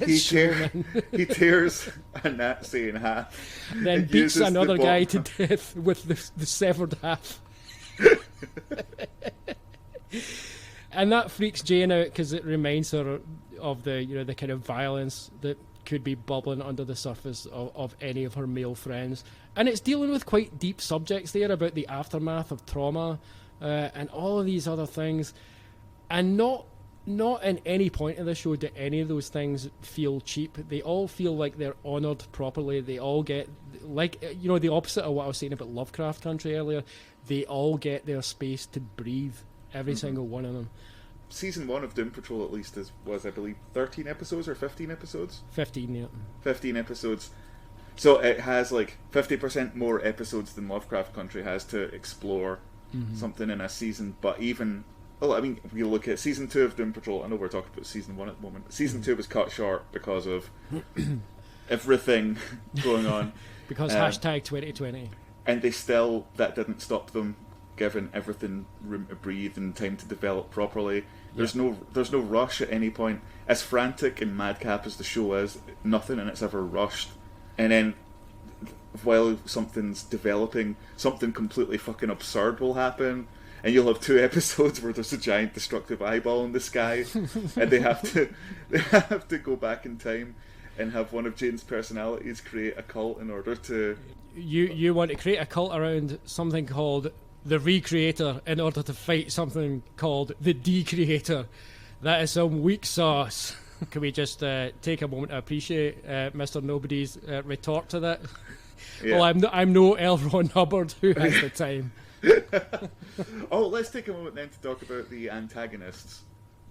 He tears a Nazi in half. Then beats another guy to death with the severed half. And that freaks Jane out, because it reminds her of the kind of violence that could be bubbling under the surface of any of her male friends. And it's dealing with quite deep subjects there about the aftermath of trauma and all of these other things. And not in any point of the show do any of those things feel cheap. They all feel like they're honoured properly. They all get, like, you know, the opposite of what I was saying about Lovecraft Country earlier. They all get their space to breathe, every single one of them. Season 1 of Doom Patrol, at least, was I believe 13 episodes or 15 episodes? 15, yeah. 15 episodes. So it has like 50% more episodes than Lovecraft Country has to explore something in a season. But even... Well, I mean, if you look at Season 2 of Doom Patrol, I know we're talking about Season 1 at the moment. Season 2 was cut short because of everything going on. Because hashtag 2020. And that didn't stop them giving everything room to breathe and time to develop properly. There's no rush at any point. As frantic and madcap as the show is, nothing in it's ever rushed. And then, while something's developing, something completely fucking absurd will happen. and you'll have 2 episodes where there's a giant destructive eyeball in the sky, and they have to go back in time and have one of Jane's personalities create a cult in order to... You want to create a cult around something called the Recreator in order to fight something called the Decreator. That is some weak sauce. Can we just take a moment to appreciate Mr. Nobody's retort to that? Yeah. Well, I'm no L. Ron Hubbard who has the time. Oh, let's take a moment then to talk about the antagonists.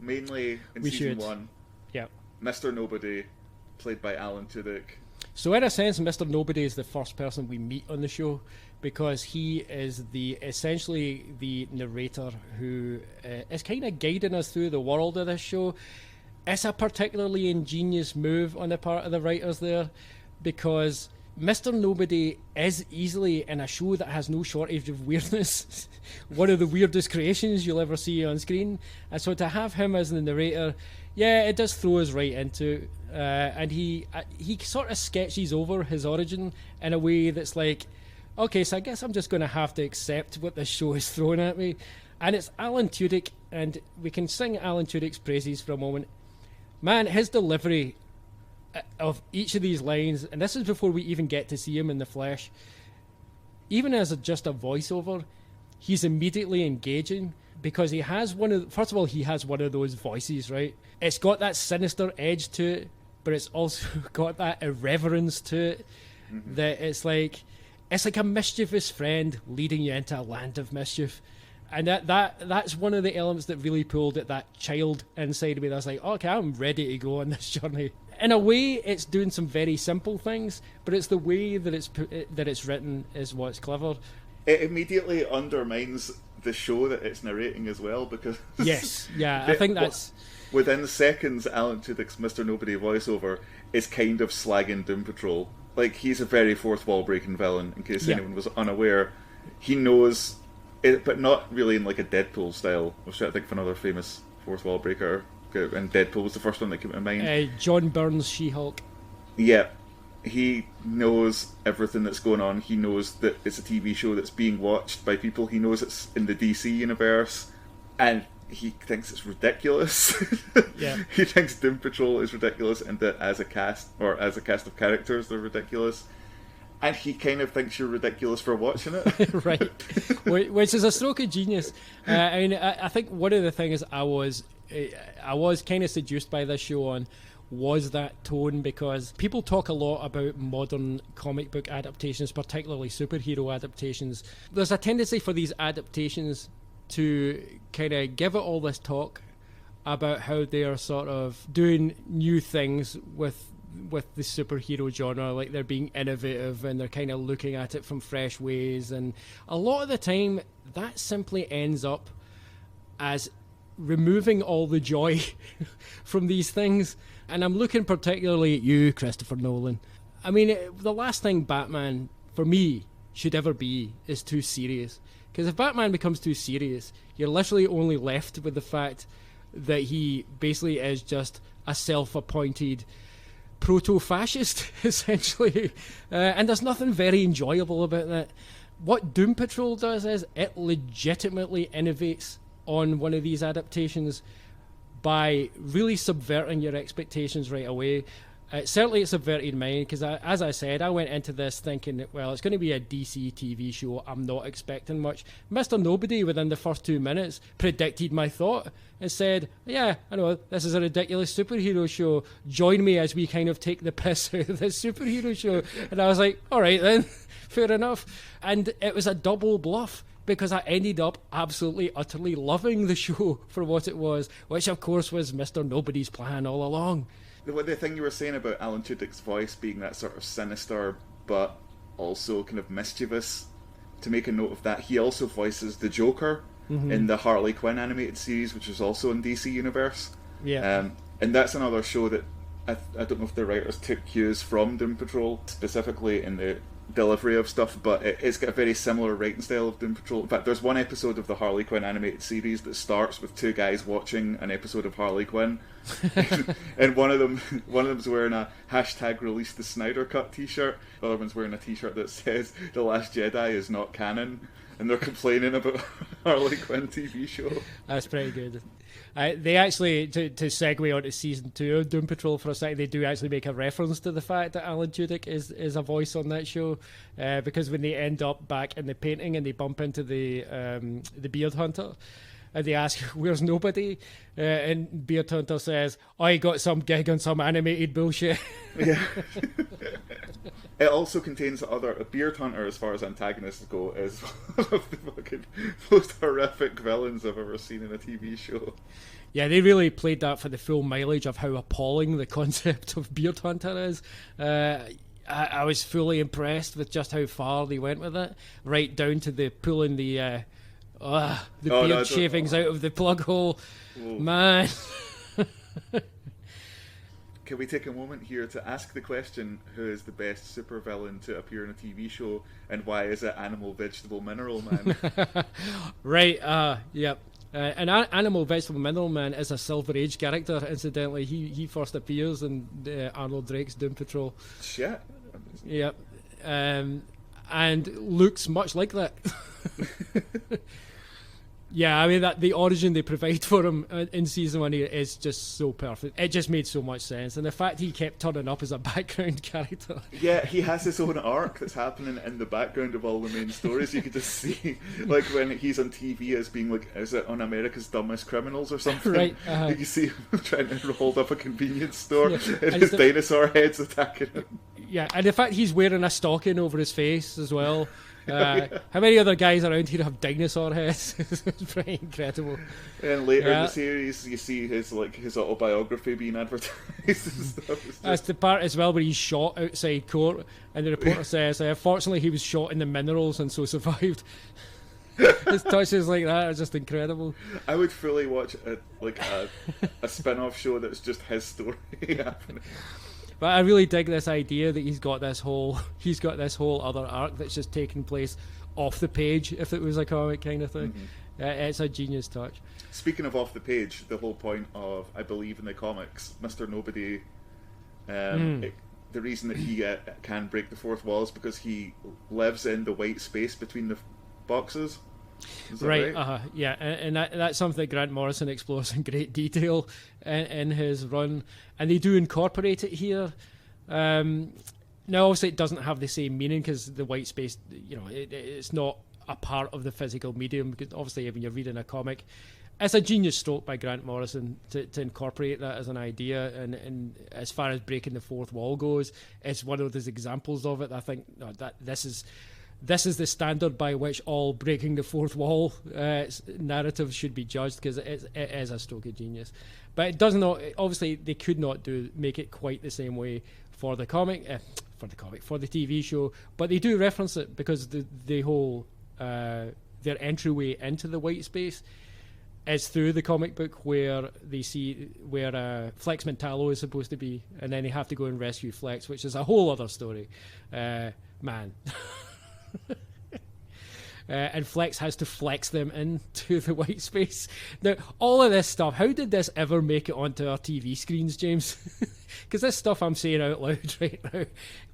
Mainly in season 1. Yeah. Mr. Nobody, played by Alan Tudyk. So in a sense, Mr. Nobody is the first person we meet on the show, because he is essentially the narrator who is kind of guiding us through the world of this show. It's a particularly ingenious move on the part of the writers there, because Mr. Nobody is easily, in a show that has no shortage of weirdness, one of the weirdest creations you'll ever see on screen. And so to have him as the narrator, yeah, it does throw us right into it. And he sort of sketches over his origin in a way that's like, okay, so I guess I'm just going to have to accept what this show is throwing at me. And it's Alan Tudyk, and we can sing Alan Tudyk's praises for a moment. Man, his delivery of each of these lines, and this is before we even get to see him in the flesh, even as just a voiceover, he's immediately engaging, because he has first of all, he has one of those voices, right? It's got that sinister edge to it, but it's also got that irreverence to it, that it's like a mischievous friend leading you into a land of mischief. And that's one of the elements that really pulled at that child inside me. That's like, okay, I'm ready to go on this journey. In a way, it's doing some very simple things, but it's the way that it's written is what's clever. It immediately undermines the show that it's narrating as well, because yes, yeah, I think that's within seconds. Alan Tudyk's Mr. Nobody voiceover is kind of slagging Doom Patrol. Like, he's a very fourth wall breaking villain. In case anyone was unaware, he knows it, but not really in like a Deadpool style. I was trying to think of another famous fourth wall breaker, and Deadpool was the first one that came to mind. John Byrne's She-Hulk. Yeah, he knows everything that's going on. He knows that it's a TV show that's being watched by people. He knows it's in the DC universe, and he thinks it's ridiculous. Yeah, he thinks Doom Patrol is ridiculous, and that as a cast of characters, they're ridiculous. And he kind of thinks you're ridiculous for watching it. Right. Which is a stroke of genius. I mean, I think one of the things I was kind of seduced by this show on was that tone, because people talk a lot about modern comic book adaptations, particularly superhero adaptations. There's a tendency for these adaptations to kind of give it all this talk about how they are sort of doing new things with the superhero genre, like they're being innovative and they're kind of looking at it from fresh ways, and a lot of the time that simply ends up as removing all the joy from these things. And I'm looking particularly at you, Christopher Nolan. I mean, the last thing Batman for me should ever be is too serious, because if Batman becomes too serious, you're literally only left with the fact that he basically is just a self-appointed proto-fascist, essentially. And there's nothing very enjoyable about that. What Doom Patrol does is it legitimately innovates on one of these adaptations by really subverting your expectations right away. Certainly it subverted mine, because as I said, I went into this thinking, well, it's going to be a DC TV show, I'm not expecting much. Mr. Nobody, within the first 2 minutes, predicted my thought and said, yeah, I know, this is a ridiculous superhero show, join me as we kind of take the piss out of this superhero show. And I was like, alright then, fair enough. And it was a double bluff, because I ended up absolutely, utterly loving the show for what it was, which of course was Mr. Nobody's plan all along. The thing you were saying about Alan Tudyk's voice being that sort of sinister but also kind of mischievous, to make a note of that, he also voices the Joker in the Harley Quinn animated series, which is also in DC Universe. Yeah. And that's another show that I don't know if the writers took cues from Doom Patrol, specifically in the delivery of stuff, but it's got a very similar writing style of Doom Patrol. In fact, there's one episode of the Harley Quinn animated series that starts with 2 guys watching an episode of Harley Quinn, and one of them's wearing a #release the Snyder Cut t-shirt, the other one's wearing a t-shirt that says The Last Jedi is not canon. and they're complaining about Harley Quinn TV show. That's pretty good. They actually, to segue onto season 2 of Doom Patrol for a second, they do actually make a reference to the fact that Alan Tudyk is a voice on that show, because when they end up back in the painting and they bump into the Beard Hunter, and they ask, "Where's nobody?" And Beard Hunter says, "I got some gig on some animated bullshit." Yeah. It also contains Beard Hunter, as far as antagonists go, is one of the fucking most horrific villains I've ever seen in a TV show. Yeah, they really played that for the full mileage of how appalling the concept of Beard Hunter is. I was fully impressed with just how far they went with it, right down to the pulling the beard shavings out of the plug hole. Whoa. Man. Can we take a moment here to ask the question, who is the best supervillain to appear in a TV show, and why is it Animal Vegetable Mineral Man? Right, yep. And Animal Vegetable Mineral Man is a Silver Age character, incidentally. He first appears in Arnold Drake's Doom Patrol. Shit. Yep. And looks much like that. Yeah, I mean, that the origin they provide for him in season 1 is just so perfect. It just made so much sense, and the fact he kept turning up as a background character. Yeah, he has his own arc that's happening in the background of all the main stories. You could just see, like, when he's on TV as being like, is it on America's Dumbest Criminals or something? Right. You see him trying to hold up a convenience store, Yeah, and his dinosaur head's attacking him. Yeah, and the fact he's wearing a stocking over his face as well. How many other guys around here have dinosaur heads? It's pretty incredible. And later in the series, you see his autobiography being advertised and stuff. That's the part as well where he's shot outside court, and the reporter says, "Fortunately, he was shot in the minerals and so survived." His touches like that are just incredible. I would fully watch a spin-off show that's just his story happening. But I really dig this idea that he's got this whole other arc that's just taking place off the page, if it was a comic kind of thing. Mm-hmm. It's a genius touch. Speaking of off the page, the whole point of, I believe in the comics, Mr. Nobody, the reason that he can break the fourth wall is because he lives in the white space between the boxes. Right, yeah, and that's something that Grant Morrison explores in great detail in his run, and they do incorporate it here. Now, obviously, it doesn't have the same meaning because the white space, it's not a part of the physical medium. Because obviously, when you're reading a comic, it's a genius stroke by Grant Morrison to incorporate that as an idea. And as far as breaking the fourth wall goes, it's one of those examples of it. I think that this is the standard by which all breaking the fourth wall narratives should be judged, because it is a stroke of genius. But it does not. Obviously, they could not make it quite the same way for the for the TV show. But they do reference it because the whole their entryway into the white space is through the comic book, where they see where Flex Mentallo is supposed to be, and then they have to go and rescue Flex, which is a whole other story. Man. And Flex has to flex them into the white space. Now, all of this stuff, how did this ever make it onto our TV screens, James? Because this stuff I'm saying out loud right now,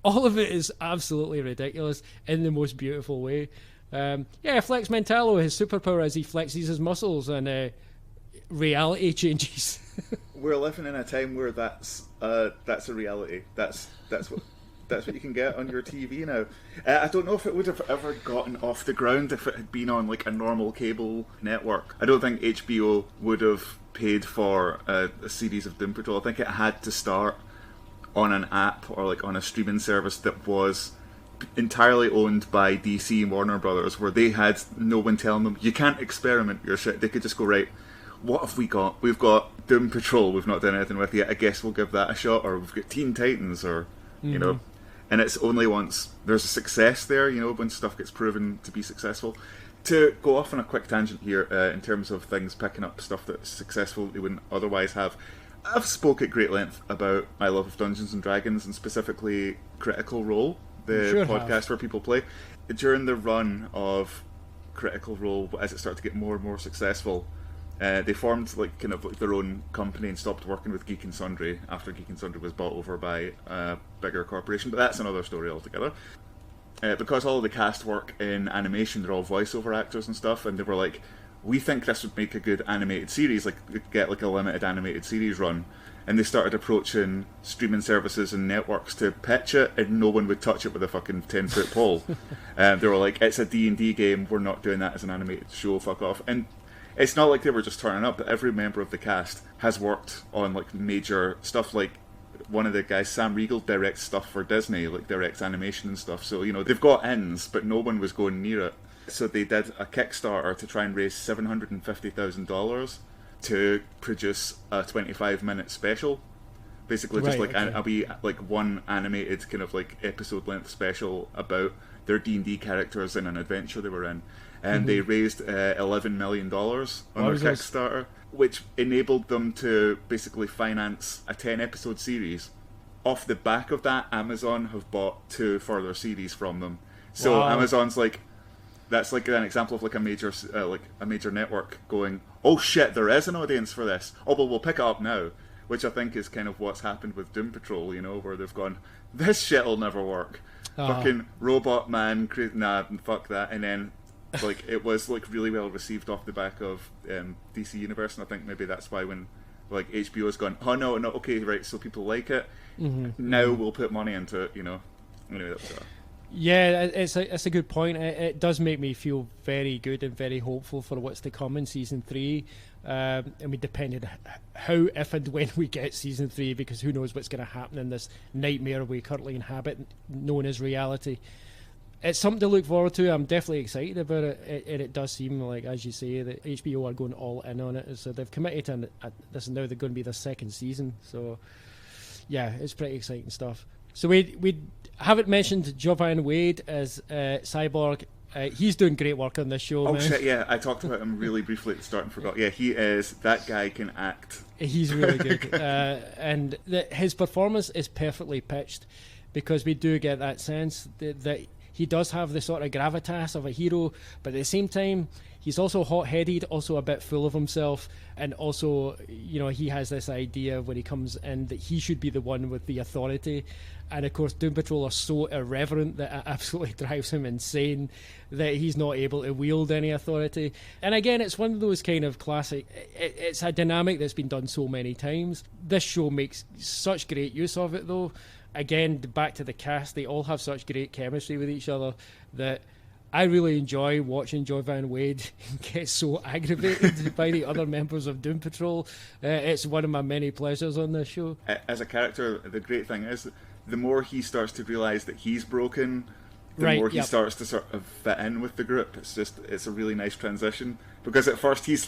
all of it is absolutely ridiculous in the most beautiful way. Flex Mentallo, his superpower is he flexes his muscles and reality changes. We're living in a time where that's a reality. That's what you can get on your TV now. I don't know if it would have ever gotten off the ground if it had been on like a normal cable network. I don't think HBO would have paid for a series of Doom Patrol. I think it had to start on an app or like on a streaming service that was entirely owned by DC and Warner Brothers, where they had no one telling them, you can't experiment your shit. They could just go, right, what have we got? We've got Doom Patrol, we've not done anything with it yet, I guess we'll give that a shot. Or we've got Teen Titans, or you know. And it's only once there's a success there, when stuff gets proven to be successful. To go off on a quick tangent here, in terms of things picking up stuff that's successful they wouldn't otherwise have, I've spoke at great length about my love of Dungeons and Dragons, and specifically Critical Role, the podcast where people play. During the run of Critical Role, as it started to get more and more successful, they formed their own company and stopped working with Geek and Sundry after Geek and Sundry was bought over by a bigger corporation. But that's another story altogether. because all of the cast work in animation, they're all voiceover actors and stuff, and they were like, we think this would make a good animated series, like get like a limited animated series run. And they started approaching streaming services and networks to pitch it, and no one would touch it with a fucking 10-foot pole. They were like, it's a D&D game, we're not doing that as an animated show, fuck off. And it's not like they were just turning up, but every member of the cast has worked on like major stuff. Like one of the guys, Sam Riegel, directs stuff for Disney, like directs animation and stuff. So, you know, they've got ins, but no one was going near it. So they did a Kickstarter to try and raise $750,000 to produce a 25-minute special, basically just like a wee like one animated kind of like episode length special about their D&D characters in an adventure they were in, and they raised $11 million on their Kickstarter, which enabled them to basically finance a 10-episode series. Off the back of that, Amazon have bought 2 further series from them. So Amazon's like, that's like an example of like a major network going, oh shit, there is an audience for this. Oh, well, we'll pick it up now. Which I think is kind of what's happened with Doom Patrol, you know, where they've gone, this shit'll never work. Fucking Robot Man, nah, fuck that. And then, like, it was like really well received off the back of DC Universe, and I think maybe that's why when like HBO's gone, oh no, okay, right, so people like it. Now we'll put money into it, you know. Anyway, that was that. Yeah, it's a good point. It does make me feel very good and very hopeful for what's to come in season 3. I mean, depending how, if and when we get season 3, because who knows what's going to happen in this nightmare we currently inhabit, known as reality. It's something to look forward to. I'm definitely excited about it. And it does seem like, as you say, that HBO are going all in on it. So they've committed to this is now they're going to be their second season. So yeah, it's pretty exciting stuff. So we haven't mentioned Jovan Wade as Cyborg. He's doing great work on this show. Oh shit, yeah, I talked about him really briefly at the start and forgot. Yeah, he is, that guy can act. He's really good. And his performance is perfectly pitched, because we do get that sense that he does have the sort of gravitas of a hero, but at the same time, he's also hot-headed, also a bit full of himself, and also, you know, he has this idea when he comes in that he should be the one with the authority. And of course, Doom Patrol are so irreverent that it absolutely drives him insane that he's not able to wield any authority. And again, it's one of those kind of classic, it's a dynamic that's been done so many times. This show makes such great use of it, though. Again, back to the cast, they all have such great chemistry with each other that I really enjoy watching Jovan Wade get so aggravated by the other members of Doom Patrol. It's one of my many pleasures on this show. As a character, the great thing is, the more he starts to realise that he's broken, the more he starts to sort of fit in with the group. It's a really nice transition. Because at first he's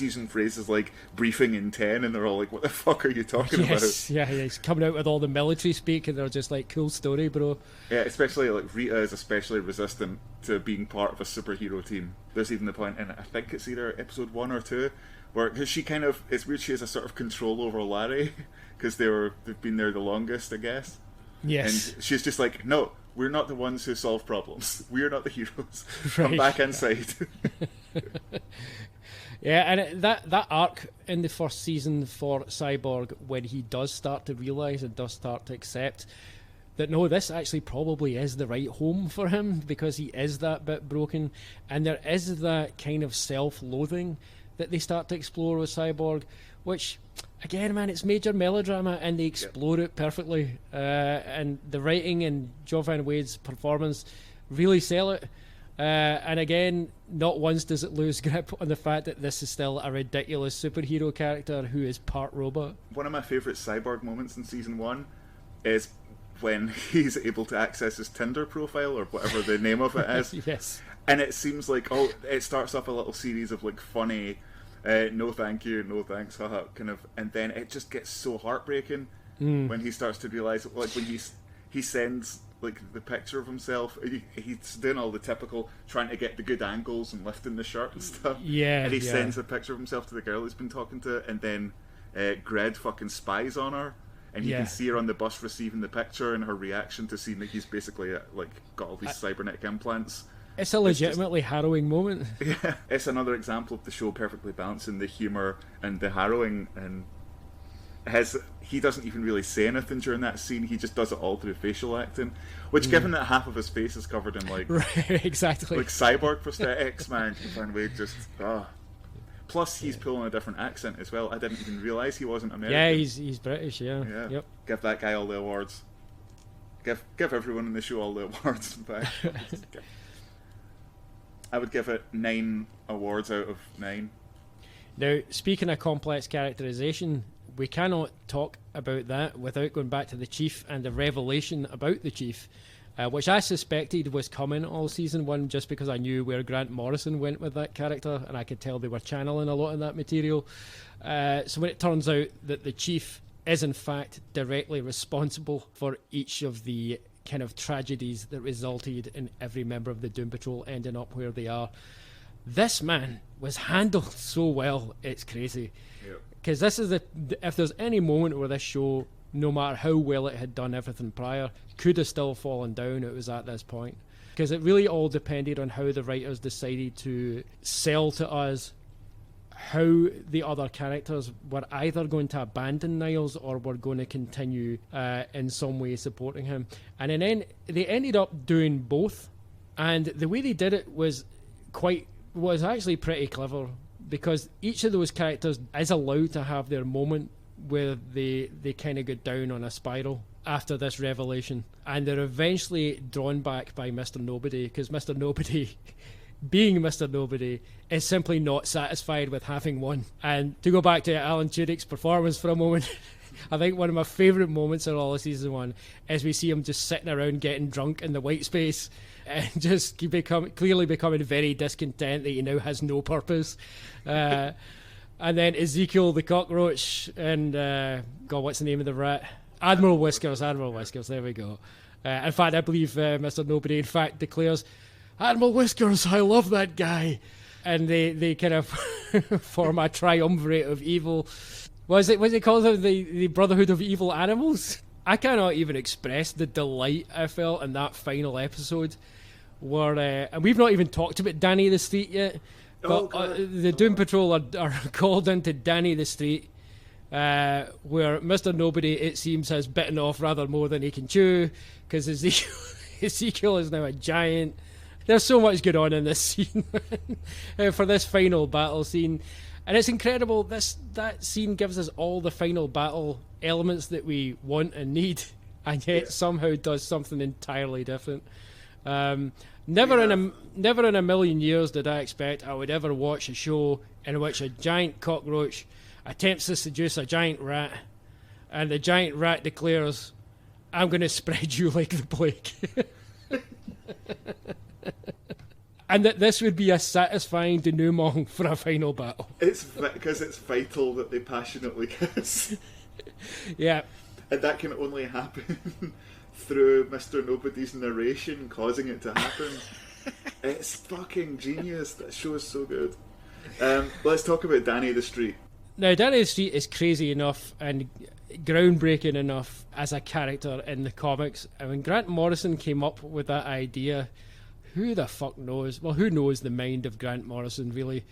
using phrases like briefing in 10, and they're all like, what the fuck are you talking about? Yeah, he's coming out with all the military speak, and they're just like, cool story, bro. Yeah, especially like Rita is especially resistant to being part of a superhero team. There's even the point in, I think it's either episode 1 or 2, where cause she kind of, it's weird, she has a sort of control over Larry, because they've been there the longest, I guess. Yes. And she's just like, no, we're not the ones who solve problems. We're not the heroes. Come back inside. Yeah, and that arc in the first season for Cyborg, when he does start to realise and does start to accept that no, this actually probably is the right home for him, because he is that bit broken, and there is that kind of self-loathing that they start to explore with Cyborg, which, again, man, it's major melodrama, and they explore it perfectly. And the writing and Jovan Wade's performance really sell it. And again, not once does it lose grip on the fact that this is still a ridiculous superhero character who is part robot. One of my favourite Cyborg moments in season 1 is when he's able to access his Tinder profile, or whatever the name of it is. Yes. And it seems like, it starts off a little series of like funny, no thank you, no thanks, haha, kind of, and then it just gets so heartbreaking when he starts to realise, like when he sends like the picture of himself, he's doing all the typical trying to get the good angles and lifting the shirt and stuff. Yeah. And he sends a picture of himself to the girl he's been talking to, and then Gred fucking spies on her, and you can see her on the bus receiving the picture, and her reaction to seeing that he's basically like got all these cybernetic implants. It's a legitimately harrowing moment. Yeah, it's another example of the show perfectly balancing the humour and the harrowing. And he doesn't even really say anything during that scene. He just does it all through facial acting, which, given that half of his face is covered in like exactly like cyborg prosthetics, man, Van Wade just Plus, he's pulling a different accent as well. I didn't even realise he wasn't American. Yeah, he's British. Yeah. Yep. Give that guy all the awards. Give everyone in the show all the awards. In fact, I would give it 9 awards out of 9. Now, speaking of complex characterization, we cannot talk about that without going back to the Chief and the revelation about the Chief, which I suspected was coming all season 1 just because I knew where Grant Morrison went with that character, and I could tell they were channeling a lot of that material. So when it turns out that the Chief is in fact directly responsible for each of the kind of tragedies that resulted in every member of the Doom Patrol ending up where they are, this man was handled so well, it's crazy. Because this is if there's any moment where this show, no matter how well it had done everything prior, could have still fallen down, it was at this point. Because it really all depended on how the writers decided to sell to us how the other characters were either going to abandon Niles or were going to continue in some way supporting him. And then they ended up doing both. And the way they did it was actually pretty clever, because each of those characters is allowed to have their moment where they kind of go down on a spiral after this revelation, and they're eventually drawn back by Mr. Nobody, because Mr. Nobody, being Mr. Nobody, is simply not satisfied with having won. And to go back to Alan Tudyk's performance for a moment, I think one of my favourite moments in all of season 1 is we see him just sitting around getting drunk in the white space and just clearly becoming very discontent that he now has no purpose. And then Ezekiel the cockroach and God, what's the name of the rat? Admiral Whiskers, there we go. In fact, I believe Mr. Nobody in fact declares, "Admiral Whiskers, I love that guy." And they kind of form a triumvirate of evil. Was it called the Brotherhood of Evil Animals? I cannot even express the delight I felt in that final episode where, and we've not even talked about Danny the Street yet, but the Doom Patrol are called into Danny the Street, where Mr. Nobody, it seems, has bitten off rather more than he can chew, because Ezekiel is now a giant. There's so much going on in this scene for this final battle scene. And it's incredible, that scene gives us all the final battle elements that we want and need, and yet somehow does something entirely different. Never in a million years did I expect I would ever watch a show in which a giant cockroach attempts to seduce a giant rat, and the giant rat declares, "I'm going to spread you like the plague." And that this would be a satisfying denouement for a final battle. It's because it's vital that they passionately kiss. Yeah. And that can only happen through Mr. Nobody's narration causing it to happen. It's fucking genius. That show is so good. Let's talk about Danny the Street. Now, Danny the Street is crazy enough and groundbreaking enough as a character in the comics. And when Grant Morrison came up with that idea, who the fuck knows? Well, who knows the mind of Grant Morrison, really?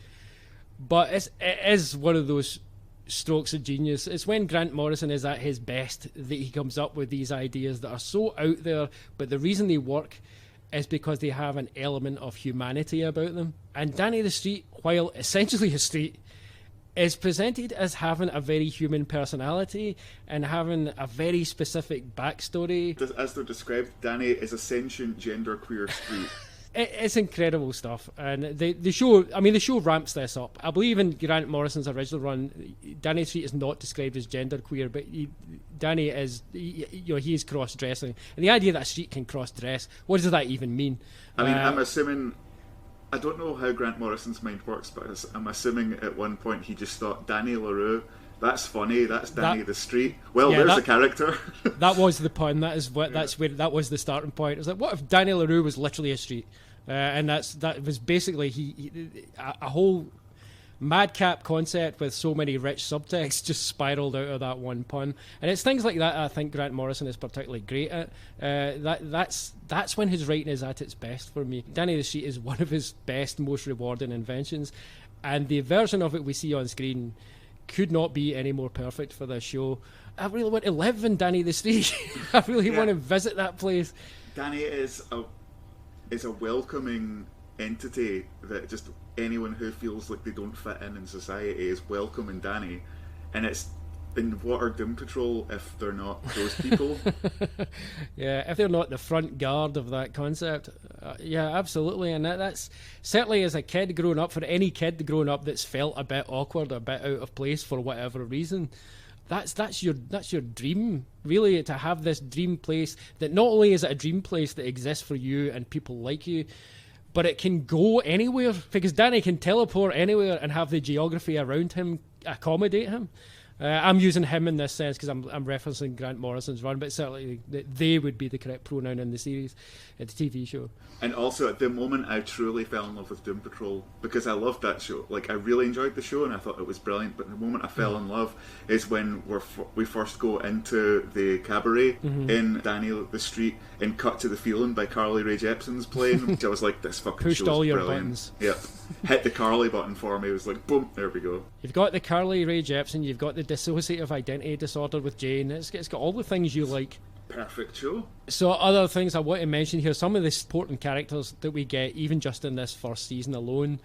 But it is one of those strokes of genius. It's when Grant Morrison is at his best that he comes up with these ideas that are so out there, but the reason they work is because they have an element of humanity about them. And Danny the Street, while essentially a street, is presented as having a very human personality and having a very specific backstory. As they're described, Danny is a sentient genderqueer street. It's incredible stuff, and the show ramps this up. I believe in Grant Morrison's original run, Danny Street is not described as genderqueer, but Danny is, he is cross-dressing, and the idea that a street can cross-dress, what does that even mean? I mean, I'm assuming, I don't know how Grant Morrison's mind works, but I'm assuming at one point he just thought, Danny LaRue, that's funny, that's Danny the Street. Well, yeah, there's a character. That was the pun. That was the starting point. It was like, what if Danny LaRue was literally a street? And that was basically a whole madcap concept with so many rich subtexts just spiraled out of that one pun. And it's things like that I think Grant Morrison is particularly great at. That's when his writing is at its best for me. Danny the Street is one of his best, most rewarding inventions, and the version of it we see on screen could not be any more perfect for this show. I really want to live in Danny the Street. I really want to visit that place. Danny is a welcoming entity that just anyone who feels like they don't fit in society is welcome in Danny. And what are Doom Patrol if they're not those people? Yeah, if they're not the front guard of that concept. Yeah, absolutely. And that's certainly, as a kid growing up, for any kid growing up that's felt a bit awkward, a bit out of place for whatever reason, that's your dream, really, to have this dream place that not only is it a dream place that exists for you and people like you, but it can go anywhere, because Danny can teleport anywhere and have the geography around him accommodate him. I'm using him in this sense because I'm referencing Grant Morrison's run, but certainly they would be the correct pronoun in the series, the TV show. And also, at the moment, I truly fell in love with Doom Patrol because I loved that show. Like, I really enjoyed the show and I thought it was brilliant. But the moment I fell in love is when we first go into the cabaret in Danny the Street and cut to the feeling by Carly Rae Jepsen's playing. Which I was like, this fucking pushed show all is your brilliant. buttons. Yep. Hit the Carly button for me. It was like, boom, there we go. You've got the Carly Rae Jepsen, you've got the dissociative identity disorder with Jane. It's got all the things you like. Perfect show. So other things I want to mention here, some of the supporting characters that we get, even just in this first season alone,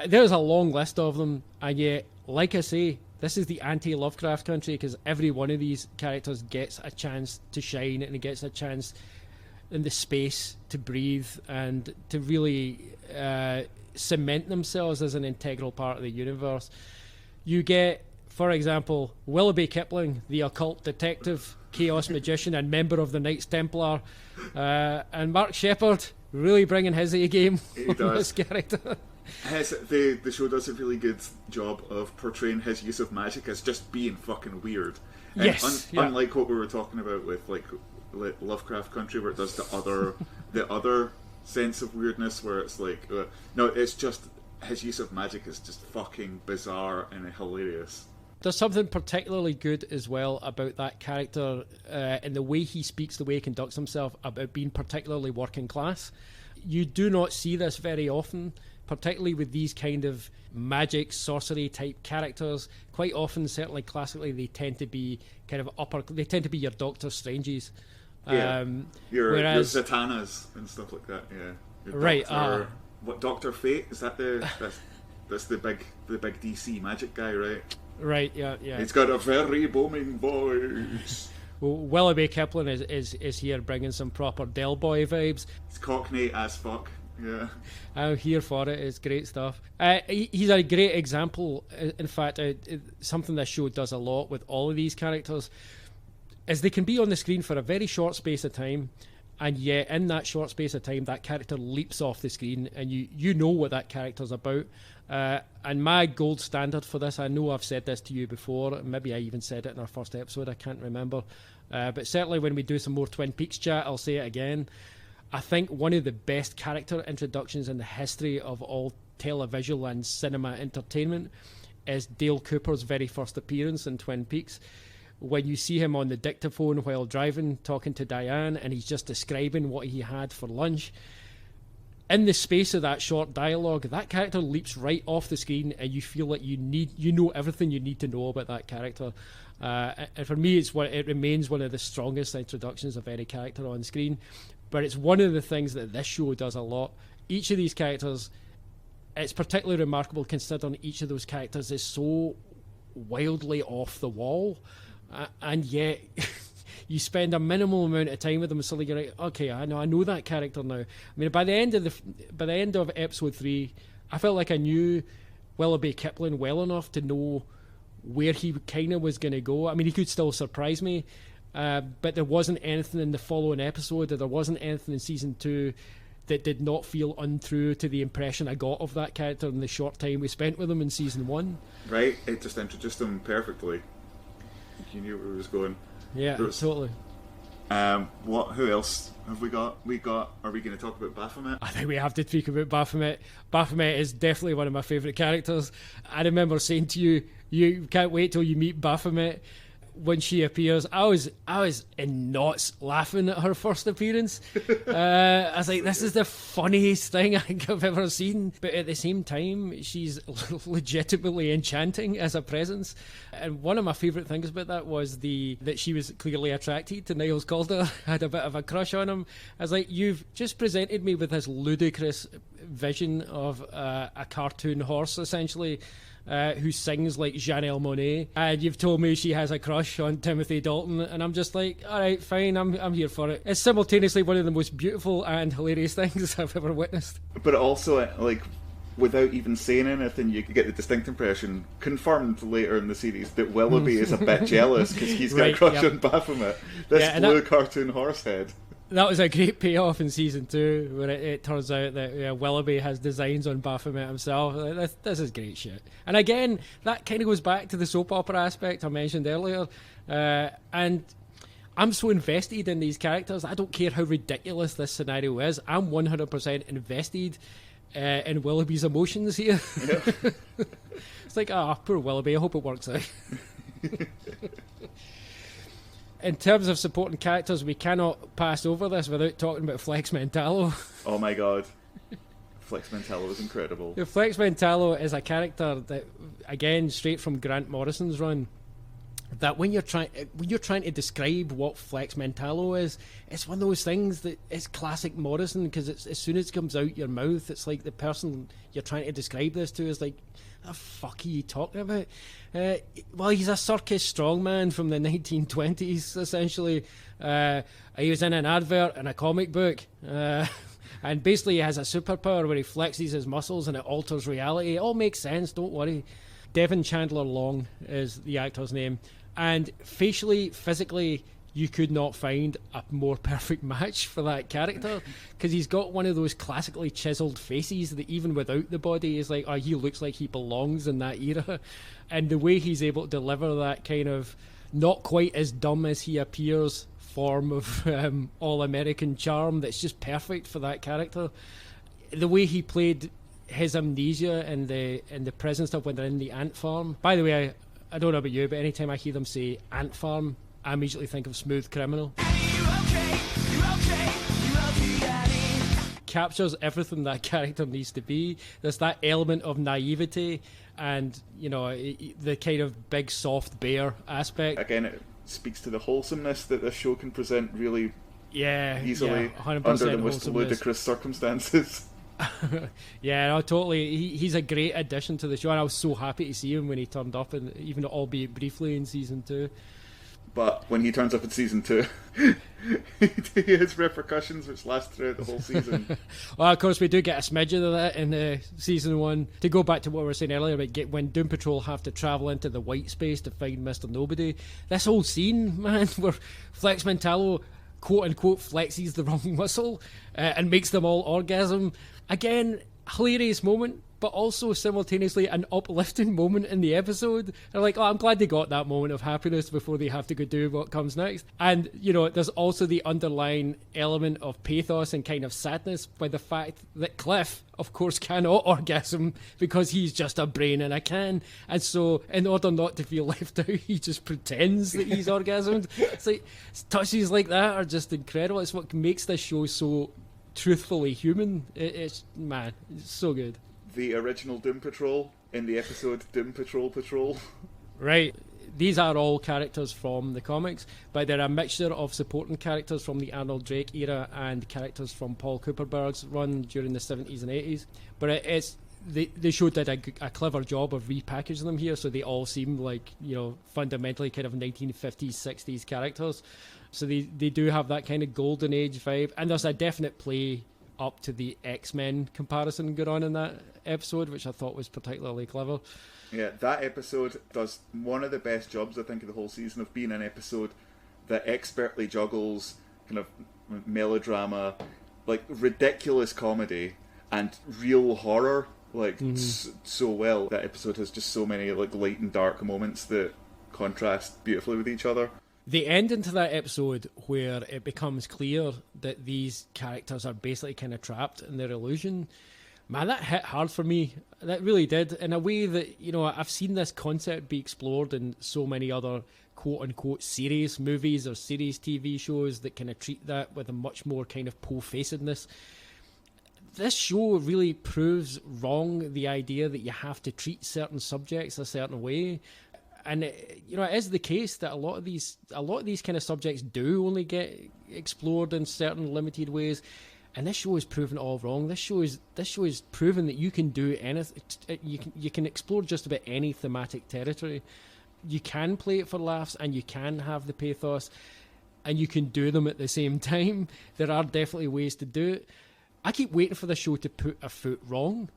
there's a long list of them, and yet, like I say, this is the anti-Lovecraft country, because every one of these characters gets a chance to shine, and it gets a chance in the space to breathe and to really cement themselves as an integral part of the universe. You get, for example, Willoughby Kipling, the occult detective, chaos magician and member of the Knights Templar, and Mark Sheppard really bringing his A game on this character. The show does a really good job of portraying his use of magic as just being fucking weird. And yes, unlike what we were talking about with like Lovecraft Country, where it does the other sense of weirdness, where it's like no, it's just his use of magic is just fucking bizarre and hilarious. There's something particularly good as well about that character in the way he speaks, the way he conducts himself, about being particularly working class. You do not see this very often, particularly with these kind of magic, sorcery type characters. Quite often, certainly classically, they tend to be kind of they tend to be your Doctor Stranges. Yeah, your whereas Zatannas and stuff like that. Yeah, your right. What Dr. Fate is that? That's the big DC magic guy, right? Right. Yeah. He's got a very booming voice. Well, Willoughby Kipling is here bringing some proper Del Boy vibes. It's Cockney as fuck. Yeah, I'm here for it. It's great stuff. He's a great example. In fact, something this show does a lot with all of these characters is they can be on the screen for a very short space of time, and yet in that short space of time, that character leaps off the screen, and you know what that character's about. And my gold standard for this, I know I've said this to you before, maybe I even said it in our first episode, I can't remember, but certainly when we do some more Twin Peaks chat, I'll say it again. I think one of the best character introductions in the history of all televisual and cinema entertainment is Dale Cooper's very first appearance in Twin Peaks. When you see him on the dictaphone while driving, talking to Diane, and he's just describing what he had for lunch. In the space of that short dialogue, that character leaps right off the screen, and you feel like you know everything you need to know about that character. And for me, it remains one of the strongest introductions of any character on screen. But it's one of the things that this show does a lot. Each of these characters, it's particularly remarkable considering each of those characters is so wildly off the wall, and yet you spend a minimal amount of time with them, so you're like, okay, I know that character now. I mean, by the end of episode 3, I felt like I knew Willoughby Kipling well enough to know where he kind of was going to go. I mean, he could still surprise me, but there wasn't anything in the following episode, or there wasn't anything in season 2 that did not feel untrue to the impression I got of that character in the short time we spent with him in season 1. Right, it just introduced him perfectly. You knew where it was going. Yeah, totally. Who else have we got? Are we going to talk about Baphomet? I think we have to speak about Baphomet. Baphomet is definitely one of my favourite characters. I remember saying to you, you can't wait till you meet Baphomet. when she appears, I was in knots laughing at her first appearance. I was like, this is the funniest thing I think I've ever seen. But at the same time, she's legitimately enchanting as a presence. And one of my favourite things about that was that she was clearly attracted to Niles Calder, had a bit of a crush on him. I was like, you've just presented me with this ludicrous vision of a cartoon horse, essentially, who sings like Janelle Monáe, and you've told me she has a crush on Timothy Dalton, and I'm just like, all right, fine, I'm here for it. It's simultaneously one of the most beautiful and hilarious things I've ever witnessed. But also, like, without even saying anything, you get the distinct impression, confirmed later in the series, that Willoughby is a bit jealous because he's got a crush on Baphomet. This blue cartoon horse head. That was a great payoff in season 2, where it turns out that Willoughby has designs on Baphomet himself. This is great shit. And again, that kind of goes back to the soap opera aspect I mentioned earlier. And I'm so invested in these characters. I don't care how ridiculous this scenario is. I'm 100% invested in Willoughby's emotions here. Yep. It's like, poor Willoughby. I hope it works out. In terms of supporting characters, we cannot pass over this without talking about Flex Mentallo. Oh my god. Flex Mentallo is incredible. Flex Mentallo is a character that, again, straight from Grant Morrison's run, that when you're trying to describe what Flex Mentallo is, it's one of those things that it's classic Morrison, because as soon as it comes out your mouth, it's like the person you're trying to describe this to is like, the fuck are you talking about? Well, he's a circus strongman from the 1920s, essentially. He was in an advert in a comic book, and basically he has a superpower where he flexes his muscles and it alters reality. It all makes sense, don't worry. Devon Chandler Long is the actor's name, and facially, physically, you could not find a more perfect match for that character, because he's got one of those classically chiseled faces that even without the body is like, he looks like he belongs in that era. And the way he's able to deliver that kind of not quite as dumb as he appears form of all-American charm that's just perfect for that character. The way he played his amnesia and the prison stuff when they're in the ant farm. By the way, I don't know about you, but anytime I hear them say ant farm, I immediately think of Smooth Criminal. Captures everything that character needs to be. There's that element of naivety and, the kind of big soft bear aspect. Again, it speaks to the wholesomeness that this show can present really easily 100% under the most ludicrous circumstances. Yeah, no, totally. He's a great addition to the show, and I was so happy to see him when he turned up, and even albeit briefly in season 2. But when he turns up in season 2, he has repercussions which last throughout the whole season. Well, of course, we do get a smidgen of that in season 1. To go back to what we were saying earlier about when Doom Patrol have to travel into the white space to find Mr. Nobody, this whole scene, man, where Flex Mentallo quote-unquote flexes the wrong muscle and makes them all orgasm. Again, hilarious moment, but also simultaneously an uplifting moment in the episode. They're like, I'm glad they got that moment of happiness before they have to go do what comes next. And, there's also the underlying element of pathos and kind of sadness by the fact that Cliff, of course, cannot orgasm because he's just a brain in a can. And so, in order not to feel left out, he just pretends that he's orgasmed. It's like, touches like that are just incredible. It's what makes this show so truthfully human. It's so good. The original Doom Patrol in the episode Doom Patrol Patrol. Right. These are all characters from the comics, but they're a mixture of supporting characters from the Arnold Drake era and characters from Paul Kupperberg's run during the 70s and 80s. But the show did a clever job of repackaging them here, so they all seem like, fundamentally kind of 1950s, 60s characters. So they do have that kind of golden age vibe, and there's a definite play up to the X-Men comparison going on in that episode, which I thought was particularly clever. Yeah, that episode does one of the best jobs, I think, of the whole season of being an episode that expertly juggles kind of melodrama, like ridiculous comedy, and real horror, so well. That episode has just so many like light and dark moments that contrast beautifully with each other. The ending to that episode where it becomes clear that these characters are basically kind of trapped in their illusion, man, that hit hard for me. That really did, in a way that, I've seen this concept be explored in so many other quote-unquote series movies or series TV shows that kind of treat that with a much more kind of po-facedness. This show really proves wrong the idea that you have to treat certain subjects a certain way. And it is the case that a lot of these kind of subjects do only get explored in certain limited ways. And this show is proven all wrong. This show is proven that you can do anything. You can explore just about any thematic territory. You can play it for laughs, and you can have the pathos, and you can do them at the same time. There are definitely ways to do it. I keep waiting for the show to put a foot wrong,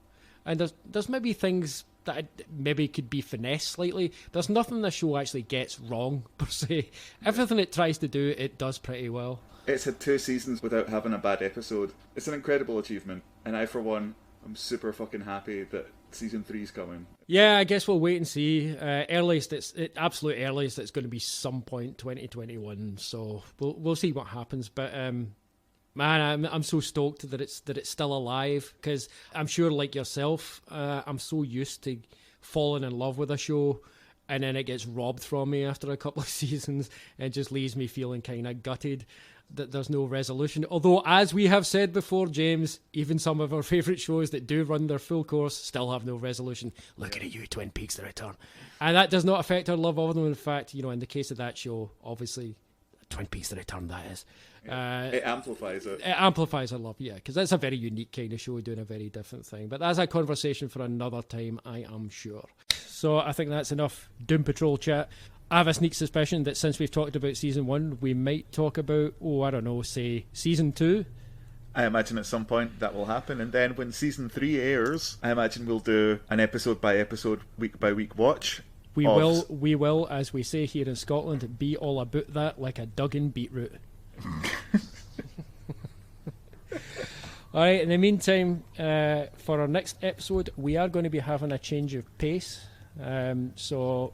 and there's maybe things that maybe could be finessed slightly. There's nothing the show actually gets wrong per se. Everything it tries to do, it does pretty well. It's had 2 seasons without having a bad episode. It's an incredible achievement, and I, for one, am super fucking happy that season 3's coming. Yeah, I guess we'll wait and see. Absolute earliest, it's going to be some point 2021. So we'll see what happens. But man, I'm so stoked that it's still alive, because I'm sure, like yourself, I'm so used to falling in love with a show, and then it gets robbed from me after a couple of seasons and just leaves me feeling kind of gutted that there's no resolution. Although, as we have said before, James, even some of our favourite shows that do run their full course still have no resolution. Looking at you, Twin Peaks: The Return. And that does not affect our love of them. In fact, in the case of that show, obviously, Twin Peaks: The Return, that is. It amplifies it. It amplifies our love, yeah, because that's a very unique kind of show doing a very different thing. But that's a conversation for another time, I am sure. So I think that's enough Doom Patrol chat. I have a sneak suspicion that since we've talked about season 1, we might talk about, say season 2. I imagine at some point that will happen, and then when season 3 airs, I imagine we'll do an episode by episode, week by week watch. We will, as we say here in Scotland, be all about that like a Duggan beetroot. Alright, in the meantime, for our next episode, we are going to be having a change of pace. So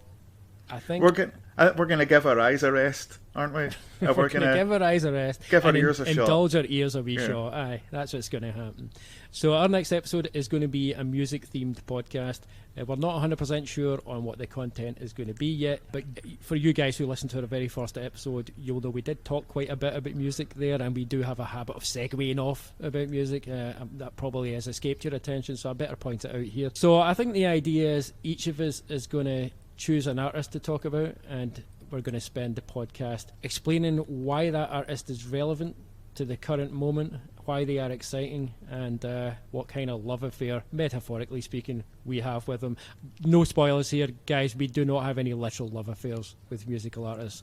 I think we're going to give our eyes a rest, aren't we? We're going to give our eyes a rest. Give our ears a shot. Indulge our ears a wee shot. Aye, that's what's going to happen. So our next episode is going to be a music-themed podcast. We're not 100% sure on what the content is going to be yet, but for you guys who listened to our very first episode, you'll know we did talk quite a bit about music there, and we do have a habit of segueing off about music. That probably has escaped your attention, so I better point it out here. So I think the idea is each of us is going to choose an artist to talk about, and we're going to spend the podcast explaining why that artist is relevant to the current moment, why they are exciting, and what kind of love affair, metaphorically speaking, we have with them. No spoilers here, guys. We do not have any literal love affairs with musical artists.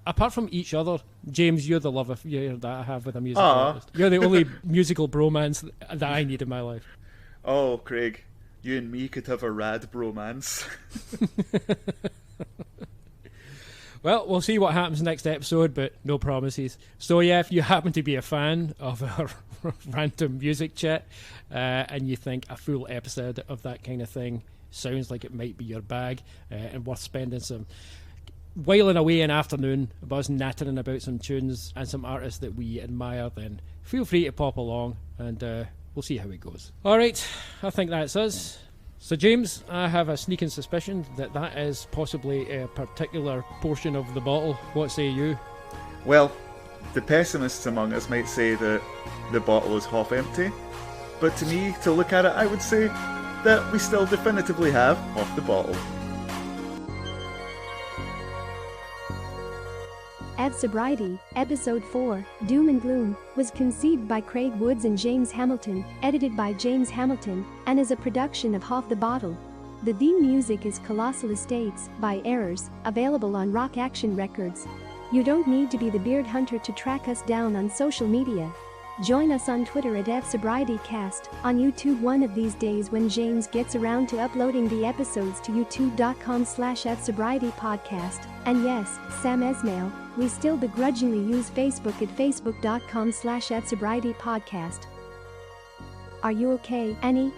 Apart from each other, James, you're the love affair that I have with a musical artist. You're the only musical bromance that I need in my life. Oh, Craig, you and me could have a rad bromance. Well, we'll see what happens next episode, but no promises. So yeah, if you happen to be a fan of our random music chat, and you think a full episode of that kind of thing sounds like it might be your bag, and worth spending some whiling away an afternoon about us nattering about some tunes and some artists that we admire, then feel free to pop along, and we'll see how it goes. Alright, I think that's us. So James, I have a sneaking suspicion that is possibly a particular portion of the bottle. What say you? Well, the pessimists among us might say that the bottle is half empty, but to me, to look at it, I would say that we still definitively have half the bottle. fSobriety, Episode 4, Doom and Gloom, was conceived by Craig Woods and James Hamilton, edited by James Hamilton, and is a production of Half the Bottle. The theme music is Colossal Estates by Errors, available on Rock Action Records. You don't need to be the Beard Hunter to track us down on social media. Join us on Twitter at fSobrietycast, on YouTube one of these days when James gets around to uploading the episodes to youtube.com/fSobrietypodcast, and yes, Sam Esmail, we still begrudgingly use Facebook at facebook.com/fSobrietypodcast. Are you okay, Annie?